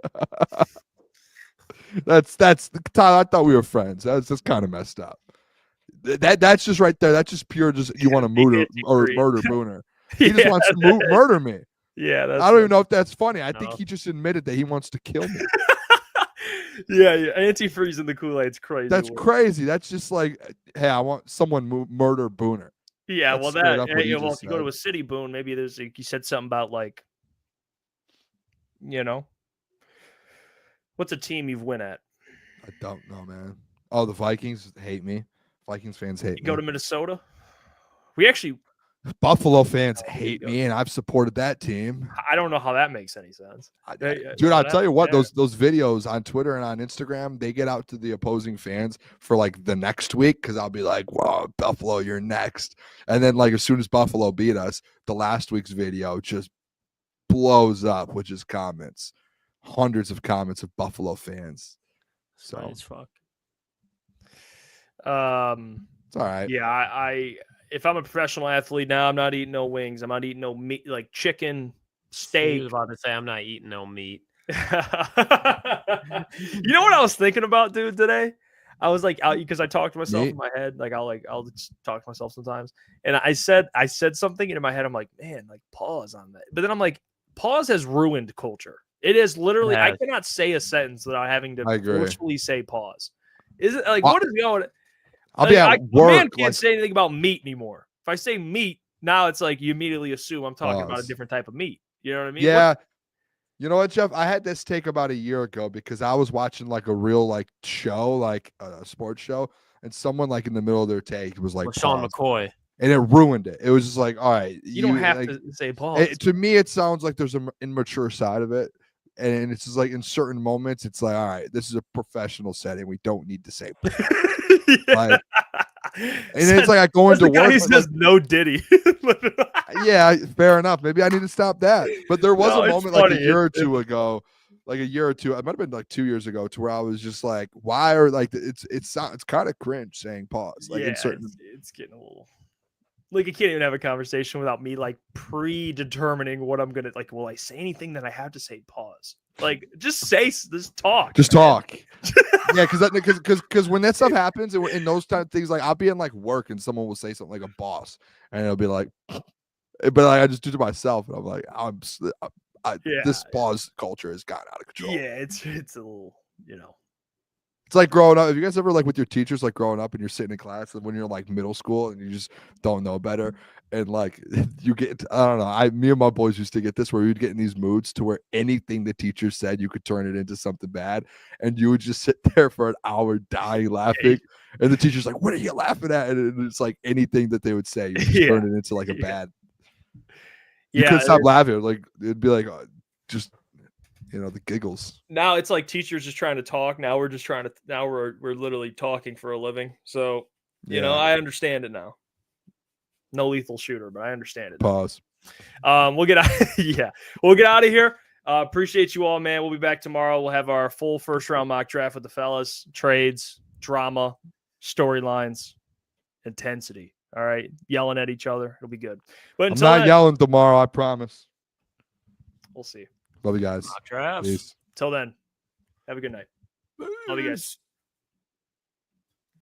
that's Tyler. I thought we were friends. That's kind of messed up. That's just right there. That's just pure. Just you want to murder Booner. He just wants to murder me. Yeah, I don't even know if that's funny. I think he just admitted that he wants to kill me. yeah. Antifreeze in the Kool-Aid's crazy. That's crazy. That's just like, hey, I want someone murder Booner. Yeah, That's well, if you go to a city, Boone, maybe there's you said something about like, what's a team you've win at? I don't know, man. Oh, the Vikings hate me. Vikings fans hate me. Go to Minnesota. We actually Buffalo fans hate me, and I've supported that team. I don't know how that makes any sense. Dude, I'll tell you what, those videos on Twitter and on Instagram, they get out to the opposing fans for like the next week because I'll be like, whoa, Buffalo, you're next. And then like as soon as Buffalo beat us, the last week's video just blows up with just comments. Hundreds of comments of Buffalo fans. So Funny as fuck. it's all right. Yeah, if I'm a professional athlete now, I'm not eating no wings. I'm not eating no meat, like chicken, steak. He was about to say, I'm not eating no meat. You know what I was thinking about, dude, today? I was like, because I talk to myself in my head. Like I'll just talk to myself sometimes. And I said something, and in my head, I'm like, man, like pause on that. But then I'm like, pause has ruined culture. It is literally, I cannot say a sentence without having to forcefully say pause. Is it like, what is going I'll be at work. Man can't say anything about meat anymore. If I say meat, now it's like you immediately assume I'm talking about a different type of meat. You know what I mean? Yeah. You know what, Jeff? I had this take about a year ago because I was watching like a real like show, like a sports show, and someone like in the middle of their take was like Sean McCoy. And it ruined it. It was just like, all right. You don't have to say pause. To me, it sounds like there's an immature side of it. And it's just like in certain moments, it's like, all right, this is a professional setting. We don't need to say like, and it's like I go into work. He says no Diddy. Yeah, fair enough. Maybe I need to stop that. But there was a moment like a year or two ago, it might have been like 2 years ago, to where I was just like, why are like it's kind of cringe saying pause. Like in certain, it's getting a little. Like, I can't even have a conversation without me, like, predetermining what I'm going to, like, will I say anything that I have to say pause? Like, just talk. Just talk. Yeah, because when that stuff happens, in those type of things, like, I'll be in, like, work, and someone will say something like a boss, and it'll be like, but like, I just do it to myself, and I'm like, this pause culture has gotten out of control. Yeah, it's a little, It's like growing up. Have you guys ever like with your teachers, like growing up and you're sitting in class and when you're like middle school and you just don't know better and like you get, I don't know. Me and my boys used to get this where we'd get in these moods to where anything the teacher said, you could turn it into something bad, and you would just sit there for an hour dying laughing. And the teacher's like, "What are you laughing at?" And it's like anything that they would say, you just turn it into like a bad. You couldn't stop laughing. Like it'd be like just. The giggles. Now it's like teachers just trying to talk. Now we're we're literally talking for a living. So, I understand it now. No lethal shooter, but I understand it. Pause. We'll get out. We'll get out of here. Appreciate you all, man. We'll be back tomorrow. We'll have our full first round mock draft with the fellas, trades, drama, storylines, intensity. All right. Yelling at each other. It'll be good. But I'm not yelling tomorrow. I promise. We'll see. Love you guys. Peace. Till then, have a good night. Love you guys.